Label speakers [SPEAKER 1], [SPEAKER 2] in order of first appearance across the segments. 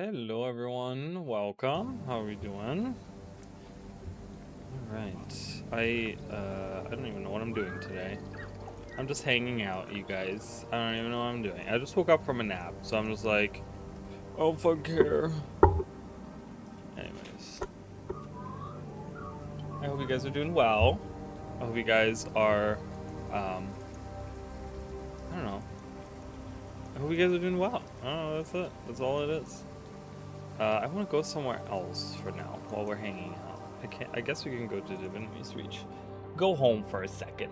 [SPEAKER 1] Hello everyone, welcome. How are we doing? All right. I don't even know what I'm doing today. I'm just hanging out, you guys. I don't even know what I'm doing. I just woke up from a nap, so I'm just like, oh fuck care. Anyways, I hope you guys are doing well. I hope you guys are, I don't know. I hope you guys are doing well. I don't know, that's it. That's all it is. I want to go somewhere else for now while we're hanging out. I guess we can go to Divinity's Reach. Go home for a second.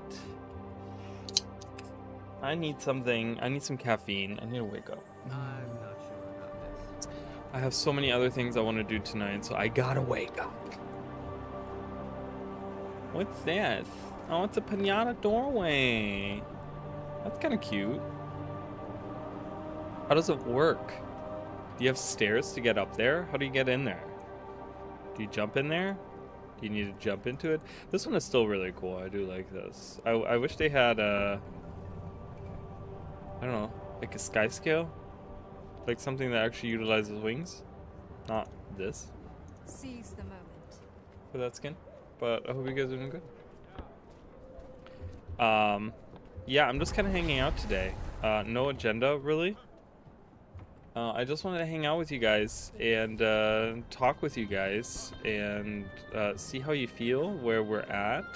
[SPEAKER 1] I need something. I need some caffeine. I need to wake up.
[SPEAKER 2] I'm not sure about this.
[SPEAKER 1] I have so many other things I want to do tonight, so I gotta wake up. What's this? Oh, it's a pinata doorway. That's kind of cute. How does it work? Do you have stairs to get up there? How do you get in there? Do you jump in there? Do you need to jump into it? This one is still really cool. I do like this. I wish they had a, I don't know, like a sky scale? Like something that actually utilizes wings? Not this.
[SPEAKER 3] Seize the moment.
[SPEAKER 1] For that skin. But I hope you guys are doing good. Yeah, I'm just kind of hanging out today. No agenda, really. I just wanted to hang out with you guys and talk with you guys and see how you feel, where we're at,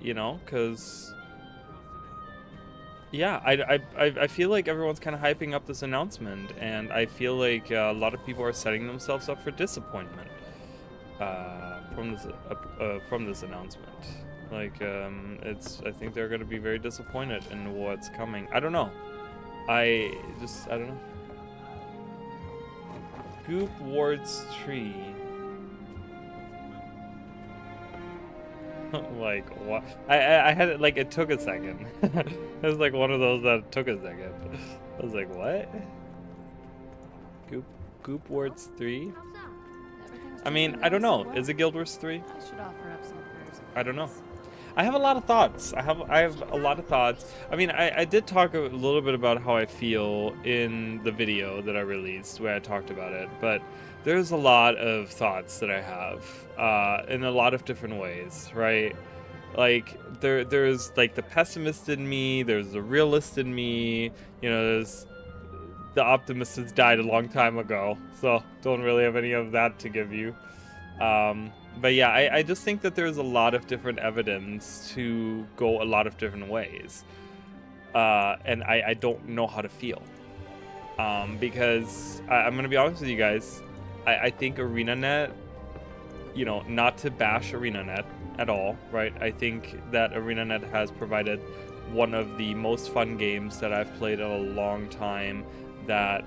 [SPEAKER 1] you know, because yeah, I feel like everyone's kind of hyping up this announcement, and I feel like a lot of people are setting themselves up for disappointment from this announcement. Like I think they're going to be very disappointed in what's coming. I don't know. I don't know. Goop Ward's tree. Like what? I had it like it took a second. It was like one of those that took a second. I was like, what? Goop Ward's 3? I mean, I don't know. Is it Guild Wars 3?
[SPEAKER 3] I should offer up some prayers.
[SPEAKER 1] I don't know. I have a lot of thoughts. I have a lot of thoughts. I mean, I did talk a little bit about how I feel in the video that I released where I talked about it, but there's a lot of thoughts that I have in a lot of different ways, right? Like there's like the pessimist in me, there's the realist in me, you know, there's the optimist has died a long time ago, so don't really have any of that to give you. But yeah, I just think that there's a lot of different evidence to go a lot of different ways. And I don't know how to feel. Because I'm going to be honest with you guys, I think ArenaNet, you know, not to bash ArenaNet at all, right? I think that ArenaNet has provided one of the most fun games that I've played in a long time that,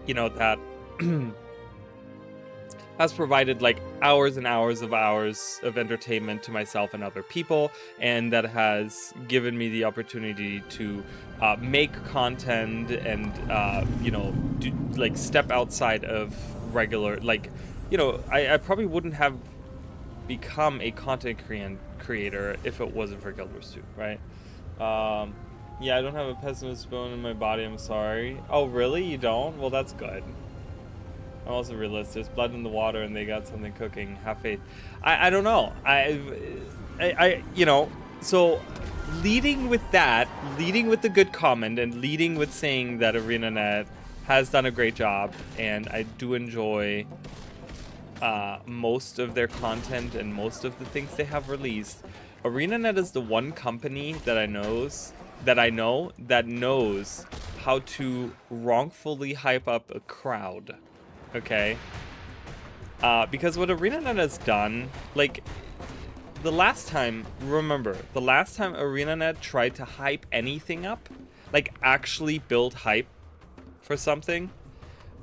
[SPEAKER 1] you know, that... has provided like hours and hours of entertainment to myself and other people, and that has given me the opportunity to make content and you know, like step outside of regular, like, you know, I probably wouldn't have become a content creator if it wasn't for Guild Wars 2, right? Yeah, I don't have a pessimist bone in my body, I'm sorry. Oh really, you don't? Well, that's good. I'm also realist. There's blood in the water, and they got something cooking. Have faith. I don't know. I you know. So, leading with that, leading with the good comment, and leading with saying that ArenaNet has done a great job, and I do enjoy most of their content and most of the things they have released. ArenaNet is the one company that I know that knows how to wrongfully hype up a crowd. Okay, because what ArenaNet has done, like, the last time ArenaNet tried to hype anything up, like actually build hype for something,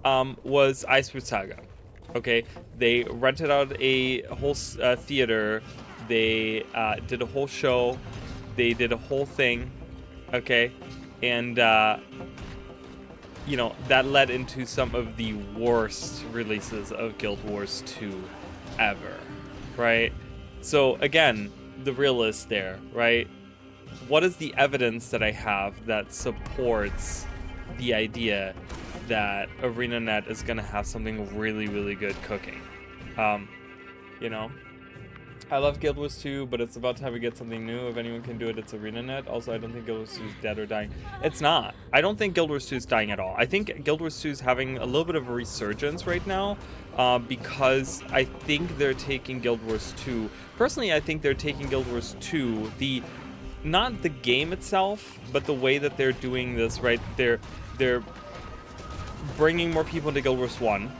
[SPEAKER 1] was Iceberg Saga. Okay, they rented out a whole theater, they did a whole show, they did a whole thing, okay, and you know, that led into some of the worst releases of Guild Wars 2 ever, right? So again, the realist there, right? What is the evidence that I have that supports the idea that ArenaNet is gonna have something really, really good cooking. You know, I love Guild Wars 2, but it's about time we get something new. If anyone can do it, it's ArenaNet. Also, I don't think Guild Wars 2 is dead or dying. It's not. I don't think Guild Wars 2 is dying at all. I think Guild Wars 2 is having a little bit of a resurgence right now, because I think they're taking Guild Wars 2. Personally, I think they're taking Guild Wars 2, not the game itself, but the way that they're doing this, right? They're bringing more people into Guild Wars 1,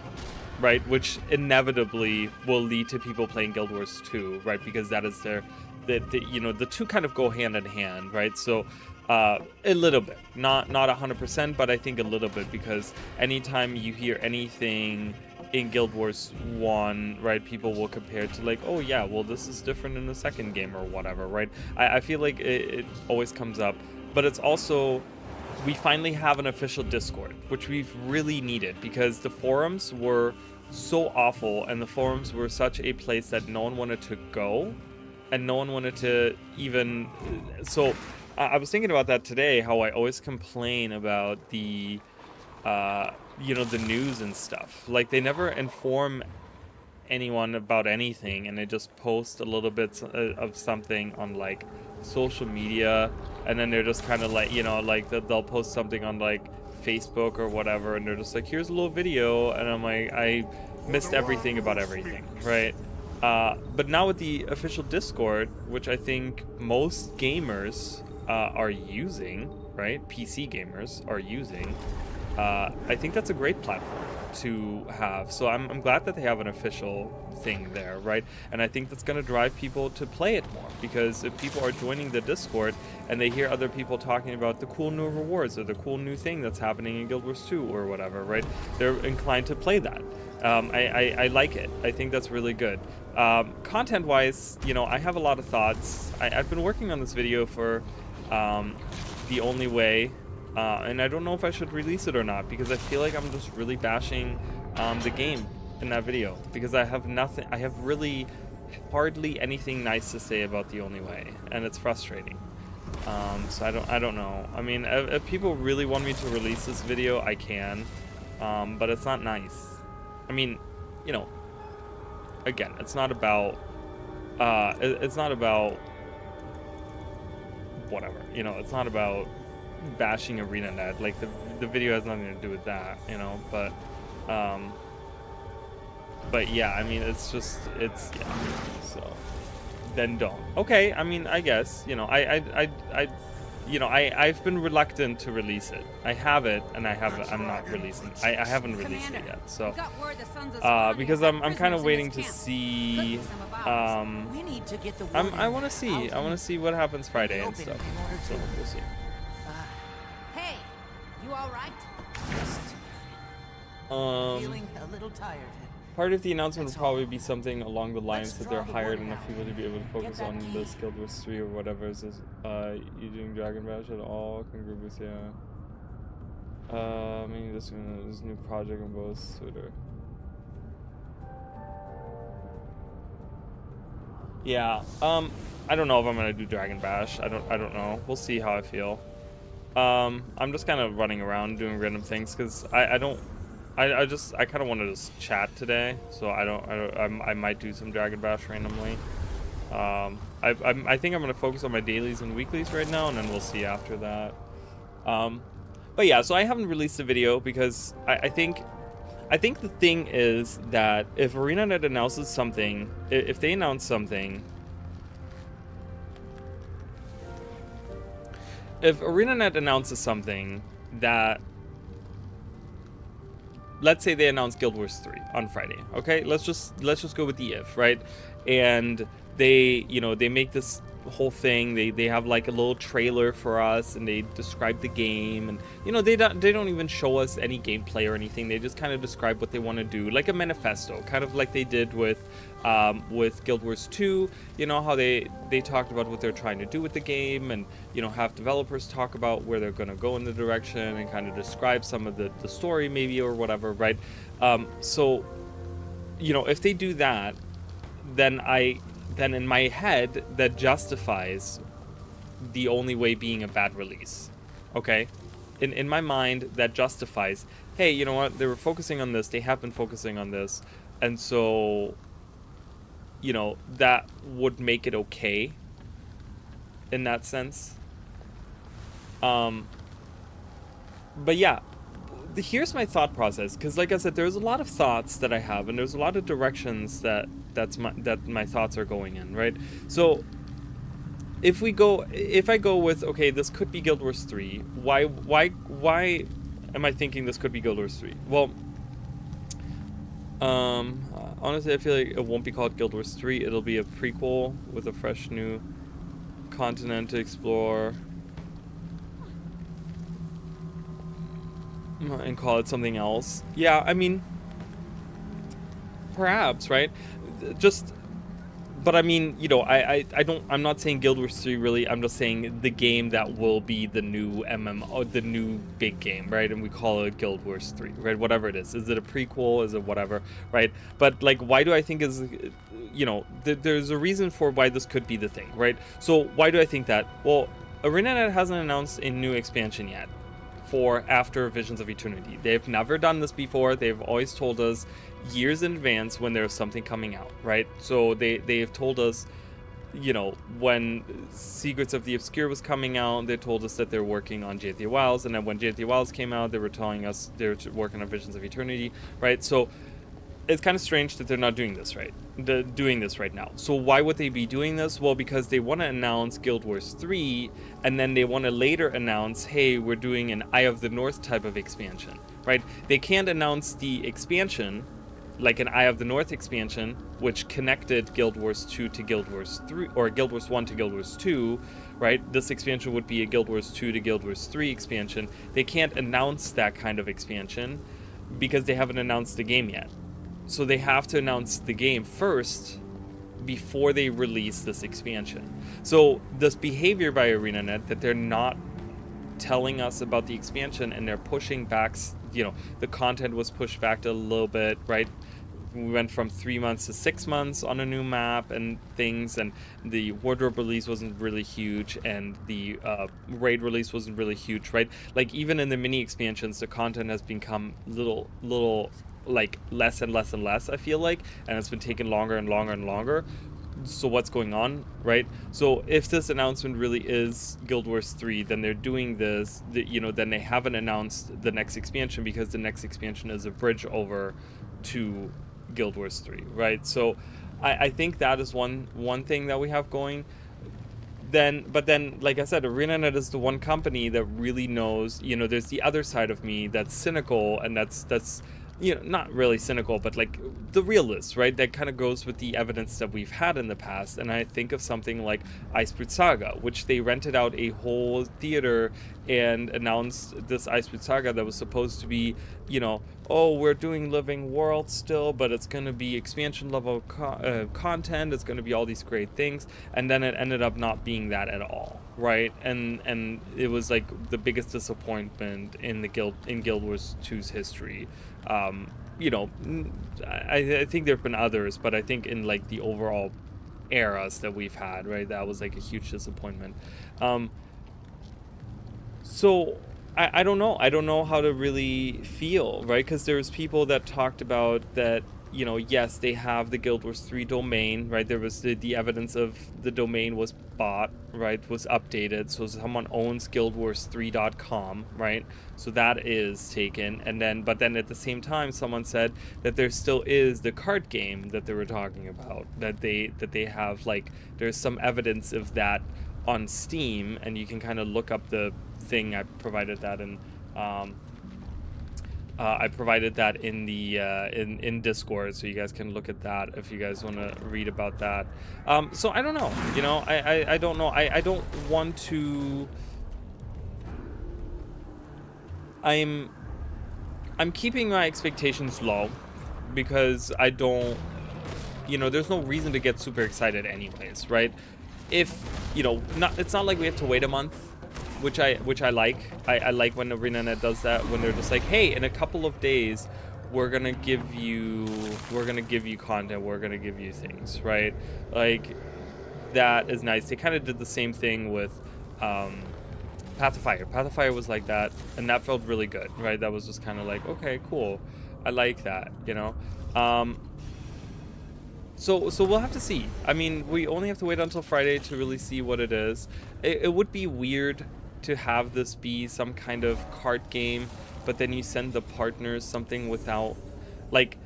[SPEAKER 1] right? Which inevitably will lead to people playing Guild Wars 2, right? Because that is the two kind of go hand in hand, right? So a little bit, not 100%, but I think a little bit, because anytime you hear anything in Guild Wars 1, right, people will compare it to like, oh yeah, well this is different in the second game or whatever, right? I feel like it always comes up, but it's also, we finally have an official Discord, which we've really needed, because the forums were so awful, and the forums were such a place that no one wanted to go, and no one wanted to even. So I was thinking about that today, how I always complain about the the news and stuff. Like, they never inform anyone about anything, and they just post a little bit of something on like social media, and then they're just kind of like, like they'll post something on like Facebook or whatever, and they're just like, here's a little video, and I'm like, I missed everything about everything, right? But now with the official Discord, which I think most gamers are using, right? PC gamers are using, I think that's a great platform to have. So I'm glad that they have an official thing there, right? And I think that's going to drive people to play it more, because if people are joining the Discord and they hear other people talking about the cool new rewards or the cool new thing that's happening in Guild Wars 2 or whatever, right, they're inclined to play that. I like it. I think that's really good. Content wise, I have a lot of thoughts. I've been working on this video for The Only Way, and I don't know if I should release it or not, because I feel like I'm just really bashing the game in that video, because I have really hardly anything nice to say about The Only Way, and it's frustrating. So I don't know. I mean, if people really want me to release this video, I can, but it's not nice. I mean, again, it's not about whatever, it's not about bashing ArenaNet. Like, the video has nothing to do with that, but yeah, I mean, it's yeah, so then don't. Okay, I mean, I guess, I've been reluctant to release it. I have it, and I'm not releasing. I haven't released it yet. So, because I'm kind of waiting to see. I want to see. I want to see what happens Friday and stuff. So we'll see.
[SPEAKER 4] Hey, you all right? Feeling a little tired.
[SPEAKER 1] Part of the announcement will probably be something along the lines that they're hired enough people to be able to focus on this Guild Wars 3 or whatever. Is this, you doing Dragon Bash at all? Congrats, yeah. I mean, this new project on both Twitter. Yeah, I don't know if I'm gonna do Dragon Bash. I don't know. We'll see how I feel. I'm just kind of running around doing random things, because I kind of want to just chat today, so I might do some Dragon Bash randomly. I think I'm gonna focus on my dailies and weeklies right now, and then we'll see after that. But yeah, so I haven't released a video because I think the thing is that if ArenaNet announces something, if they announce something, if ArenaNet announces something that, let's say they announce Guild Wars 3 on Friday, okay? Let's just go with the if, right? And they, they make this whole thing. They have like a little trailer for us, and they describe the game, and they don't even show us any gameplay or anything. They just kind of describe what they want to do, like a manifesto, kind of like they did with Guild Wars 2. How they talked about what they're trying to do with the game, and have developers talk about where they're going to go in the direction, and kind of describe some of the story maybe or whatever, right? So if they do that, then in my head that justifies The Only Way being a bad release. Okay, in my mind that justifies hey, you know what, they were focusing on this, they have been focusing on this, and so, you know, that would make it okay in that sense. But yeah, here's my thought process, because like I said, there's a lot of thoughts that I have, and there's a lot of directions that my thoughts are going in, right? So if I go with, okay, this could be Guild Wars 3, why am I thinking this could be Guild Wars 3? Well, honestly, I feel like it won't be called Guild Wars 3. It'll be a prequel with a fresh new continent to explore, and call it something else. Yeah, I mean, perhaps, right? But I mean, you know, I'm not saying Guild Wars 3 really. I'm just saying the game that will be the new MMO, the new big game, right? And we call it Guild Wars 3, right? Whatever it is. Is it a prequel? Is it whatever, right? But like, why do I think you know, there's a reason for why this could be the thing, right? So why do I think that? Well, ArenaNet hasn't announced a new expansion yet for after Visions of Eternity. They've never done this before. They've always told us years in advance when there's something coming out, right? So they've told us, you know, when Secrets of the Obscure was coming out, they told us that they're working on JT Wilds, and then when JT Wilds came out, they were telling us they're working on Visions of Eternity, right? So it's kind of strange that they're not doing this right now. So why would they be doing this? Well, because they want to announce Guild Wars 3, and then they want to later announce, hey, we're doing an Eye of the North type of expansion, right? They can't announce the expansion, like an Eye of the North expansion, which connected Guild Wars 2 to Guild Wars 3, or Guild Wars 1 to Guild Wars 2, right? This expansion would be a Guild Wars 2 to Guild Wars 3 expansion. They can't announce that kind of expansion because they haven't announced the game yet. So they have to announce the game first before they release this expansion. So this behavior by ArenaNet, that they're not telling us about the expansion and they're pushing back, you know, the content was pushed back a little bit, right? We went from 3 months to 6 months on a new map and things, and the wardrobe release wasn't really huge, and the raid release wasn't really huge, right? Like, even in the mini expansions, the content has become little like less and less and less, I feel like, and it's been taking longer and longer and longer. So what's going on, right? So if this announcement really is Guild Wars 3, then they're doing this, you know, then they haven't announced the next expansion, because the next expansion is a bridge over to Guild Wars 3, right? So I think that is one thing that we have going. But then, like I said, ArenaNet is the one company that really knows, you know, there's the other side of me that's cynical, and that's you know, not really cynical, but like the realist, right? That kind of goes with the evidence that we've had in the past. And I think of something like Icebreed Saga, which they rented out a whole theater and announced this Icebreed Saga that was supposed to be, you know, oh, we're doing Living World still, but it's going to be expansion level content. It's going to be all these great things. And then it ended up not being that at all, right? And it was like the biggest disappointment in Guild Wars 2's history. You know, I think there have been others, but I think in like the overall eras that we've had, right, that was like a huge disappointment. So I don't know. I don't know how to really feel, right? Because there's people that talked about that, you know, yes, they have the Guild Wars 3 domain, right? There was the evidence of the domain was bought, right? Was updated. So someone owns guildwars3.com, right? So that is taken. And then, but then at the same time, someone said that there still is the card game that they were talking about, that they have, like, there's some evidence of that on Steam, and you can kind of look up the thing. I provided that in the in Discord, so you guys can look at that if you guys want to read about that. So I don't know, you know, I don't know. I don't want to. I'm keeping my expectations low, because I don't, you know, there's no reason to get super excited anyways, right? If, you know, it's not like we have to wait a month, which I like. I like when ArenaNet does that, when they're just like, hey, in a couple of days, we're gonna give you content, we're gonna give you things, right? Like, that is nice. They kind of did the same thing with Path of Fire. Path of Fire was like that, and that felt really good, right? That was just kind of like, okay, cool. I like that, you know? So we'll have to see. I mean, we only have to wait until Friday to really see what it is. It would be weird to have this be some kind of card game, but then you send the partners something without, like,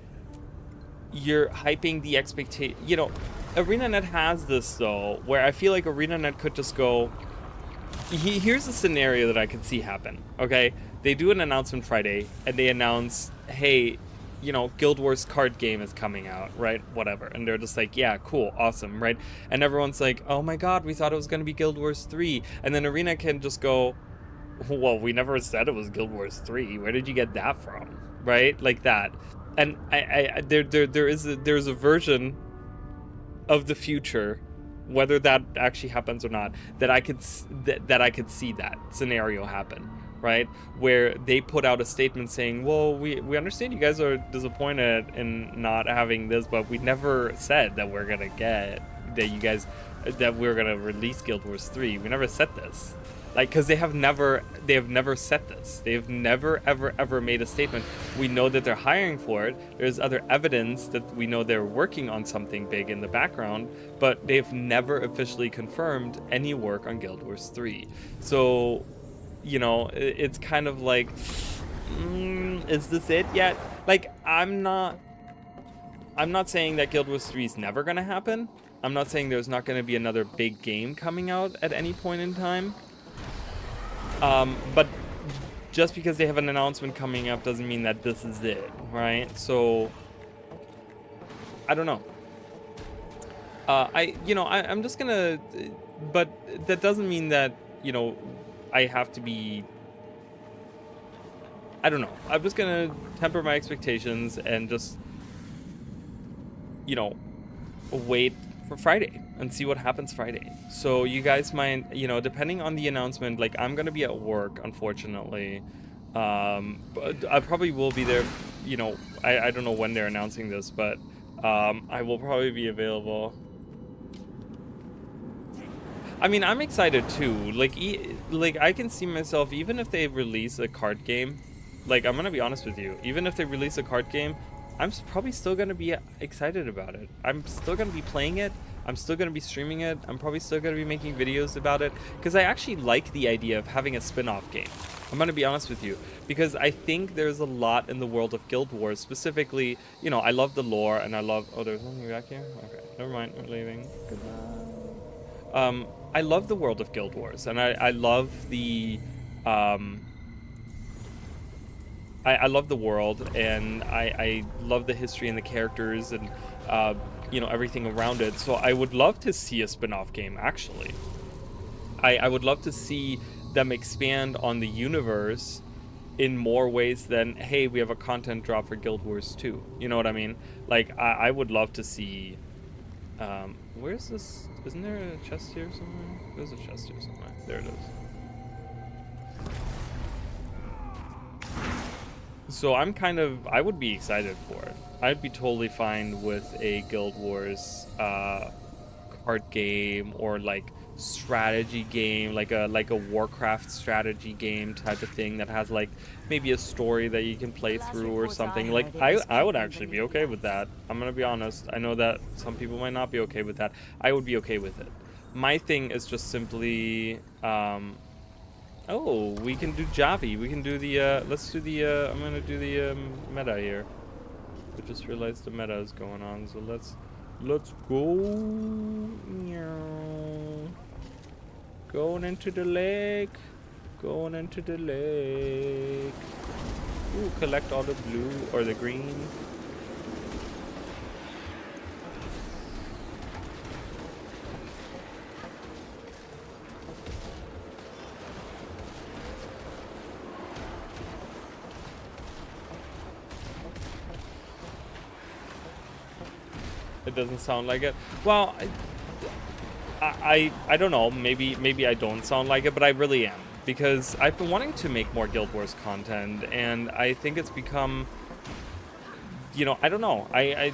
[SPEAKER 1] you're hyping the expectation. You know, ArenaNet has this, though, where I feel like ArenaNet could just go, here's a scenario that I could see happen, okay? They do an announcement Friday, and they announce, hey, you know, Guild Wars card game is coming out, right? Whatever. And they're just like, yeah, cool, awesome, right? And everyone's like, oh my god, we thought it was going to be Guild Wars 3. And then Arena can just go, well, we never said it was Guild Wars 3. Where did you get that from? Right? Like that. And there's a version of the future, whether that actually happens or not, that I could see that scenario happen, right? Where they put out a statement saying, well, we understand you guys are disappointed in not having this, but we never said that we're gonna get that we're gonna release Guild Wars 3. We never said this. Like, because they have never said this. They have never ever made a statement. We know that they're hiring for it. There's other evidence that we know they're working on something big in the background, but they've never officially confirmed any work on Guild Wars 3. So, you know, it's kind of like, is this it yet? Like, I'm not saying that Guild Wars 3 is never gonna happen. I'm not saying there's not gonna be another big game coming out at any point in time. But just because they have an announcement coming up doesn't mean that this is it, right? So, I don't know. I'm just gonna, but that doesn't mean that, you know, I have to be, I don't know. I'm just gonna temper my expectations and just, you know, wait for Friday and see what happens Friday. So you guys might, you know, depending on the announcement, like, I'm gonna be at work, unfortunately. But I probably will be there, you know, I don't know when they're announcing this, but I will probably be available. I mean, I'm excited too. Like I can see myself, even if they release a card game, like, I'm gonna be honest with you, even if they release a card game, I'm probably still gonna be excited about it. I'm still gonna be playing it. I'm still gonna be streaming it. I'm probably still gonna be making videos about it, because I actually like the idea of having a spin-off game. I'm gonna be honest with you, because I think there's a lot in the world of Guild Wars. Specifically, you know, I love the lore, and I love, oh, there's something back here? Okay, never mind, we're leaving. Goodbye. I love the world of Guild Wars, and I love the, I love the world, and I love the history and the characters, and you know, everything around it. So I would love to see a spin-off game, actually. I would love to see them expand on the universe in more ways than, hey, we have a content drop for Guild Wars 2. You know what I mean? Like, I would love to see, where's this? Isn't there a chest here somewhere? There's a chest here somewhere. There it is. So I'm kind of, I would be excited for it. I'd be totally fine with a Guild Wars card game, or like strategy game, like a Warcraft strategy game type of thing that has like maybe a story that you can play through or something. Like, I would actually be okay with that. I'm gonna be honest. I know that some people might not be okay with that. I would be okay with it. My thing is just simply, oh, we can do Javi. We can do the, let's do the, I'm gonna do the meta here. I just realized the meta is going on, so let's go. Going into the lake. Going into the lake. Ooh, collect all the blue or the green. It doesn't sound like it. Well, I don't know. Maybe I don't sound like it, but I really am, because I've been wanting to make more Guild Wars content, and I think it's become, you know, I don't know. I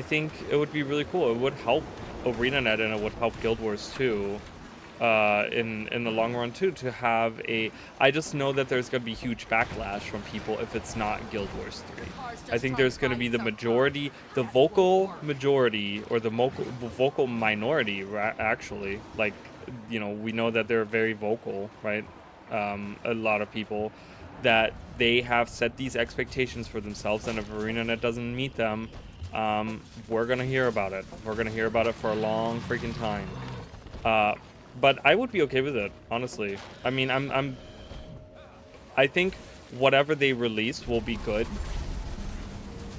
[SPEAKER 1] think it would be really cool. It would help ArenaNet, and it would help Guild Wars too. in the long run too, to have a. I just know that there's going to be huge backlash from people if it's not Guild Wars 3. I think there's going to be the majority, the vocal majority, or the vocal minority, actually. Like, you know, we know that they're very vocal, right? A lot of people that they have set these expectations for themselves, and if ArenaNet doesn't meet them, we're gonna hear about it. We're gonna hear about it for a long freaking time. But I would be okay with it, honestly. I mean, I think whatever they release will be good,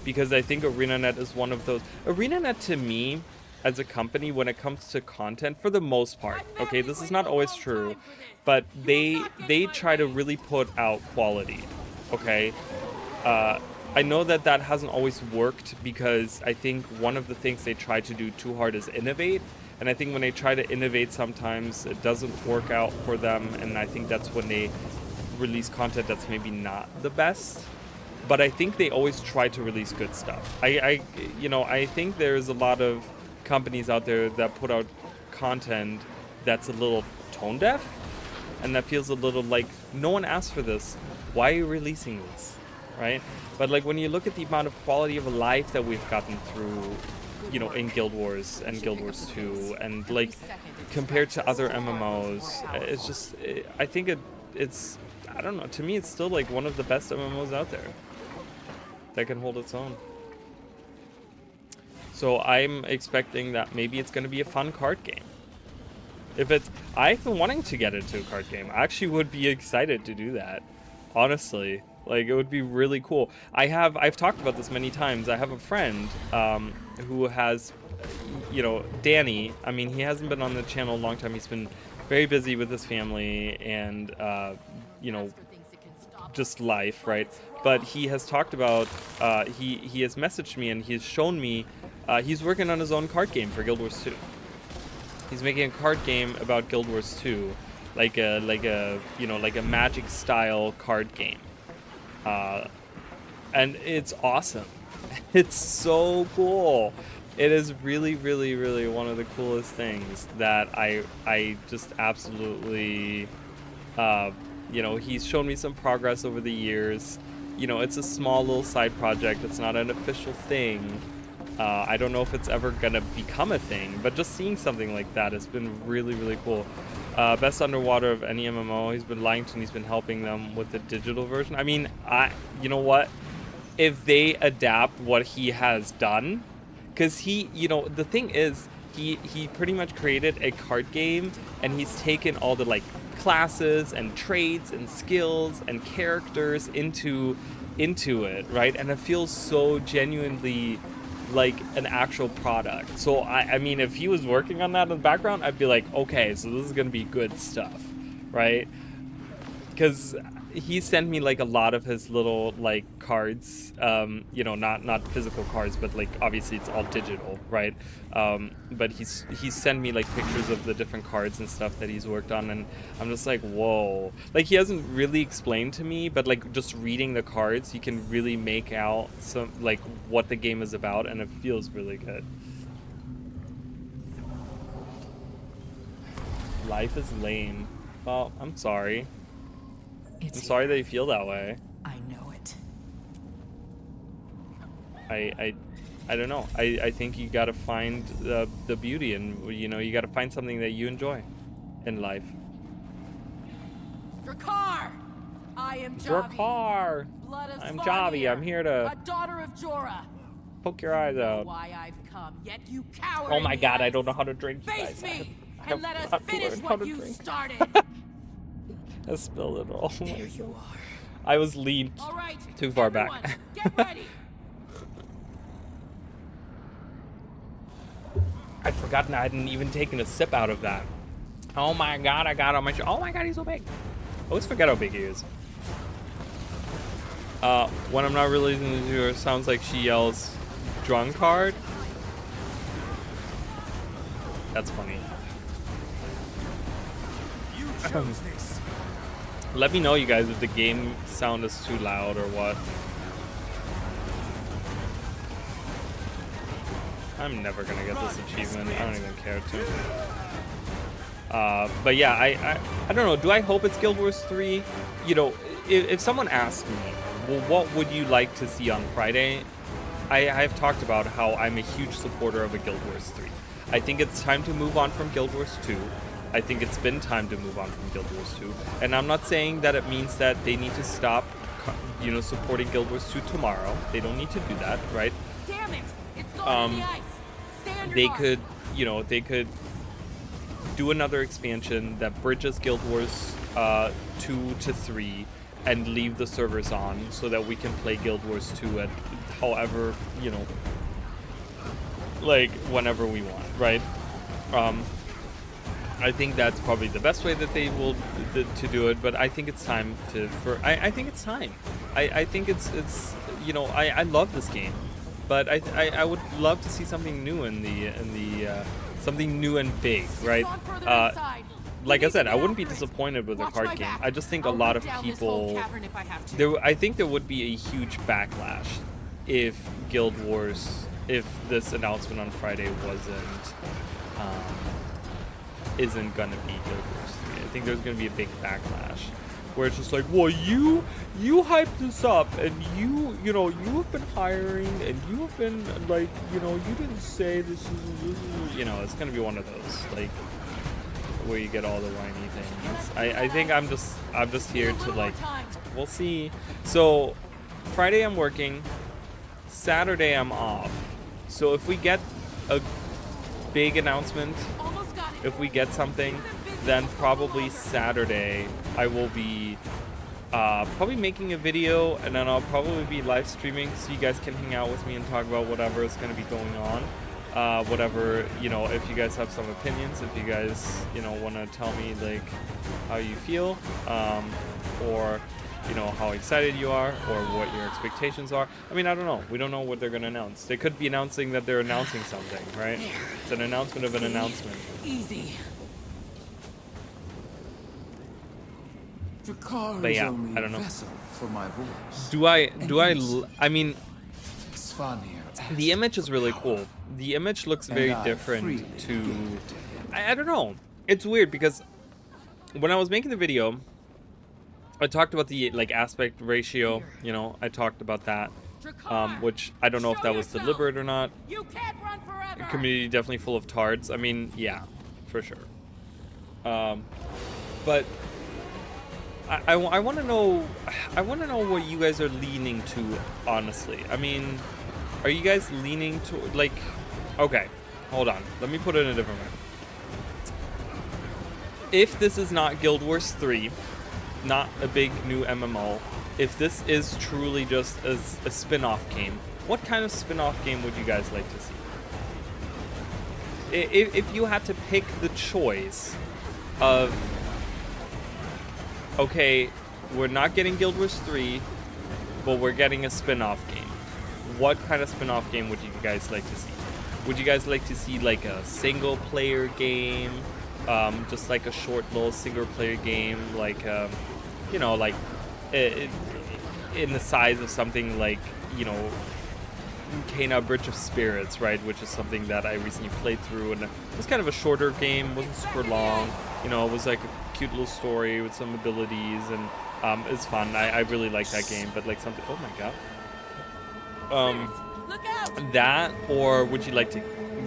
[SPEAKER 1] because I think ArenaNet is one of those. ArenaNet, to me, as a company, when it comes to content, for the most part, okay, this is not always true, but they try to really put out quality, okay? I know that that hasn't always worked, because I think one of the things they try to do too hard is innovate. And I think when they try to innovate, sometimes it doesn't work out for them. And I think that's when they release content that's maybe not the best. But I think they always try to release good stuff. I think there's a lot of companies out there that put out content that's a little tone deaf, and that feels a little like, no one asked for this. Why are you releasing this, right? But like, when you look at the amount of quality of life that we've gotten through, you know, in Guild Wars and Guild Wars 2, and like compared to other MMOs, it's just, I think it's, I don't know, to me it's still like one of the best MMOs out there that can hold its own. So I'm expecting that maybe it's going to be a fun card game. If it's, I've been wanting to get into a card game. I actually would be excited to do that, honestly. Like, it would be really cool. I've talked about this many times. I have a friend who has, you know, Danny. I mean, he hasn't been on the channel a long time. He's been very busy with his family and, you know, just life, right? But he has talked about, he has messaged me and he's shown me, he's working on his own card game for Guild Wars 2. He's making a card game about Guild Wars 2, like a you know, like a Magic style card game. And it's awesome. It's so cool. It is really, really, really one of the coolest things that I just absolutely, you know, he's shown me some progress over the years. You know, it's a small little side project. It's not an official thing. I don't know if it's ever gonna become a thing, but just seeing something like that has been really, really cool. Best underwater of any MMO. He's been lying to me. He's been helping them with the digital version. I mean, you know what? If they adapt what he has done, because he, you know, the thing is, he pretty much created a card game, and he's taken all the like classes and traits and skills and characters into it, right? And it feels so genuinely like an actual product. So I mean, if he was working on that in the background, I'd be like, okay, so this is gonna be good stuff, right? Because he sent me like a lot of his little like cards, you know, not physical cards, but like obviously it's all digital, right? But he's sent me like pictures of the different cards and stuff that he's worked on, and I'm just like, whoa. Like, he hasn't really explained to me, but like just reading the cards, you can really make out some like what the game is about, and it feels really good. Life is lame. Well, I'm sorry. I'm sorry that you feel that way.
[SPEAKER 4] I know it.
[SPEAKER 1] I don't know. I think you gotta find the beauty, and you know, you gotta find something that you enjoy in life.
[SPEAKER 4] Drakar! I am
[SPEAKER 1] Drakar! I'm Javi. I'm here to
[SPEAKER 4] a daughter of Jorah.
[SPEAKER 1] poke your eyes out.
[SPEAKER 4] Why I've come, yet you cower.
[SPEAKER 1] Oh my god, I don't know how to drink.
[SPEAKER 4] Face me
[SPEAKER 1] I
[SPEAKER 4] and let
[SPEAKER 1] have
[SPEAKER 4] us
[SPEAKER 1] not
[SPEAKER 4] finish
[SPEAKER 1] learned how
[SPEAKER 4] what
[SPEAKER 1] to
[SPEAKER 4] you
[SPEAKER 1] drink.
[SPEAKER 4] started.
[SPEAKER 1] I spilled it all.
[SPEAKER 4] There you are.
[SPEAKER 1] I was leaned
[SPEAKER 4] All right,
[SPEAKER 1] too far
[SPEAKER 4] everyone,
[SPEAKER 1] back.
[SPEAKER 4] Get ready.
[SPEAKER 1] I'd forgotten I hadn't even taken a sip out of that. Oh my god, I got on my oh my god, he's so big. I always forget how big he is. When I'm not really listening to her, sounds like she yells, drunkard. That's funny.
[SPEAKER 5] You chose this.
[SPEAKER 1] Let me know, you guys, if the game sound is too loud or what. I'm never gonna get this achievement. I don't even care to. But yeah, I don't know. Do I hope it's Guild Wars 3? You know, if someone asked me, well, what would you like to see on Friday? I've talked about how I'm a huge supporter of a Guild Wars 3. I think it's time to move on from Guild Wars 2. I think it's been time to move on from Guild Wars 2. And I'm not saying that it means that they need to stop, you know, supporting Guild Wars 2 tomorrow. They don't need to do that, right?
[SPEAKER 4] Damn it! It's going in the ice. Stay on your
[SPEAKER 1] They
[SPEAKER 4] mark.
[SPEAKER 1] could, you know, they could do another expansion that bridges Guild Wars 2 to 3 and leave the servers on so that we can play Guild Wars 2 at however, you know, like whenever we want, right? I think that's probably the best way that they will to do it, but I think it's time to I think it's time. I think it's you know, I love this game, but I would love to see something new in the something new and big, right?
[SPEAKER 4] Gone further inside.
[SPEAKER 1] Like
[SPEAKER 4] You
[SPEAKER 1] I
[SPEAKER 4] need
[SPEAKER 1] said,
[SPEAKER 4] to
[SPEAKER 1] I
[SPEAKER 4] get
[SPEAKER 1] wouldn't be
[SPEAKER 4] after it.
[SPEAKER 1] disappointed with a
[SPEAKER 4] Watch
[SPEAKER 1] card
[SPEAKER 4] my
[SPEAKER 1] game.
[SPEAKER 4] back.
[SPEAKER 1] I just think
[SPEAKER 4] I'll
[SPEAKER 1] a lot
[SPEAKER 4] rip
[SPEAKER 1] of
[SPEAKER 4] down this whole
[SPEAKER 1] people
[SPEAKER 4] cavern if I have to.
[SPEAKER 1] I think there would be a huge backlash if Guild Wars, if this announcement on Friday isn't gonna be Guild Wars 3. I think there's gonna be a big backlash where it's just like, well, you hyped this up, and you know, you have been hiring, and you have been like, you know, you didn't say this is, you know, it's gonna be one of those like where you get all the whiny things. I think I'm just here to like, we'll see. So Friday I'm working, Saturday I'm off. So if we get a big announcement,
[SPEAKER 4] Almost got it.
[SPEAKER 1] if we get something, then probably Saturday I will be probably making a video, and then I'll probably be live streaming so you guys can hang out with me and talk about whatever is going to be going on. Whatever, you know, if you guys have some opinions, if you guys, you know, want to tell me like how you feel, or, you know, how excited you are, or what your expectations are. I mean, I don't know. We don't know what they're going to announce. They could be announcing that they're announcing something, right? It's an announcement of an announcement.
[SPEAKER 4] Easy.
[SPEAKER 5] Drakkar
[SPEAKER 1] But
[SPEAKER 5] is
[SPEAKER 1] yeah,
[SPEAKER 5] only
[SPEAKER 1] I don't know.
[SPEAKER 5] a vessel for my voice.
[SPEAKER 1] I mean,
[SPEAKER 5] Svanir
[SPEAKER 1] the image is really cool. The image looks very different to, I don't know. It's weird because when I was making the video, I talked about the like aspect ratio, you know, I talked about that, which I don't know if that was deliberate or not.
[SPEAKER 4] You can't run forever.
[SPEAKER 1] Community definitely full of tards. I mean, yeah, for sure. But I want to know what you guys are leaning to, honestly. I mean, are you guys leaning to like, okay, hold on, let me put it in a different way. If this is not Guild Wars 3, not a big new MMO, if this is truly just a spin-off game, what kind of spin-off game would you guys like to see? If you had to pick the choice of, okay, we're not getting Guild Wars 3, but we're getting a spin-off game, what kind of spin-off game would you guys like to see? Would you guys like to see like a single-player game, just like a short little single-player game, like you know, like in the size of something like, you know, Kena Bridge of Spirits, right, which is something that I recently played through, and it was kind of a shorter game, wasn't super long, you know, it was like a cute little story with some abilities, and it's fun. I really like that game, but like something, oh my god.
[SPEAKER 4] Look out.
[SPEAKER 1] That, or would you like to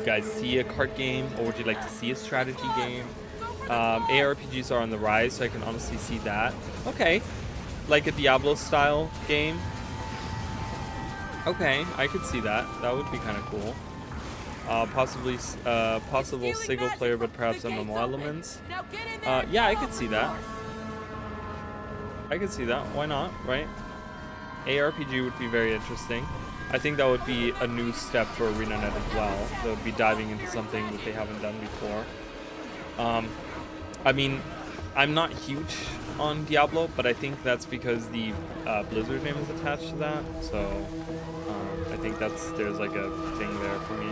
[SPEAKER 1] guys see a card game, or would you like to see a strategy game? ARPGs are on the rise, so I can honestly see that. Okay, like a Diablo style game. Okay, I could see that. That would be kind of cool. Possibly possible single player, but perhaps MMO elements.
[SPEAKER 4] Now get in there.
[SPEAKER 1] Yeah, I could see that. I could see that. Why not, right? ARPG would be very interesting. I think that would be a new step for ArenaNet as well. They would be diving into something that they haven't done before. I mean, I'm not huge on Diablo, but I think that's because the Blizzard name is attached to that. So I think there's like a thing there for me.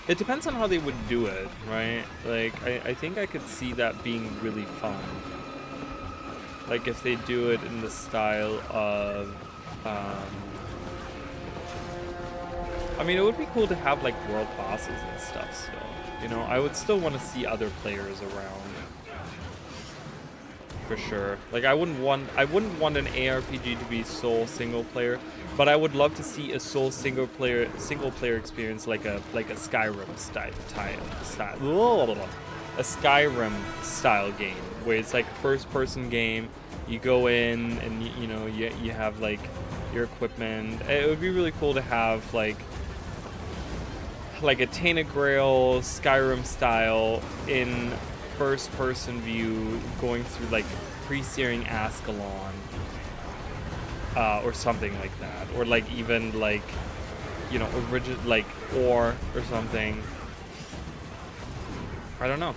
[SPEAKER 1] It depends on how they would do it, right? Like, I think I could see that being really fun. Like, if they do it in the style of, I mean, it would be cool to have like world bosses and stuff still. You know, I would still want to see other players around. For sure. Like I wouldn't want an ARPG to be sole single player, but I would love to see a sole single player experience like a Skyrim style a Skyrim style game where it's like first person game. You go in and you know you have like your equipment. It would be really cool to have like a Tainted Grail Skyrim style in first person view going through like pre-searing Ascalon or something like that, or like even like, you know, like or something. I don't know.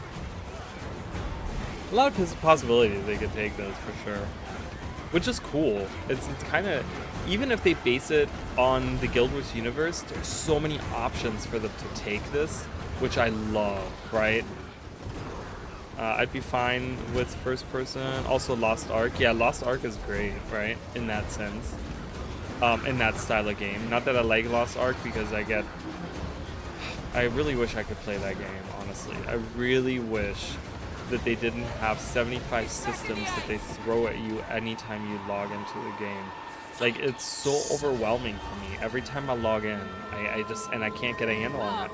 [SPEAKER 1] A lot of possibilities they could take those for sure, which is cool. It's kind of, even if they base it on the Guild Wars universe, there's so many options for them to take this, which I love, right? I'd be fine with first person. Also Lost Ark. Yeah, Lost Ark is great, right? In that sense. In that style of game. Not that I like Lost Ark because I really wish I could play that game, honestly. I really wish that they didn't have 75 systems that they throw at you anytime you log into the game. Like, it's so overwhelming for me. Every time I log in, I can't get a handle on it.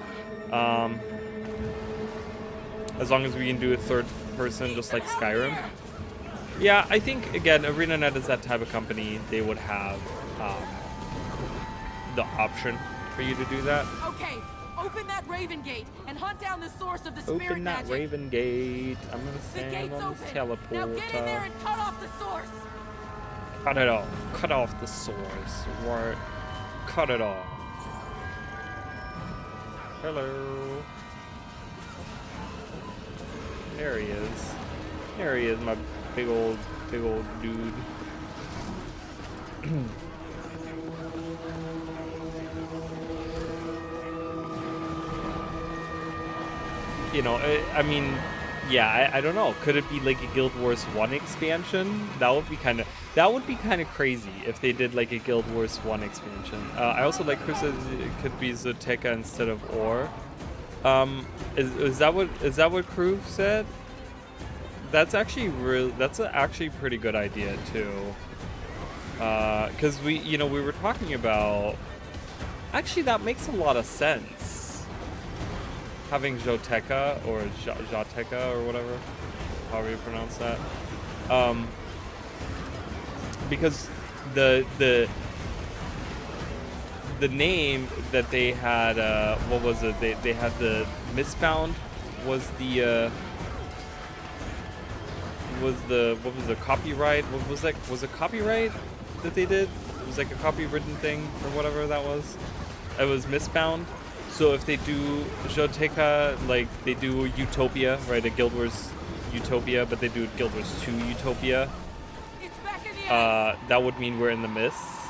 [SPEAKER 1] As long as we can do it third person, just like Skyrim. Yeah, I think, again, ArenaNet is that type of company. They would have the option for you to do that.
[SPEAKER 4] Okay, open that Raven Gate and hunt down the source of the spirit
[SPEAKER 1] Open that
[SPEAKER 4] magic.
[SPEAKER 1] Raven Gate. I'm gonna
[SPEAKER 4] The
[SPEAKER 1] stand
[SPEAKER 4] gate's
[SPEAKER 1] on this
[SPEAKER 4] open.
[SPEAKER 1] teleporter.
[SPEAKER 4] Now get in there and cut off the source.
[SPEAKER 1] Cut it off. Cut off the source. Right. Cut it off. Hello. There he is. There he is, my big old dude. You know, I mean, yeah, I don't know. Could it be like a Guild Wars 1 expansion? That would be kind of crazy if they did like a Guild Wars 1 expansion. I also like Chris says it could be Zoteka instead of Ore. Is that what Crew said? That's actually actually a pretty good idea too. Cause we were talking about, actually that makes a lot of sense. Having Zoteka or Jateka or whatever, however you pronounce that. Because the name that they had, what was it? They had the Mistbound was the what was the copyright? What was that? Was it copyright that they did? It was like a copywritten thing or whatever that was. It was Mistbound. So if they do Joteka, like they do Utopia, right? A Guild Wars Utopia, but they do Guild Wars 2 Utopia.
[SPEAKER 4] It's back in the ice.
[SPEAKER 1] That would mean we're in the mists,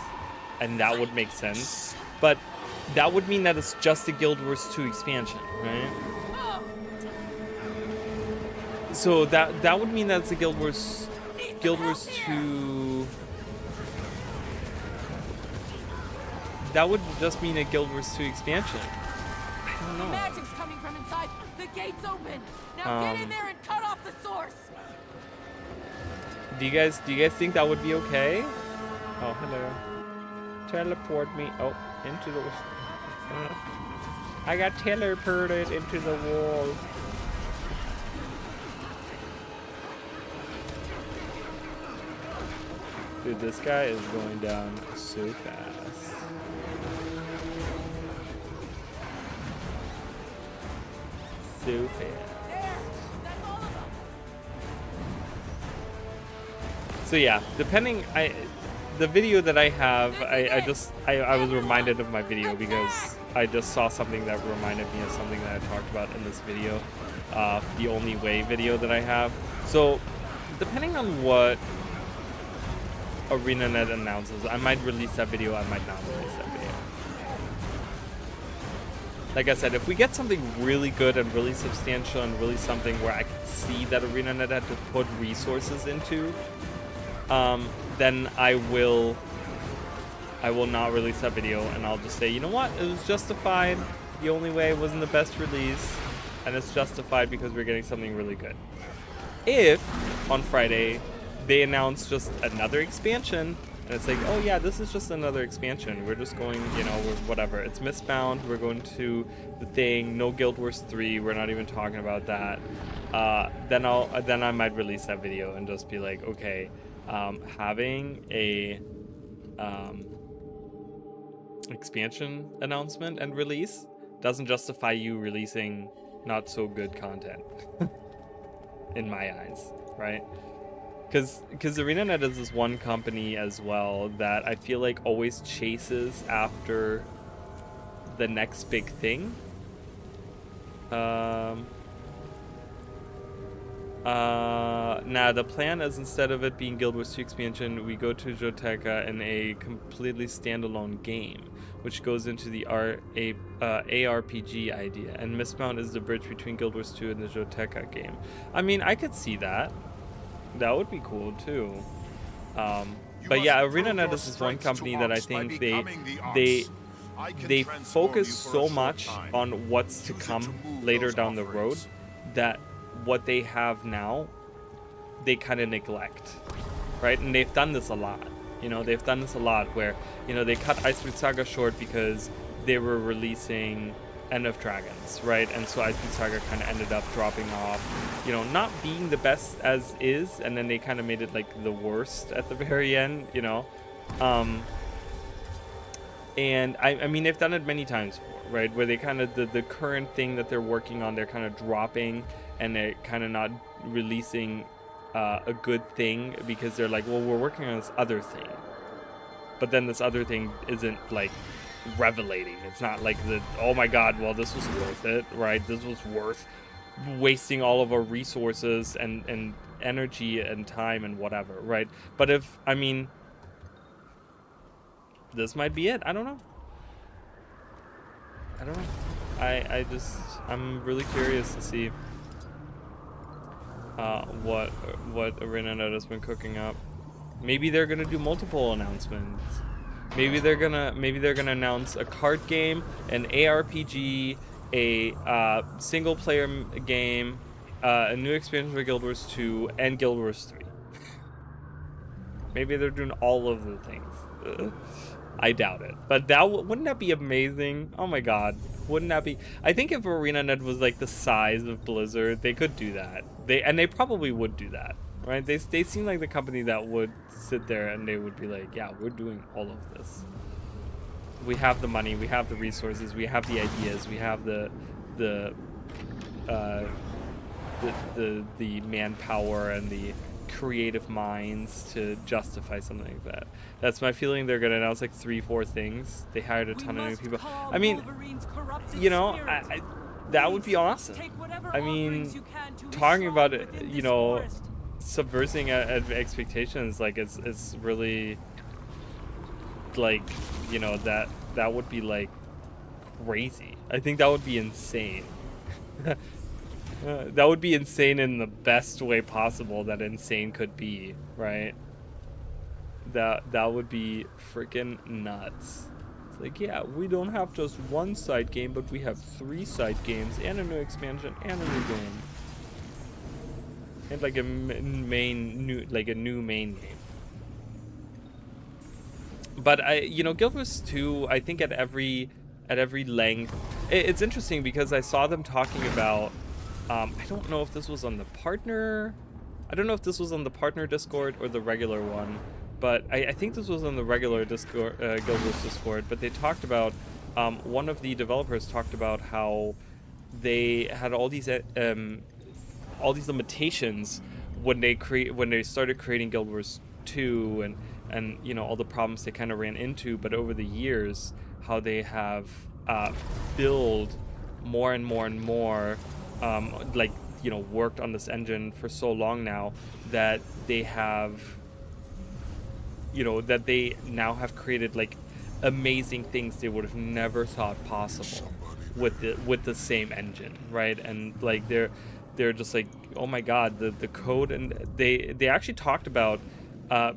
[SPEAKER 1] and that would make sense. But that would mean that it's just a Guild Wars 2 expansion, right?
[SPEAKER 4] Oh,
[SPEAKER 1] So that would mean that it's a Guild Wars 2. That would just mean a Guild Wars 2 expansion. I don't know.
[SPEAKER 4] magic's coming from inside. The gate's open. Now get in there and cut off the source.
[SPEAKER 1] Do you guys think that would be okay? Oh, hello. Teleport me into the. I got teleported into the wall. Dude, this guy is going down so fast. So fast.
[SPEAKER 4] There. That's all of them.
[SPEAKER 1] So yeah, the video that I have, I was reminded of my video because I just saw something that reminded me of something that I talked about in this video, the Only Way video that I have. So depending on what ArenaNet announces, I might release that video, I might not release that video. Like I said, if we get something really good and really substantial and really something where I can see that ArenaNet had to put resources into, then I will I will not release that video, and I'll just say, you know what, it was justified. The only way, it wasn't the best release, and it's justified because we're getting something really good. If on Friday they announce just another expansion, and it's like, oh yeah, this is just another expansion, we're just going, you know, whatever, it's Mistbound, we're going to the thing, no Guild Wars 3, we're not even talking about that, then I might release that video and just be like, okay, having a expansion announcement and release doesn't justify you releasing not so good content in my eyes, right? Because ArenaNet is this one company as well that I feel like always chases after the next big thing. Nah, the plan is, instead of it being Guild Wars 2 expansion, we go to Joteca in a completely standalone game, which goes into the ARPG idea, and Mistbound is the bridge between Guild Wars 2 and the Joteca game. I mean, I could see that. That would be cool too. But yeah, ArenaNet is this one company that I think they focus so much on what's to come later down the road that what they have now they kind of neglect, right? And they've done this a lot. You know, they've done this a lot where, you know, they cut Icewind Saga short because they were releasing End of Dragons, right? And so Icewind Saga kind of ended up dropping off, you know, not being the best as is, and then they kind of made it like the worst at the very end, you know. And I mean, they've done it many times before, right? Where they kind of, the current thing that they're working on, they're kind of dropping, and they're kind of not releasing a good thing because they're like, well, we're working on this other thing. But then this other thing isn't like revelating. It's not like the, oh my god, well, this was worth it, right? This was worth wasting all of our resources and energy and time and whatever, right? But if, I mean, this might be it. I don't know. I'm really curious to see what ArenaNet has been cooking up. Maybe they're gonna do multiple announcements. Maybe they're gonna announce a card game, an ARPG, a single player game, a new expansion for Guild Wars 2, and Guild Wars 3. Maybe they're doing all of the things. I doubt it, but wouldn't that be amazing? Oh my god, wouldn't that be? I think if ArenaNet was like the size of Blizzard, they could do that. They probably would do that, right? They seem like the company that would sit there and they would be like, yeah, we're doing all of this. We have the money, we have the resources, we have the ideas, we have the manpower and the creative minds to justify something like that. That's my feeling. They're gonna announce like 3-4 things. They hired a ton of new people. I mean, you know, that would be awesome. I mean, talking about it, you know, subversing expectations, like it's really like, you know, that would be like crazy. I think that would be insane. That would be insane in the best way possible that insane could be, right? That would be freaking nuts. It's like, yeah, we don't have just one side game, but we have 3 side games and a new expansion and a new game. And like a new main game. But you know, Guild Wars 2, I think at every length, it's interesting because I saw them talking about, I don't know if this was on the partner, Discord or the regular one, but I think this was on the regular Discord, Guild Wars Discord, but they talked about, one of the developers talked about how they had all these limitations when they started creating Guild Wars 2 and you know, all the problems they kind of ran into, but over the years how they have built more and more and more, like, you know, worked on this engine for so long now that they have, you know, that they now have created like amazing things they would have never thought possible with the same engine, right? And like they're just like, oh my god, the code. And they actually talked about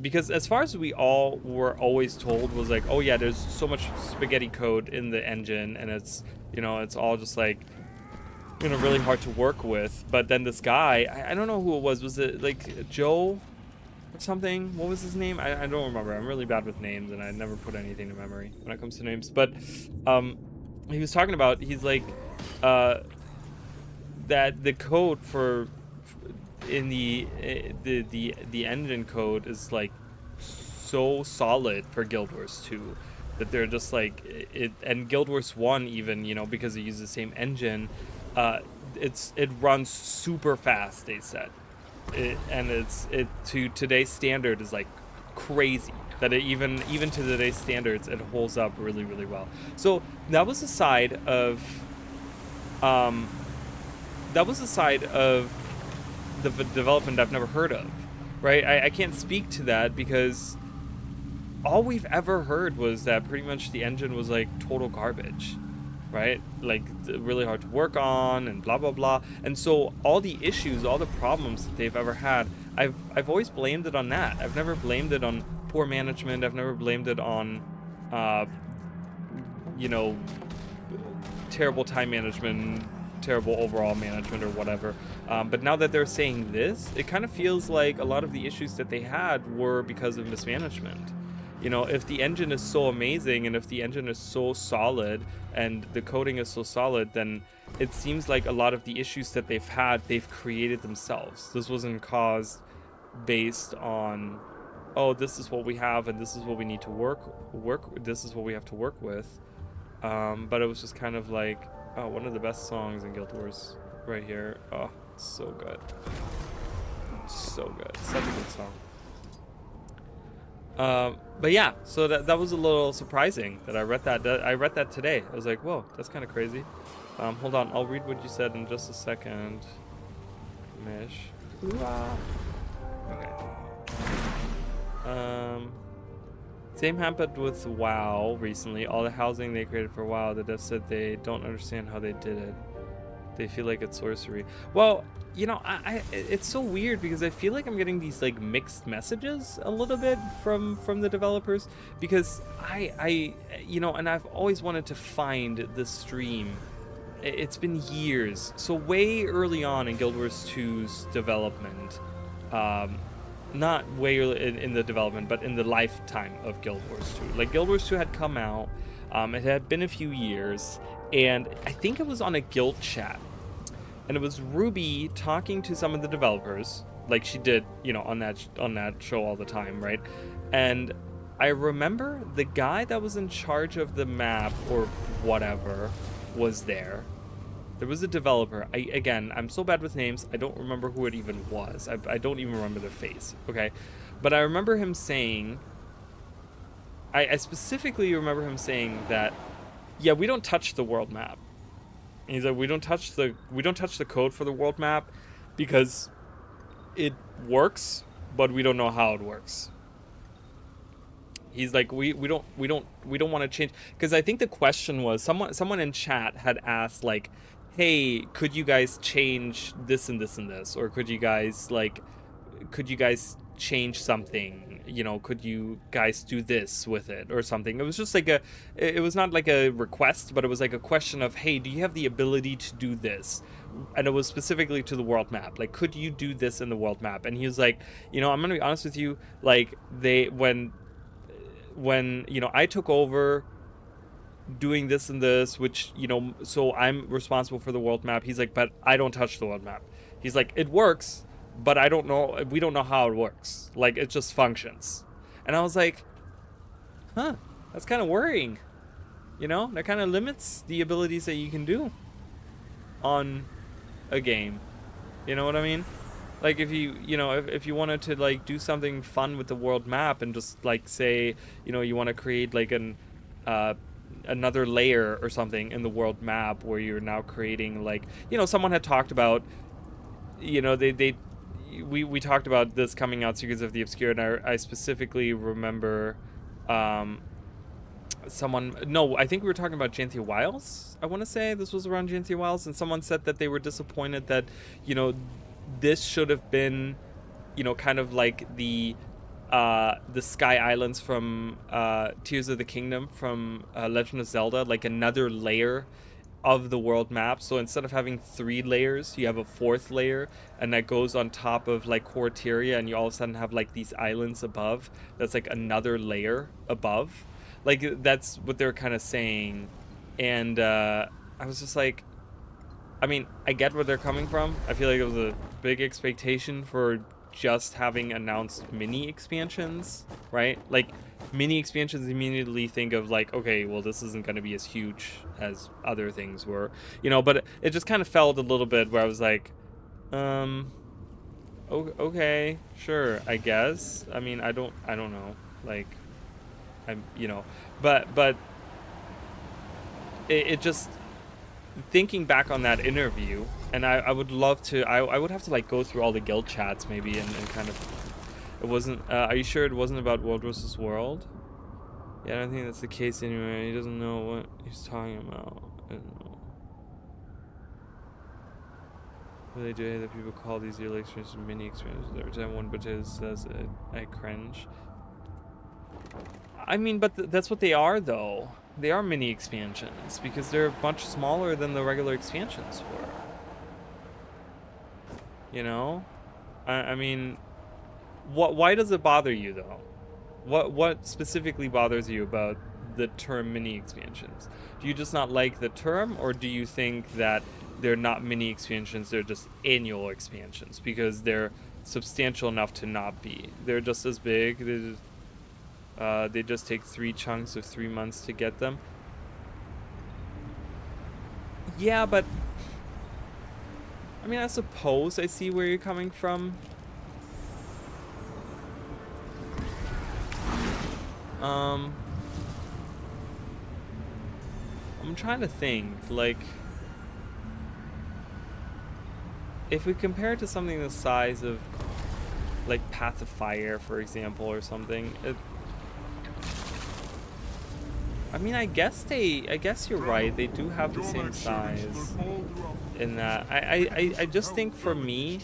[SPEAKER 1] Because as far as we all were always told was like, oh yeah, there's so much spaghetti code in the engine, and it's, you know, it's all just like, you know, really hard to work with. But then this guy, I don't know who it was it like Joe or something? What was his name? I don't remember. I'm really bad with names, and I never put anything to memory when it comes to names. But he was talking about, he's like, that the code for in the engine code is like so solid for Guild Wars 2 that they're just like it, and Guild Wars 1 even, you know, because it uses the same engine, it runs super fast, they said. And it to today's standard is like crazy that it even to today's standards it holds up really, really well. So that was a side of the development I've never heard of, right? I can't speak to that because all we've ever heard was that pretty much the engine was like total garbage, right? Like really hard to work on and blah blah blah. And so all the issues, all the problems that they've ever had, I've always blamed it on that. I've never blamed it on poor management. I've never blamed it on you know, terrible time management, terrible overall management or whatever. But now that they're saying this, it kind of feels like a lot of the issues that they had were because of mismanagement. You know, if the engine is so amazing and if the engine is so solid and the coding is so solid, then it seems like a lot of the issues that they've had, they've created themselves. This wasn't caused based on, oh, this is what we have and this is what we need to work, this is what we have to work with. But it was just kind of like, oh, one of the best songs in Guild Wars right here. Oh, so good. So good. Such a good song. But yeah, so that was a little surprising that I read that today. I was like, whoa, that's kind of crazy. Hold on, I'll read what you said in just a second. Mish. Okay. Same happened with WoW recently. All the housing they created for WoW, the devs said they don't understand how they did it. They feel like it's sorcery. Well, you know, it's so weird because I feel like I'm getting these like mixed messages a little bit from the developers, because I you know, and I've always wanted to find the stream. It's been years, so way early on in Guild Wars 2's development, not way early in the development, but in the lifetime of Guild Wars 2. Like Guild Wars 2 had come out, it had been a few years, and I think it was on a guild chat. And it was Ruby talking to some of the developers, like she did, you know, on that show all the time, right? And I remember the guy that was in charge of the map or whatever was there. There was a developer. I'm so bad with names, I don't remember who it even was. I don't even remember their face, okay? But I remember him saying, I specifically remember him saying that, yeah, we don't touch the world map. And he's like, we don't touch the code for the world map because it works, but we don't know how it works. He's like, we don't want to change, because I think the question was someone in chat had asked like, hey, could you guys change this and this and this, or could you guys change something, you know, could you guys do this with it or something. It was just like it was not like a request, but it was like a question of, hey, do you have the ability to do this? And it was specifically to the world map, like, could you do this in the world map? And he was like, you know, I'm gonna be honest with you, like, when you know, I took over doing this and this, which, you know, so I'm responsible for the world map. He's like, but I don't touch the world map. He's like, it works, but we don't know how it works. Like, it just functions. And I was like, huh, that's kind of worrying. You know, that kind of limits the abilities that you can do on a game. You know what I mean? Like, if you wanted to like do something fun with the world map and just like say, you know, you want to create like another layer or something in the world map where you're now creating, like, you know, someone had talked about, you know, we talked about this coming out, Secrets of the Obscure, and I specifically remember I think we were talking about Janthia Wiles. I want to say this was around Janthia Wiles, and someone said that they were disappointed that, you know, this should have been, you know, kind of like the the Sky Islands from Tears of the Kingdom from Legend of Zelda, like another layer of the world map. So instead of having 3 layers, you have a 4th layer, and that goes on top of like CORSAIR, and you all of a sudden have like these islands above. That's like another layer above. Like that's what they're kind of saying, and I was just like, I mean, I get where they're coming from. I feel like it was a big expectation for just having announced mini expansions, right? Like mini expansions immediately think of like, okay, well, this isn't going to be as huge as other things were, you know, but it just kind of felt a little bit where I was like, okay, sure, I guess. I mean, I don't know, like, I'm, you know, but it just, thinking back on that interview, and I would love to, I would have to like go through all the guild chats maybe and kind of, it wasn't, are you sure it wasn't about World versus World? Yeah, I don't think that's the case anyway. He doesn't know what he's talking about. I don't know. Really do hate that people call these yearly experiences mini experiences. Every time one potato says it, I cringe. I mean, but that's what they are, though. They are mini expansions because they're a bunch smaller than the regular expansions were. You know, I mean, why does it bother you though? What specifically bothers you about the term mini expansions? Do you just not like the term, or do you think that they're not mini expansions, they're just annual expansions because they're substantial enough to not be? They're just as big. They just take 3 chunks of 3 months to get them. Yeah, but I mean, I suppose I see where you're coming from. I'm trying to think, like, if we compare it to something the size of, like, Path of Fire, for example, or something, I mean, I guess you're right. They do have the same size in that. I just think for me,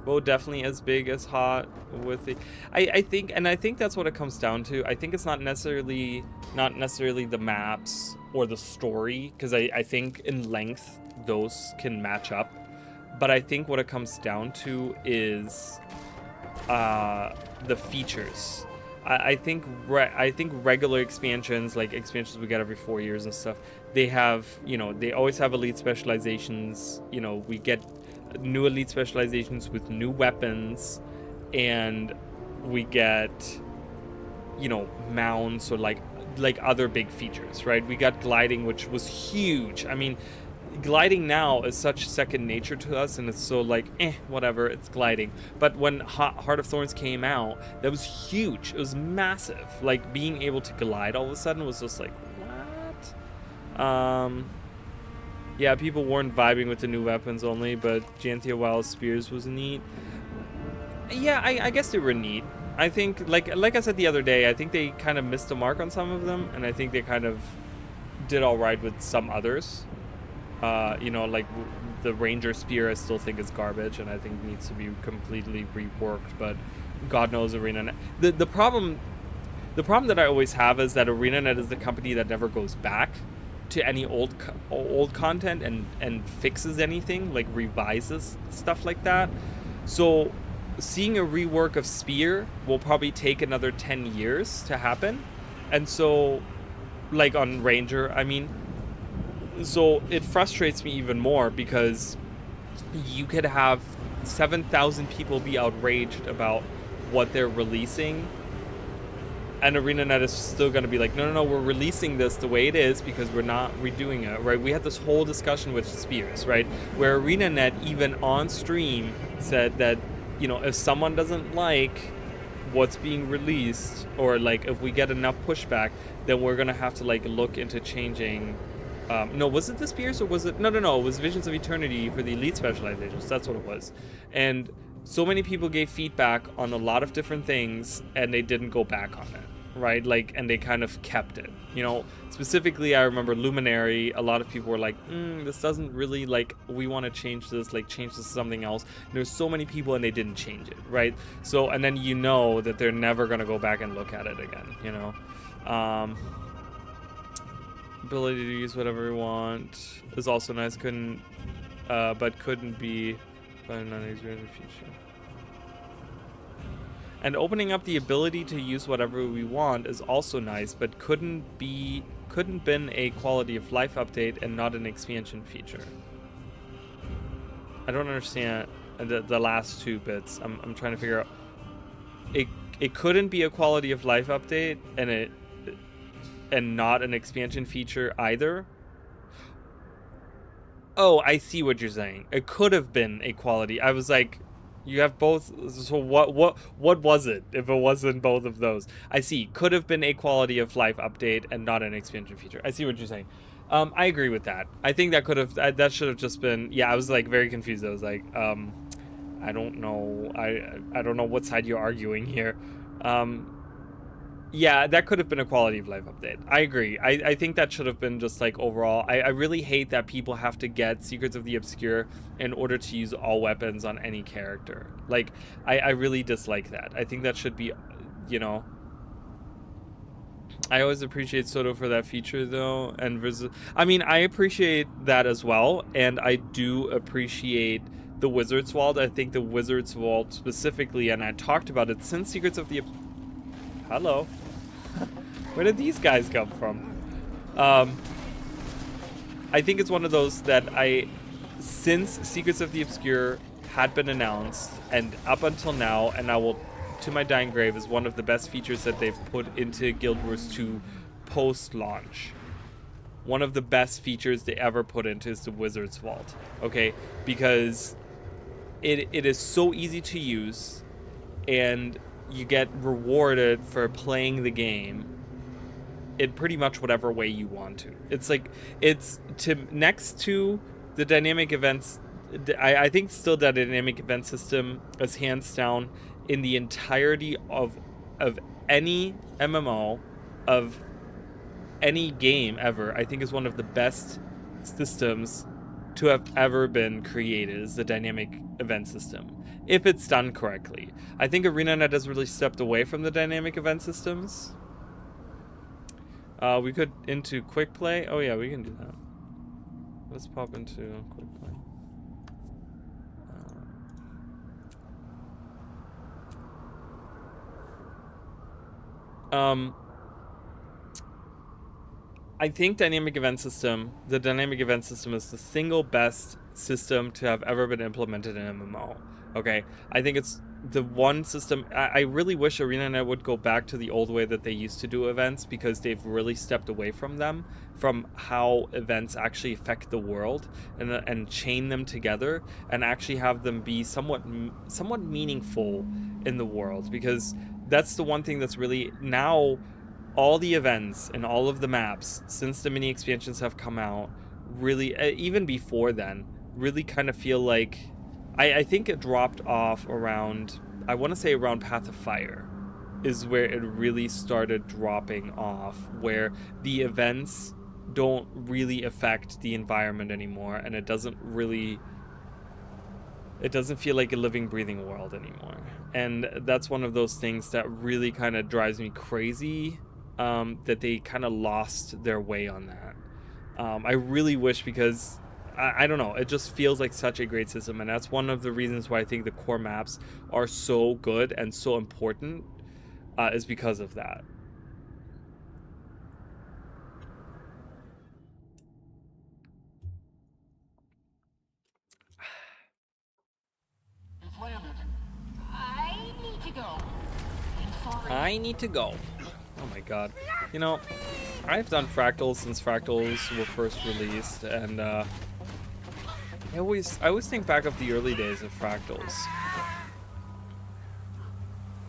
[SPEAKER 1] well, definitely as big as Hot with the, I think that's what it comes down to. I think it's not necessarily the maps or the story, because I think in length those can match up, but I think what it comes down to is the features. I think regular expansions, like expansions we get every 4 years and stuff, they have, you know, they always have elite specializations. You know, we get new elite specializations with new weapons, and we get, you know, mounts or like other big features, right? We got gliding, which was huge. I mean, gliding now is such second nature to us, and it's so like, whatever, it's gliding. But when Heart of Thorns came out, that was huge. It was massive. Like, being able to glide all of a sudden was just like, what? Yeah, people weren't vibing with the new weapons only, but Janthia Wild Spears was neat. Yeah, I guess they were neat. I think, like I said the other day, I think they kind of missed the mark on some of them, and I think they kind of did all right with some others. You know, like the Ranger Spear, I still think is garbage, and I think needs to be completely reworked. But God knows ArenaNet. The problem that I always have is that ArenaNet is the company that never goes back to any old content and fixes anything, like revises stuff like that. So seeing a rework of Spear will probably take another 10 years to happen, and so, like on Ranger, I mean. So it frustrates me even more because you could have 7,000 people be outraged about what they're releasing, and ArenaNet is still going to be like, no, we're releasing this the way it is because we're not redoing it, right? We had this whole discussion with Spears, right? Where ArenaNet, even on stream, said that, you know, if someone doesn't like what's being released, or like if we get enough pushback, then we're going to have to like look into changing. No, was it the Spears, or was it? No, it was Visions of Eternity for the Elite Specializations. That's what it was. And so many people gave feedback on a lot of different things, and they didn't go back on it, right? Like, and they kind of kept it, you know. Specifically, I remember Luminary, a lot of people were like, this doesn't really, like, we want to change this, like, change this to something else. And there's so many people and they didn't change it, right? So, and then you know that they're never going to go back and look at it again, you know. Ability to use whatever we want is also nice, but couldn't be in the future. And opening up the ability to use whatever we want is also nice, but couldn't been a quality of life update and not an expansion feature. I don't understand the last two bits. I'm trying to figure out. It couldn't be a quality of life update and not an expansion feature either. Oh, I see what you're saying. It could have been a quality. I was like, you have both. So what was it if it wasn't both of those? I see. Could have been a quality of life update and not an expansion feature. I see what you're saying. I agree with that. I think that could have, that should have just been, yeah, I was like very confused. I was like, I don't know. I don't know what side you're arguing here. Yeah, that could have been a quality of life update. I agree. I think that should have been just like overall. I really hate that people have to get Secrets of the Obscure in order to use all weapons on any character. Like, I really dislike that. I think that should be, you know. I always appreciate Soto for that feature though. And I mean, I appreciate that as well. And I do appreciate the Wizard's Vault. I think the Wizard's Vault specifically, and I talked about it since Secrets of the... Hello. Where did these guys come from? I think it's one of those that since Secrets of the Obscure had been announced, and up until now, and I will, to my dying grave, is one of the best features that they've put into Guild Wars 2 post-launch. One of the best features they ever put into is the Wizard's Vault, okay? Because it is so easy to use, and you get rewarded for playing the game in pretty much whatever way you want to. It's like, it's next to the dynamic events. I think still that dynamic event system is hands down in the entirety of any MMO, of any game ever. I think is one of the best systems to have ever been created, is the dynamic event system, if it's done correctly. I think ArenaNet has really stepped away from the dynamic event systems. We could into quick play. Oh yeah, we can do that. Let's pop into quick play. I think the dynamic event system is the single best system to have ever been implemented in MMO. Okay, I think it's the one system. I really wish ArenaNet would go back to the old way that they used to do events, because they've really stepped away from them, from how events actually affect the world, and chain them together and actually have them be somewhat meaningful in the world. Because that's the one thing that's really now, all the events and all of the maps since the mini expansions have come out, really, even before then, really kind of feel like, I think it dropped off around, I want to say around Path of Fire is where it really started dropping off, where the events don't really affect the environment anymore, and it doesn't feel like a living, breathing world anymore. And that's one of those things that really kind of drives me crazy, that they kind of lost their way on that. I really wish, because I don't know, it just feels like such a great system, and that's one of the reasons why I think the core maps are so good and so important, is because of that. I need to go. Oh my god. You know, I've done Fractals since Fractals were first released, and I always think back of the early days of Fractals.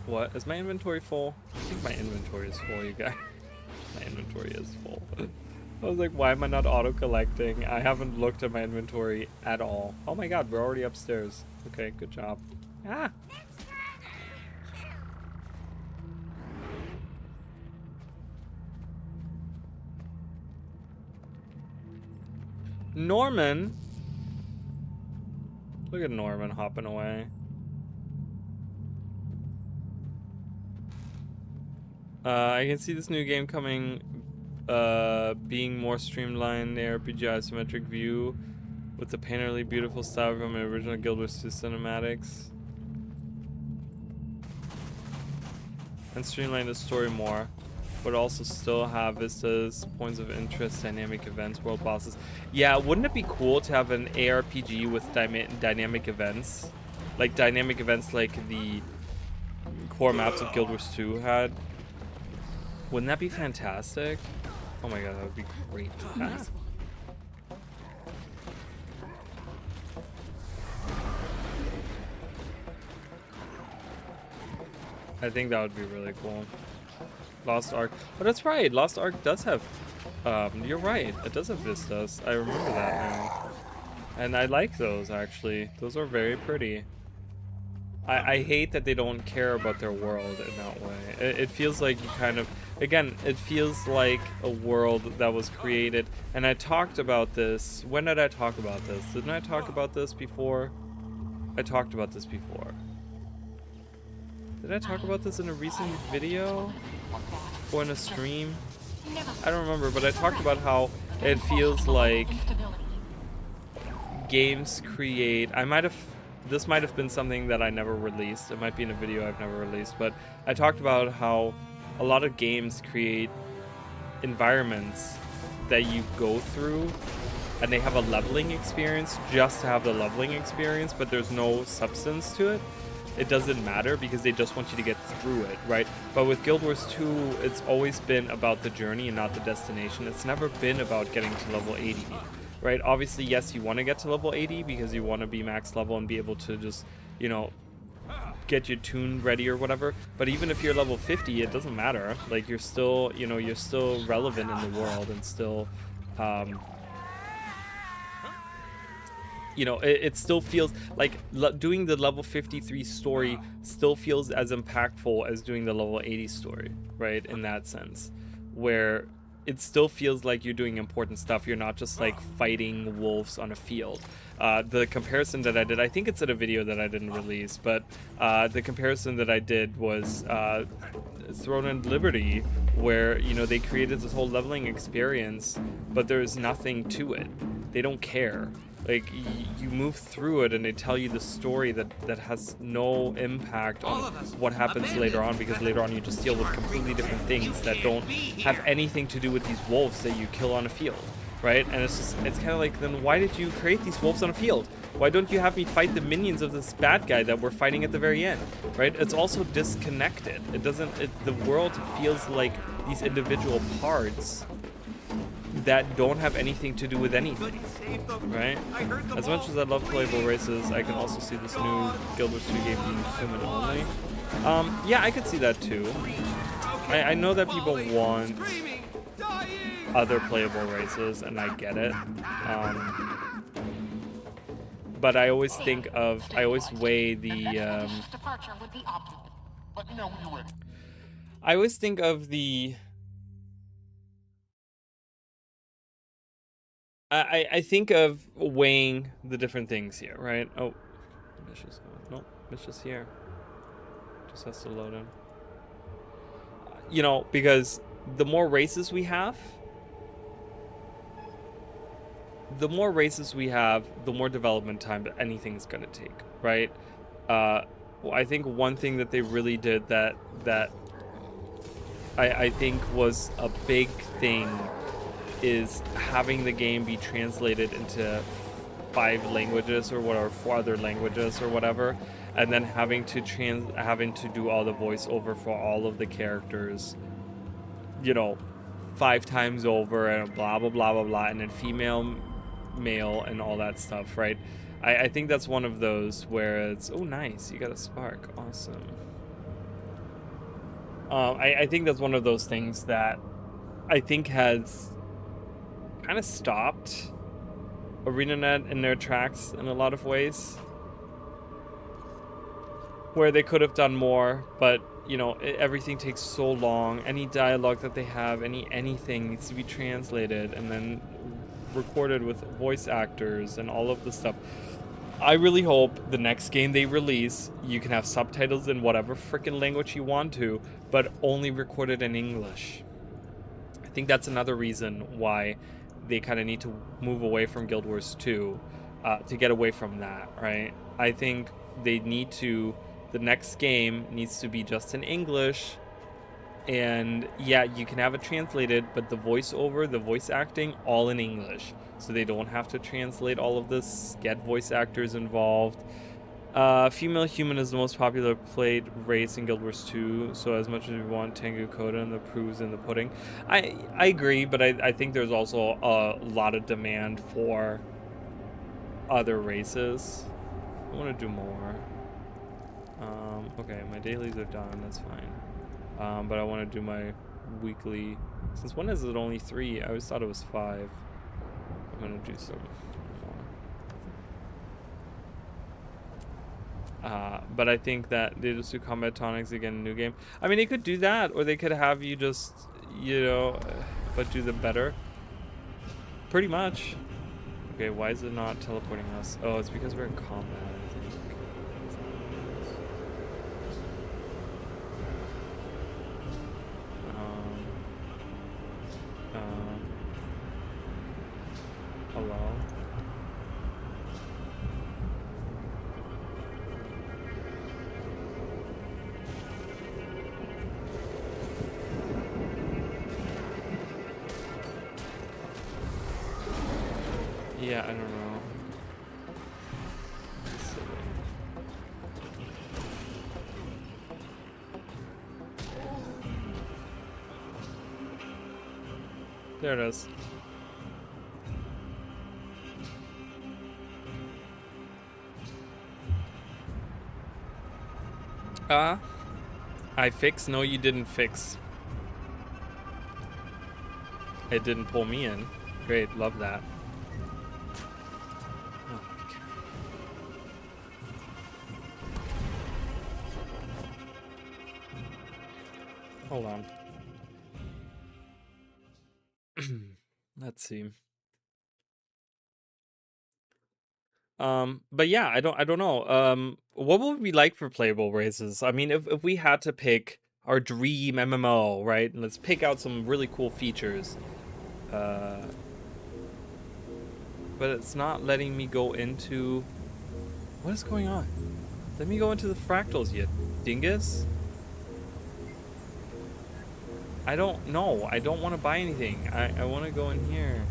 [SPEAKER 1] What? Is my inventory full? I think my inventory is full, you guys. My inventory is full. I was like, why am I not auto-collecting? I haven't looked at my inventory at all. Oh my god, we're already upstairs. Okay, good job. Ah! Norman. Look at Norman hopping away. I can see this new game coming, being more streamlined, ARPG isometric view, with the painterly beautiful style from the original Guild Wars 2 cinematics, and streamline the story more, but also still have vistas, points of interest, dynamic events, world bosses. Yeah, wouldn't it be cool to have an ARPG with dynamic events, like the core maps of Guild Wars 2 had? Wouldn't that be fantastic? Oh my god, that would be great. I think that would be really cool. Lost Ark. Oh, that's right. Lost Ark does have... you're right. It does have vistas. I remember that now. And I like those, actually. Those are very pretty. I hate that they don't care about their world in that way. It feels like you kind of... Again, it feels like a world that was created. And I talked about this. When did I talk about this? Didn't I talk about this before? I talked about this before. Did I talk about this in a recent video? Or in a stream? I don't remember, but I talked about how it feels like games create... This might have been something that I never released. It might be in a video I've never released, but I talked about how a lot of games create environments that you go through, and they have a leveling experience just to have the leveling experience, but there's no substance to it. It doesn't matter because they just want you to get through it, right? But with Guild Wars 2, it's always been about the journey and not the destination. It's never been about getting to level 80, right? Obviously, yes, you want to get to level 80 because you want to be max level and be able to just, you know, get your tune ready or whatever. But even if you're level 50, it doesn't matter. Like, you're still, you know, you're still relevant in the world and still, you know, it still feels like doing the level 53 story still feels as impactful as doing the level 80 story, right? In that sense, where it still feels like you're doing important stuff. You're not just like fighting wolves on a field. The comparison that I did, I think it's in a video that I didn't release, but the comparison that I did was Throne and Liberty, where, you know, they created this whole leveling experience, but there's nothing to it. They don't care. Like, you move through it and they tell you the story that has no impact on what happens later on, because later on you just deal with completely different things that don't have anything to do with these wolves that you kill on a field, right? And it's kind of like, then why did you create these wolves on a field? Why don't you have me fight the minions of this bad guy that we're fighting at the very end, right? It's also disconnected. The world feels like these individual parts that don't have anything to do with anything, right? As much as I love playable races, I can also see this new Guild Wars 2 game being human only. Yeah, I could see that too. I know that people want other playable races, and I get it. But I always weigh the, I always think of the, I think of weighing the different things here, right? Oh, Misha's going. Nope, Misha's here. Just has to load in. You know, because the more races we have, the more development time anything's gonna take, right? Well, I think one thing that they really did that I think was a big thing is having the game be translated into 5 languages or whatever, 4 other languages or whatever, and then having to do all the voiceover for all of the characters, you know, 5 times over, and blah blah blah blah blah, and then female, male, and all that stuff, right? I think that's one of those where it's, oh nice, you got a spark, awesome. I think that's one of those things that I think has kind of stopped ArenaNet in their tracks in a lot of ways, where they could have done more, but you know, everything takes so long. Any dialogue that they have, anything needs to be translated, and then recorded with voice actors and all of the stuff. I really hope the next game they release, you can have subtitles in whatever freaking language you want to, but only recorded in English. I think that's another reason why they kind of need to move away from Guild Wars 2 to get away from that, right? I think they need to, the next game needs to be just in English, and yeah, you can have it translated, but the voiceover, the voice acting, all in English, so they don't have to translate all of this, get voice actors involved. Female human is the most popular played race in Guild Wars 2, so as much as we want Tengu Coda and the proofs in the pudding. I agree, but I think there's also a lot of demand for other races. I want to do more. Okay, my dailies are done, that's fine. But I want to do my weekly. Since when is it only 3? I always thought it was 5. I'm going to do some more. But I think that they just do combat tonics again in a new game. I mean, they could do that, or they could have you just, you know, but do them better. Pretty much. Okay, why is it not teleporting us? Oh, it's because we're in combat, I think. Hello? Yeah, I don't know. Silly. There it is. I fix? No, you didn't fix. It didn't pull me in. Great, love that. Oh my God. Hold on. Let's see. But yeah, I don't know. What would we like for playable races? I mean, if we had to pick our dream MMO, right? And let's pick out some really cool features. But it's not letting me go into... What is going on? Let me go into the fractals, you dingus. I don't know. I don't want to buy anything. I want to go in here.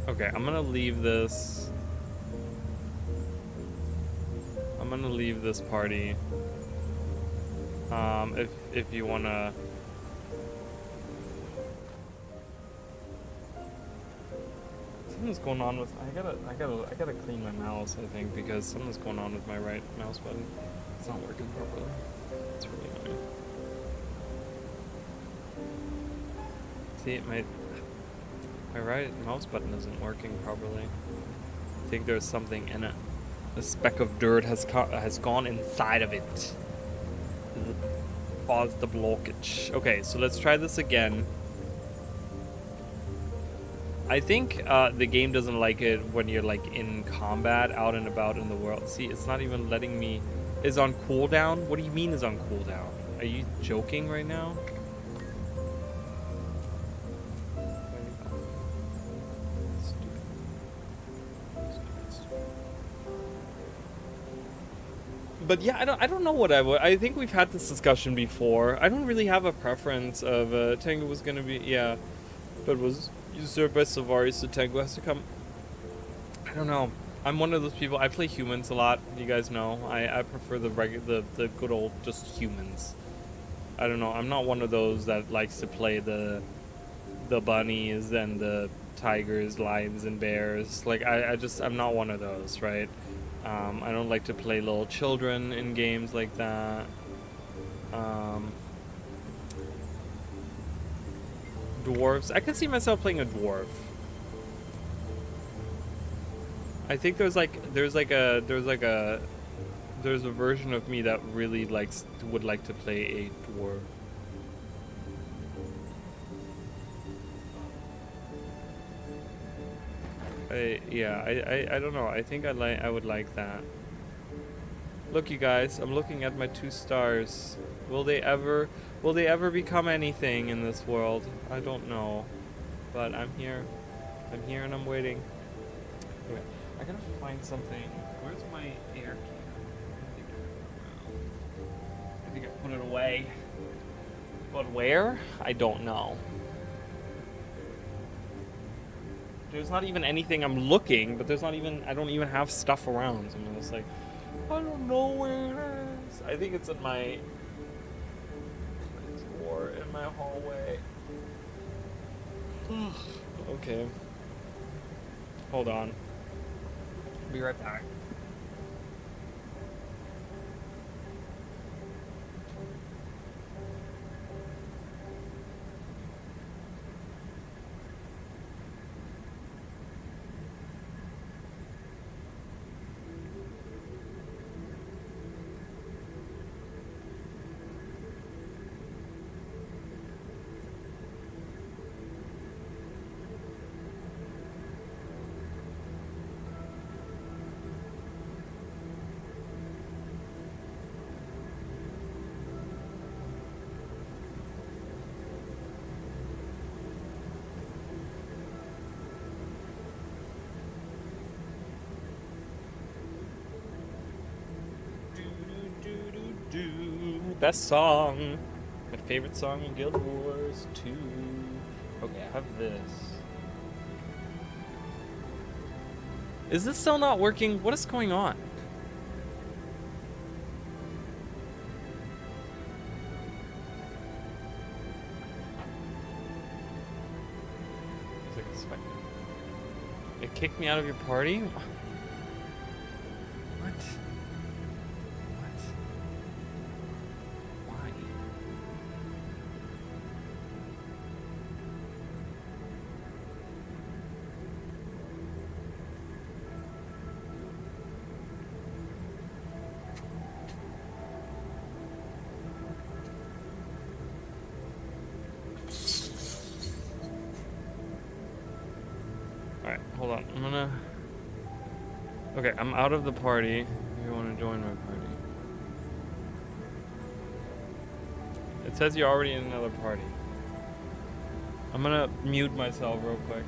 [SPEAKER 1] Okay, I'm gonna leave this. I'm gonna leave this party. If you wanna. Something's going on with. I gotta clean my mouse. I think because something's going on with my right mouse button. It's not working properly. It's really annoying. See, my right mouse button isn't working properly. I think there's something in it. A speck of dirt has gone inside of it. Caused the blockage. Okay, so let's try this again. I think the game doesn't like it when you're like in combat, out and about in the world. See, it's not even letting me. Is on cooldown? What do you mean is on cooldown? Are you joking right now? But yeah, I don't know what I would. I think we've had this discussion before. I don't really have a preference of Tengu was gonna be, yeah, but was usurped by Savaris, so Tengu has to come. I don't know. I'm one of those people. I play humans a lot. You guys know. I prefer the good old just humans. I don't know. I'm not one of those that likes to play the bunnies and the tigers, lions, and bears. Like I'm not one of those, right? I don't like to play little children in games like that. Dwarves. I can see myself playing a dwarf. I think there's like a there's a version of me that really would like to play a dwarf. I don't know. I think I would like that. Look, you guys, I'm looking at my 2 stars. Will they ever become anything in this world? I don't know. But I'm here. I'm here and I'm waiting. Okay, I gotta find something. Where's my air key? I think I put it away. But where? I don't know. There's not even anything. I'm looking, but there's not even, I don't even have stuff around. So I'm just like, I don't know where it is. I think it's in my drawer in my hallway. Okay. Hold on. Be right back. Best song. My favorite song in Guild Wars 2. Okay, I have this. Is this still not working? What is going on? It kicked me out of your party? What? Alright, hold on. I'm gonna... Okay, I'm out of the party. If you want to join my party. It says you're already in another party. I'm gonna mute myself real quick.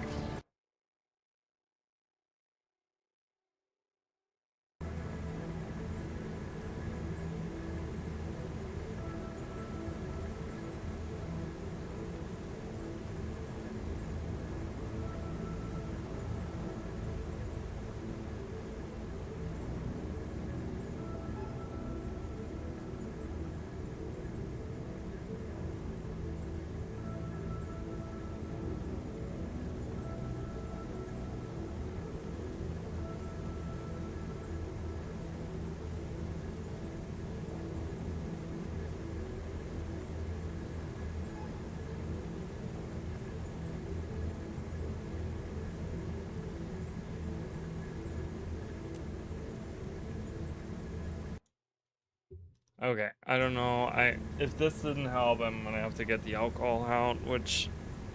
[SPEAKER 1] Okay, I don't know. If this didn't help, I'm gonna have to get the alcohol out, which,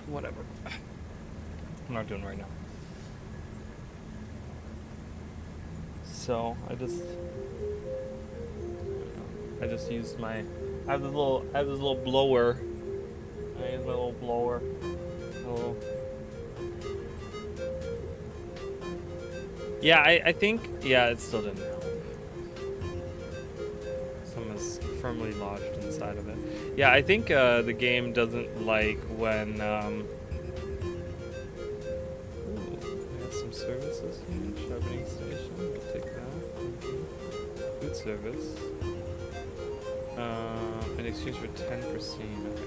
[SPEAKER 1] whatever. I'm not doing it right now. So I just used my. I have this little blower. I use my little blower. Yeah, I think it still didn't help. Is firmly lodged inside of it. Yeah, I think the game doesn't like when ooh, we have some services here. Sharpening station, we'll take that. Food service. In exchange for 10 pristine. Okay,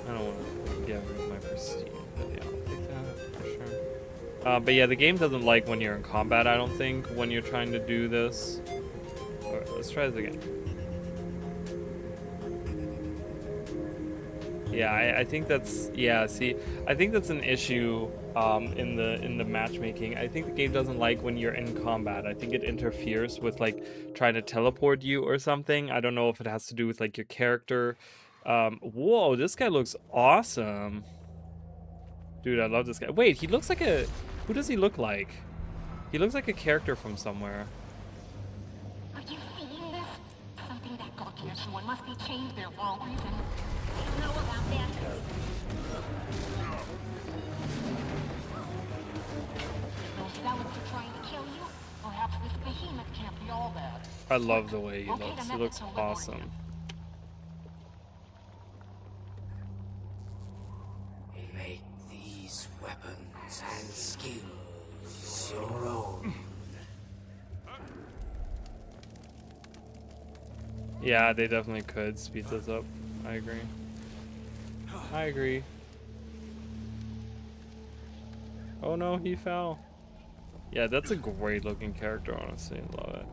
[SPEAKER 1] I don't want to get rid of my pristine, but yeah, I'll take that for sure. But yeah, the game doesn't like when you're in combat, I don't think, when you're trying to do this. Alright, let's try this again. Yeah, I think that's see, I think that's an issue in the matchmaking. I think the game doesn't like when you're in combat. I think it interferes with like trying to teleport you or something. I don't know if it has to do with like your character. Whoa, this guy looks awesome. Dude, I love this guy. Wait, he looks like a... Who does he look like? He looks like a character from somewhere.
[SPEAKER 6] Are you seeing this? Something that gargantuan must be changed there for a reason. I don't know about that. Those zealots are trying to kill you? Perhaps this behemoth can't be all that.
[SPEAKER 1] I love the way he looks. He looks awesome.
[SPEAKER 7] Make these weapons and skills your own.
[SPEAKER 1] Yeah, they definitely could speed this up. I agree. I agree. Oh no, he fell. Yeah, that's a great looking character, honestly. Love it.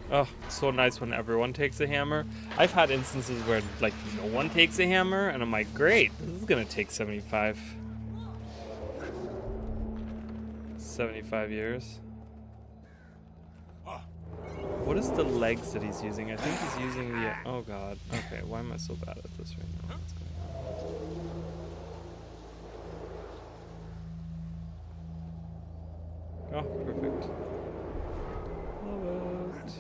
[SPEAKER 1] Oh, it's so nice when everyone takes a hammer. I've had instances where like no one takes a hammer and I'm like, great, this is gonna take 75 years. What is the legs that he's using? I think he's using the, oh god. Okay, why am I so bad at this right now? What's going on? Oh, perfect. Love it.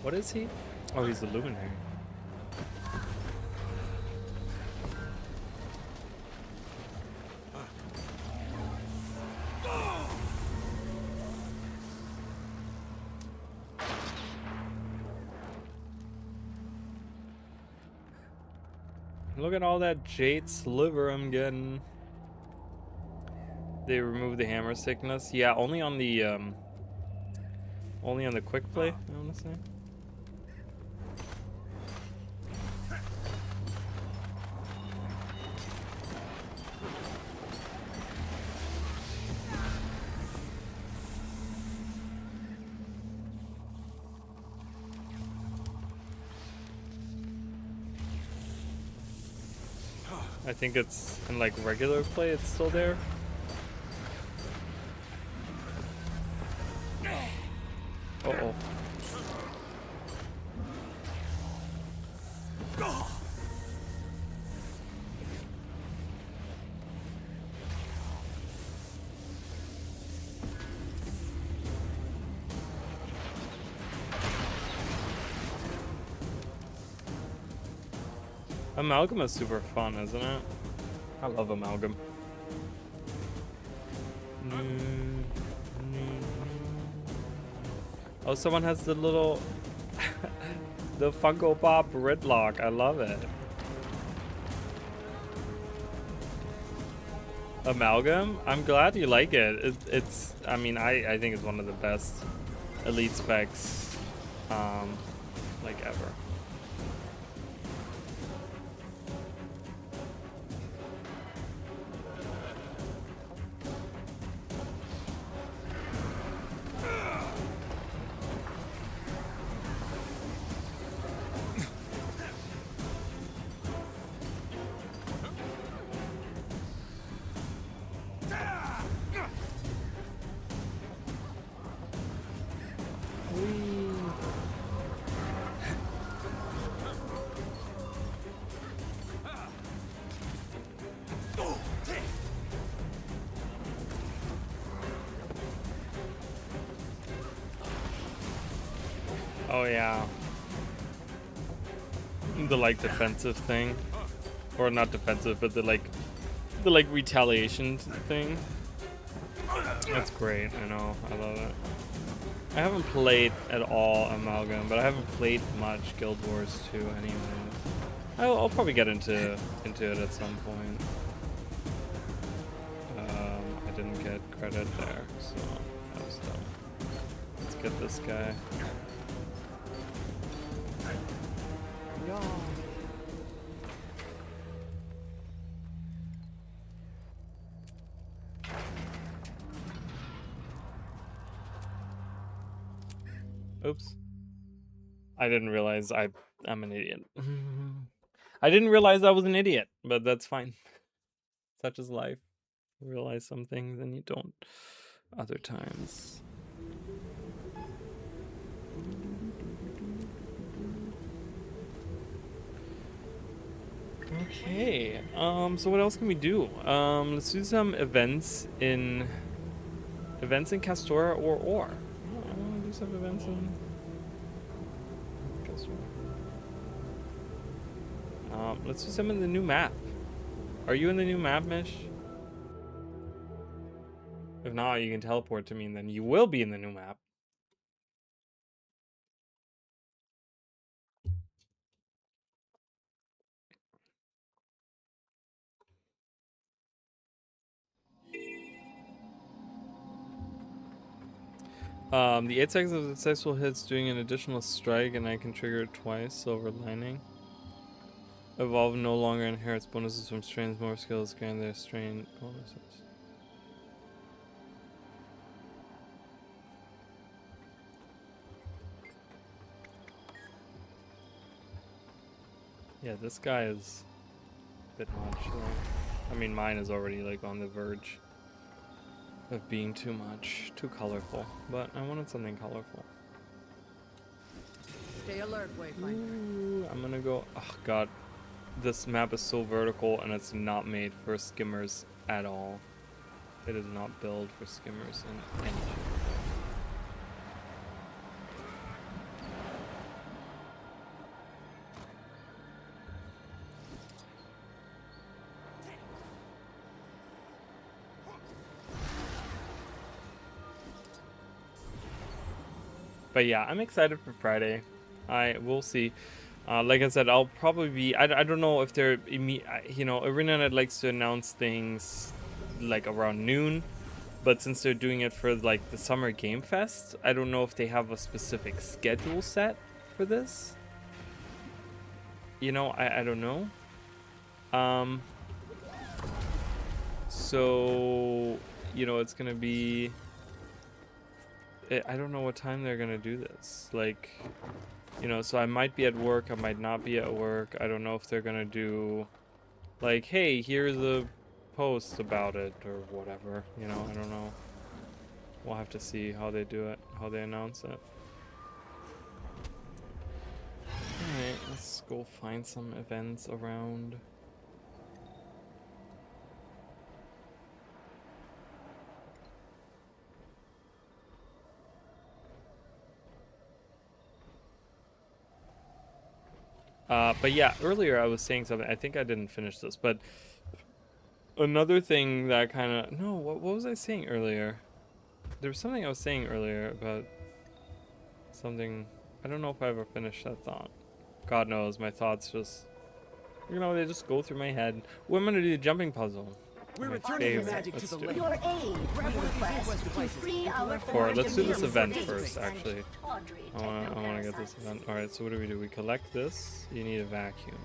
[SPEAKER 1] What is he? Oh, he's the luminary. Look at all that jade sliver I'm getting. They removed the hammer sickness. Yeah, only on the quick play, I wanna say. I think it's in like regular play, it's still there. Uh-oh. Amalgam is super fun, isn't it? I love Amalgam. Oh, someone has the little... the Funko Pop Ridlock. I love it. Amalgam? I'm glad you like it. It's... I mean, I think it's one of the best elite specs, like, ever. Oh yeah. The like defensive thing. Or not defensive, but the like retaliation thing. That's great. I know. I love it. I haven't played at all Amalgam, but I haven't played much Guild Wars 2 anyway. I'll probably get into it at some point. I didn't get credit there, so that was dumb. Let's get this guy. Oops. I didn't realize I'm an idiot. I didn't realize I was an idiot, but that's fine. Such is life. You realize some things and you don't other times. Okay. So what else can we do? Let's do some events in Castora or. I want to do some events in Castora. Let's do some in the new map. Are you in the new map, Mish? If not, you can teleport to me and then you will be in the new map. The 8 seconds of successful hits doing an additional strike and I can trigger it twice, silver lining. Evolve no longer inherits bonuses from strains, more skills grant their strain bonuses. Yeah, this guy is a bit much though. I mean, mine is already like on the verge of being too much, too colorful, but I wanted something colorful.
[SPEAKER 4] Stay alert, Wayfinder.
[SPEAKER 1] Ooh, I'm gonna go, oh god, this map is so vertical and it's not made for skimmers at all. It is not built for skimmers in any shape. But yeah, I'm excited for Friday. We'll see. Like I said, I'll probably be. I don't know if they're. You know, ArenaNet likes to announce things like around noon, but since they're doing it for like the Summer Game Fest, I don't know if they have a specific schedule set for this. You know, I don't know. So, you know, it's gonna be. I don't know what time they're gonna do this. Like, you know, so I might be at work, I might not be at work. I don't know if they're gonna do, like, hey, here's a post about it or whatever. You know, I don't know. We'll have to see how they do it, how they announce it. Alright, let's go find some events around. But yeah, earlier I was saying something. I think I didn't finish this, but another thing that kind of what was I saying earlier? There was something I was saying earlier about something. I don't know if I ever finished that thought. God knows, my thoughts just, you know, they just go through my head. Well, I'm gonna do the jumping puzzle.
[SPEAKER 2] We're returning your magic to the lake.
[SPEAKER 8] Your aid request to free our
[SPEAKER 1] Or let's do this event
[SPEAKER 8] districts.
[SPEAKER 1] first, actually. I want to get this event. Alright, so what do? We collect this. You need a vacuum.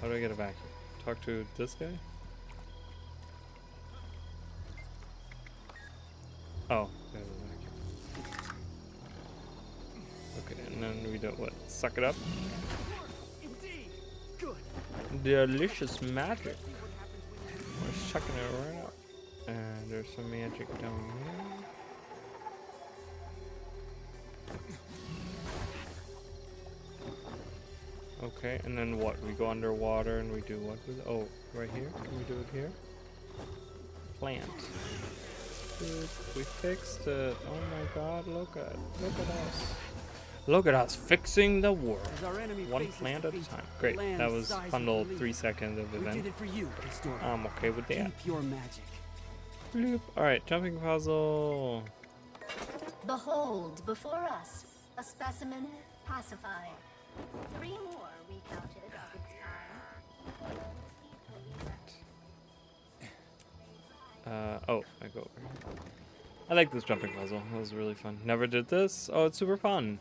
[SPEAKER 1] How do I get a vacuum? Talk to this guy? Oh, there's a vacuum. Okay, and then we do what? Suck it up?
[SPEAKER 2] Indeed. Good.
[SPEAKER 1] Delicious magic. We're sucking it right up. And there's some magic down here. Okay, and then what? We go underwater and we do what with it? Oh, right here? Can we do it here? Plant. Good. We fixed it. Oh my god, look at us. Look at us fixing the world. One plant at a time. Great. That was bundled 3 seconds of
[SPEAKER 2] We
[SPEAKER 1] event.
[SPEAKER 2] did it for you, Castor.
[SPEAKER 1] I'm okay with that.
[SPEAKER 2] Keep your magic.
[SPEAKER 1] Bloop. All right, jumping puzzle.
[SPEAKER 8] Behold before us a specimen pacified. 3 more we counted of its kind.
[SPEAKER 1] Oh, I go over here. I like this jumping puzzle. It was really fun. Never did this. Oh, it's super fun.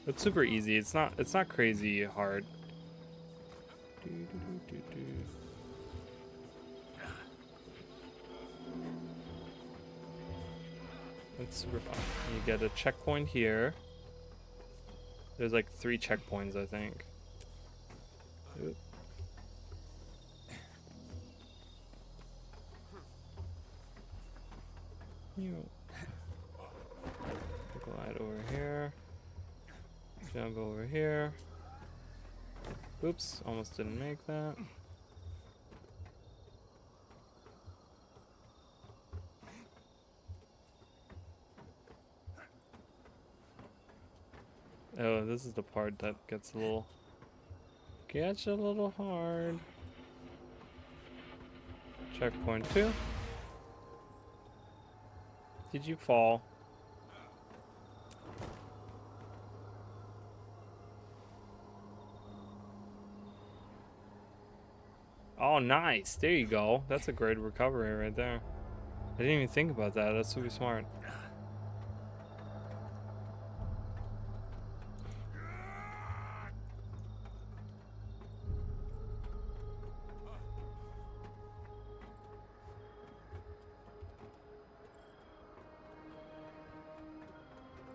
[SPEAKER 1] It's super easy. It's not crazy hard. It's super fun. You get a checkpoint here. There's like 3 checkpoints, I think. Oop. Glide over here. Jump over here. Oops, almost didn't make that. Oh, this is the part that gets a little hard. Checkpoint 2. Did you fall? Oh, nice. There you go. That's a great recovery right there. I didn't even think about that. That's super smart.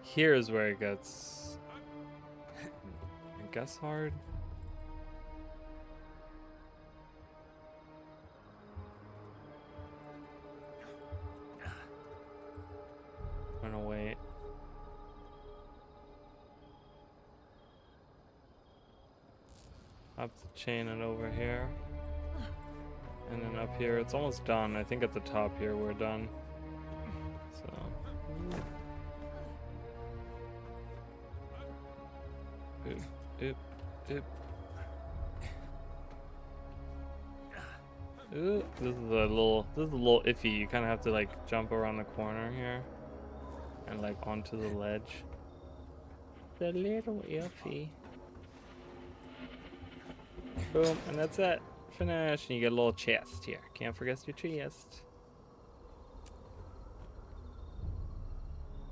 [SPEAKER 1] Here's where it gets, I guess, hard. I'm gonna wait. Have to chain it over here. And then up here, it's almost done. I think at the top here, we're done. So. Oop, oop, oop. Ooh, this is a little iffy. You kind of have to like jump around the corner here and like onto the ledge. It's a little iffy. Boom, and that's it. Finish, and you get a little chest here. Can't forget your chest.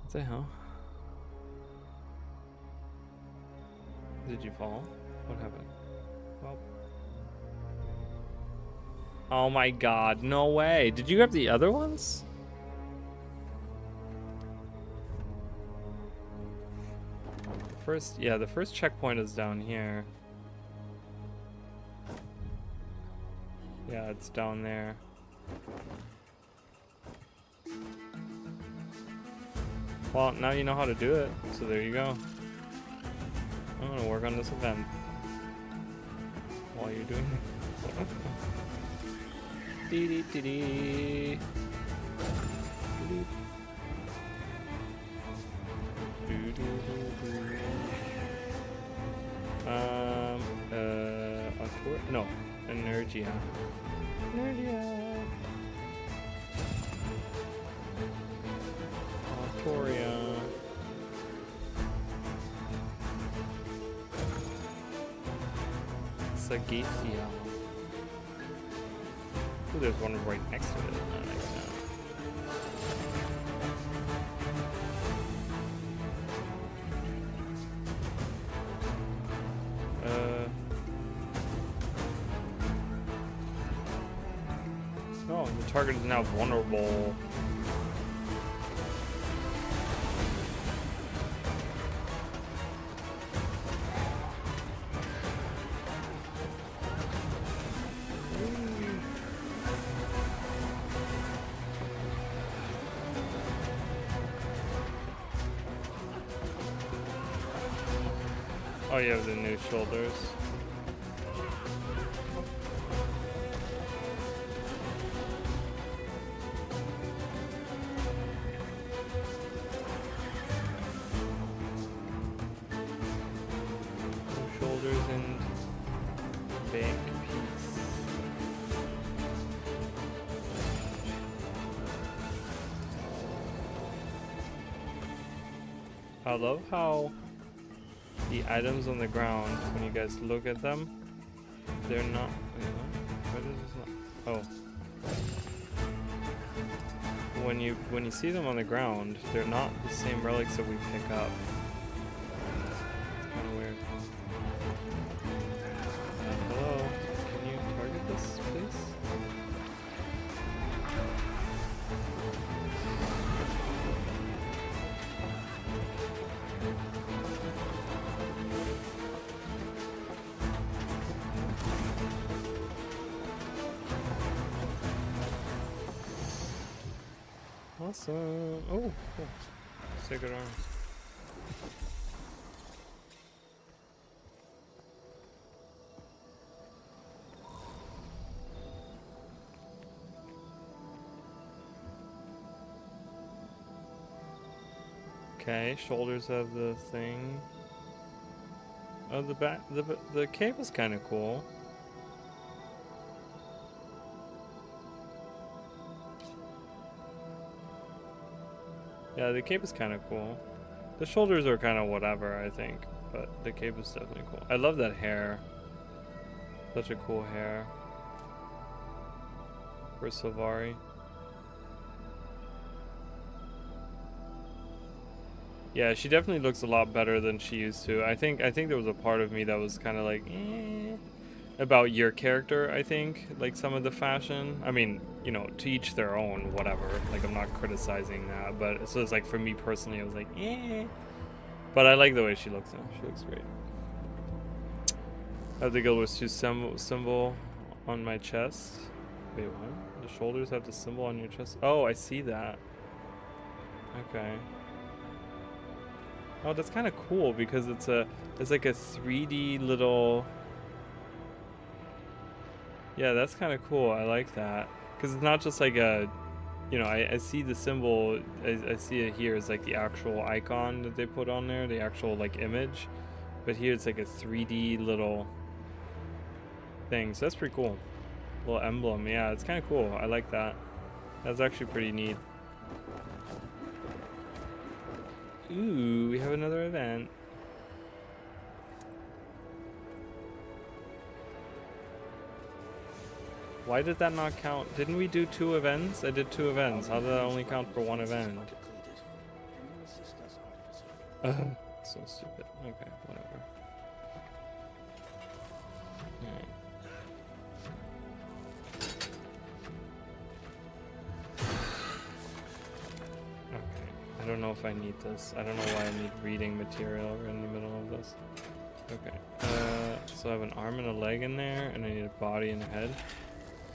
[SPEAKER 1] What the hell? Did you fall? What happened? Well. Oh my god, no way. Did you grab the other ones? The first checkpoint is down here. Yeah, it's down there. Well, now you know how to do it, so there you go. I'm gonna work on this event while you're doing it. Dee dee dee dee. No, Energia. Autoria. Sagacia. Ooh, there's one right next to it. I like that. No, the target is now vulnerable. Oh, you have the new shoulders. New shoulders and back piece. I love how the items on the ground, when you guys look at them, they're not. Wait, what is this not? Oh. When you see them on the ground, they're not the same relics that we pick up. It's kind of weird. Hello, can you target this, please? Awesome. Oh, cool. Sacred arms. Okay, shoulders have the thing. Oh, the back, the cape is kind of cool. Yeah, the cape is kind of cool. The shoulders are kind of whatever, I think, but the cape is definitely cool. I love that hair. Such a cool hair for Sylvari. Yeah, she definitely looks a lot better than she used to. I think there was a part of me that was kind of like, about your character, I think. Like some of the fashion. I mean, you know, to each their own, whatever. Like, I'm not criticizing that. But so it's like, for me personally, I was like, But I like the way she looks now. She looks great. I have the Guild Wars 2 symbol on my chest. Wait, what? The shoulders have the symbol on your chest? Oh, I see that. Okay. Oh, that's kind of cool because it's like a 3D little. Yeah, that's kind of cool. I like that because it's not just like a, you know, I see the symbol. I see it here as like the actual icon that they put on there, the actual like image, but here it's like a 3D little thing. So that's pretty cool. Little emblem. Yeah, it's kind of cool. I like that. That's actually pretty neat. Ooh, we have another event. Why did that not count? Didn't we do 2 events? I did 2 events. How did that only count for 1 event? So stupid. Okay, whatever. Alright. I don't know if I need this. I don't know why I need reading material in the middle of this. Okay. So I have an arm and a leg in there, and I need a body and a head. Is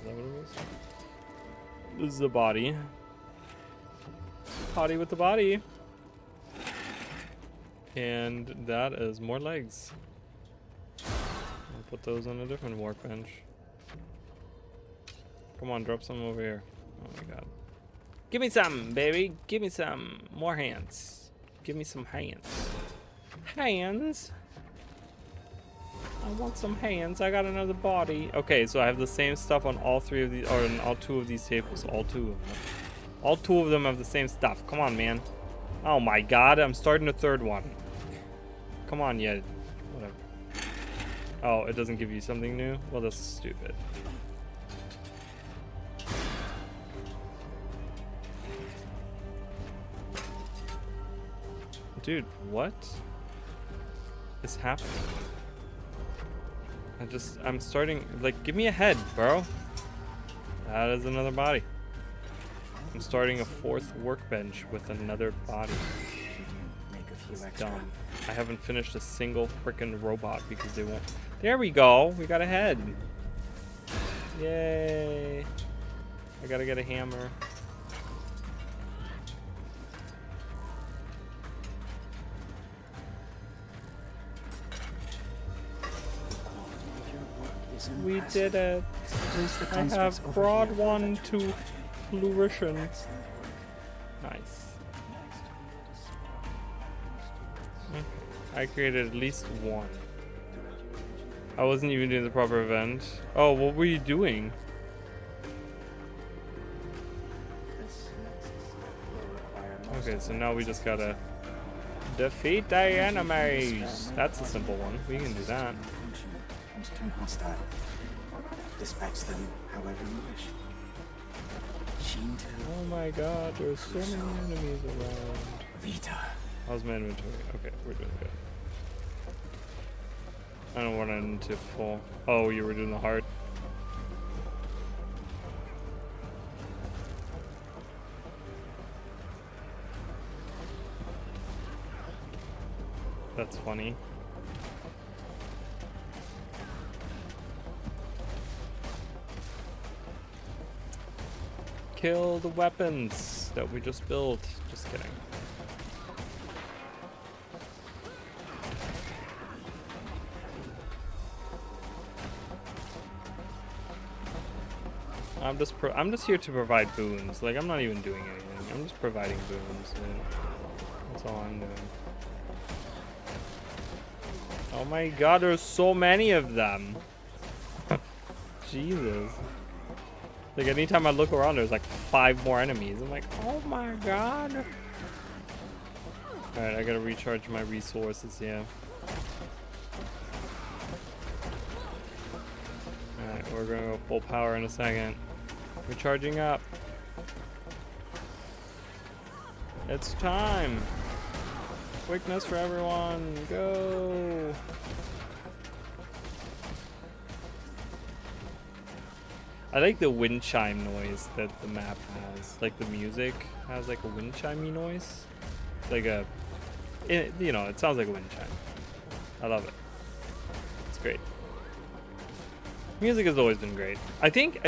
[SPEAKER 1] that what it is? This is the body. Body with the body. And that is more legs. I'll put those on a different workbench. Come on, drop some over here. Oh my god. Give me some, baby. Give me some more hands. Give me some hands. Hands. I want some hands. I got another body. Okay, so I have the same stuff on all 3 of these, or on all 2 of these tables. All 2 of them. All 2 of them have the same stuff. Come on, man. Oh my god, I'm starting a 3rd one. Come on, Yeti. Whatever. Oh, it doesn't give you something new? Well, that's stupid. Dude, what is happening? I'm starting, like, give me a head, bro. That is another body. I'm starting a 4th workbench with another body. It's dumb. I haven't finished a single freaking robot because they won't. There we go. We got a head. Yay. I gotta get a hammer. We did it. I have brought one to fruition. Nice. I created at least 1. I wasn't even doing the proper event. Oh, what were you doing? Okay, so now we just gotta Defeat the enemies. That's a simple one. We can do that.
[SPEAKER 9] Function and turn hostile. Dispatch them however you wish.
[SPEAKER 1] Oh my god, there's so many enemies around.
[SPEAKER 9] Vita.
[SPEAKER 1] How's my inventory? Okay, we're doing good. I don't want it into full. Oh, you were doing the heart. That's funny. Kill the weapons that we just built. Just kidding. I'm just here to provide boons. Like, I'm not even doing anything. I'm just providing boons. That's all I'm doing. Oh my god, there's so many of them. Jesus. Like, anytime I look around, there's like 5 more enemies. I'm like, oh my god. Alright, I gotta recharge my resources, yeah. Alright, we're gonna go full power in a second. We're charging up. It's time. Quickness for everyone. Go. I like the wind chime noise that the map has. Like the music has like a wind chimey noise. Like a, you know, it sounds like a wind chime. I love it. It's great. Music has always been great. I think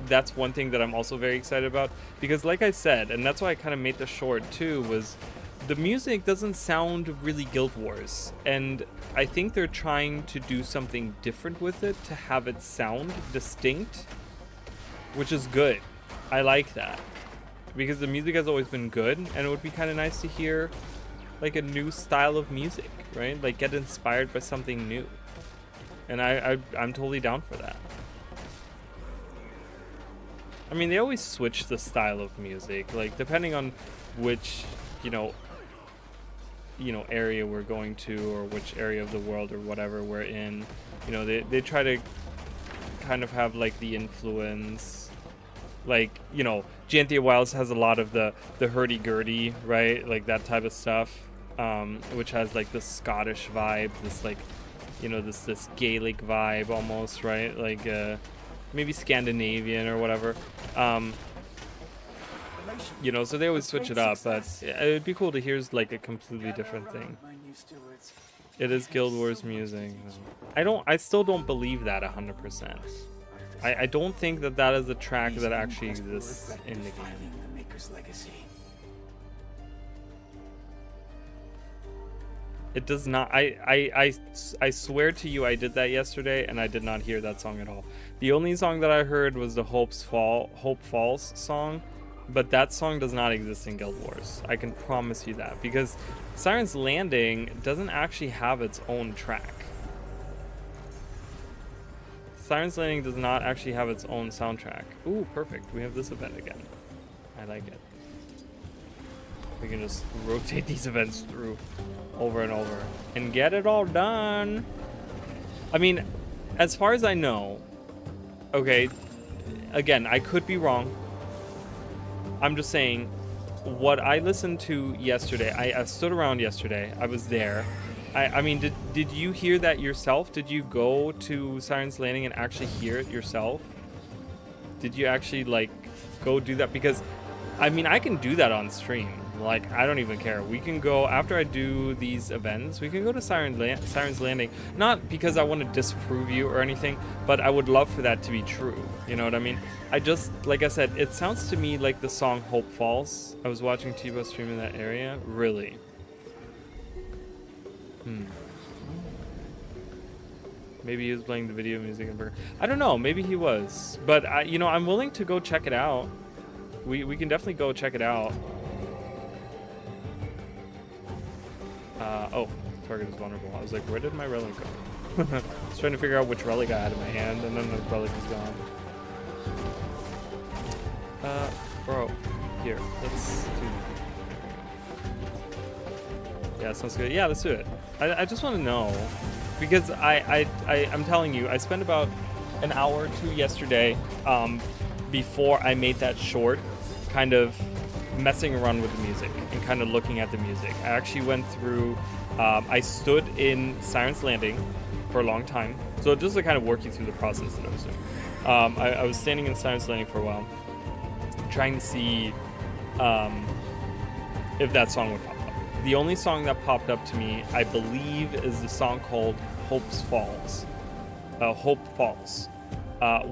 [SPEAKER 1] that's one thing that I'm also very excited about, because like I said, and that's why I kind of made this short too, was the music doesn't sound really Guild Wars, and I think they're trying to do something different with it to have it sound distinct, which is good. I like that, because the music has always been good, and it would be kind of nice to hear like a new style of music, right? Like get inspired by something new. And I'm totally down for that. I mean, they always switch the style of music, like depending on which, you know, area we're going to, or which area of the world or whatever we're in. You know, they try to kind of have like the influence, like, you know, Gianthia Wilds has a lot of the hurdy-gurdy, right? Like that type of stuff, which has like this Scottish vibe, this like, you know, this Gaelic vibe almost, right? Like maybe Scandinavian or whatever. You know, so they always switch it up, but it would be cool to hear like a completely different thing. It is Guild Wars music. I still don't believe that 100%. I don't think that is a track that actually exists in the game. It does not. I swear to you, I did that yesterday, and I did not hear that song at all. The only song that I heard was the Hope Falls song, but that song does not exist in Guild Wars. I can promise you that, because Siren's Landing doesn't actually have its own track. Siren's Landing does not actually have its own soundtrack. Ooh, perfect. We have this event again. I like it. We can just rotate these events through over and over and get it all done. I mean, as far as I know, okay, again, I could be wrong. I'm just saying, what I listened to yesterday, I stood around yesterday, I was there. I mean, did you hear that yourself? Did you go to Siren's Landing and actually hear it yourself? Did you actually like go do that? Because I mean, I can do that on stream. Like, I don't even care. We can go, after I do these events, we can go to Siren's Landing. Not because I want to disprove you or anything, but I would love for that to be true. You know what I mean? I just, like I said, it sounds to me like the song Hope Falls. I was watching Tibo stream in that area. Really? Maybe he was playing the video music in Burger. I don't know. Maybe he was. But, you know, I'm willing to go check it out. We can definitely go check it out. Oh, target is vulnerable. I was like, where did my relic go? I was trying to figure out which relic I had in my hand, and then the relic is gone. Bro, here, let's do. Yeah, sounds good. Yeah, let's do it. I just want to know, because I'm telling you, I spent about an hour or two yesterday before I made that short, kind of messing around with the music and kind of looking at the music. I actually went through, I stood in Siren's Landing for a long time. So just to kind of work you through the process that I was doing. I was standing in Siren's Landing for a while, trying to see if that song would pop up. The only song that popped up to me, I believe, is the song called Hope Falls,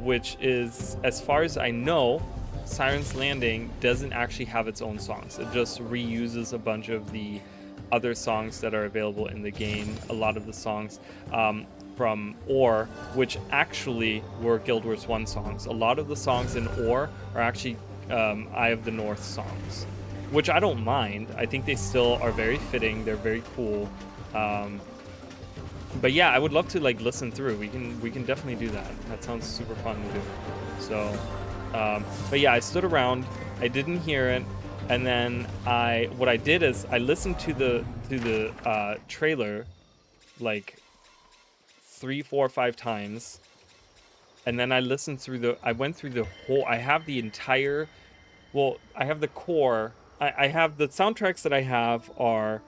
[SPEAKER 1] which is, as far as I know, Siren's Landing doesn't actually have its own songs. It just reuses a bunch of the other songs that are available in the game. A lot of the songs from Ore, which actually were Guild Wars 1 songs. A lot of the songs in Ore are actually Eye of the North songs, which I don't mind. I think they still are very fitting. They're very cool. But yeah, I would love to like listen through. We can definitely do that. That sounds super fun to do. So, but yeah, I stood around. I didn't hear it, and then what I did is I listened to the trailer like 3, 4, 5 times, and then I listened through I went through the whole. I have the entire. Well, I have the core. I have the soundtracks that I have are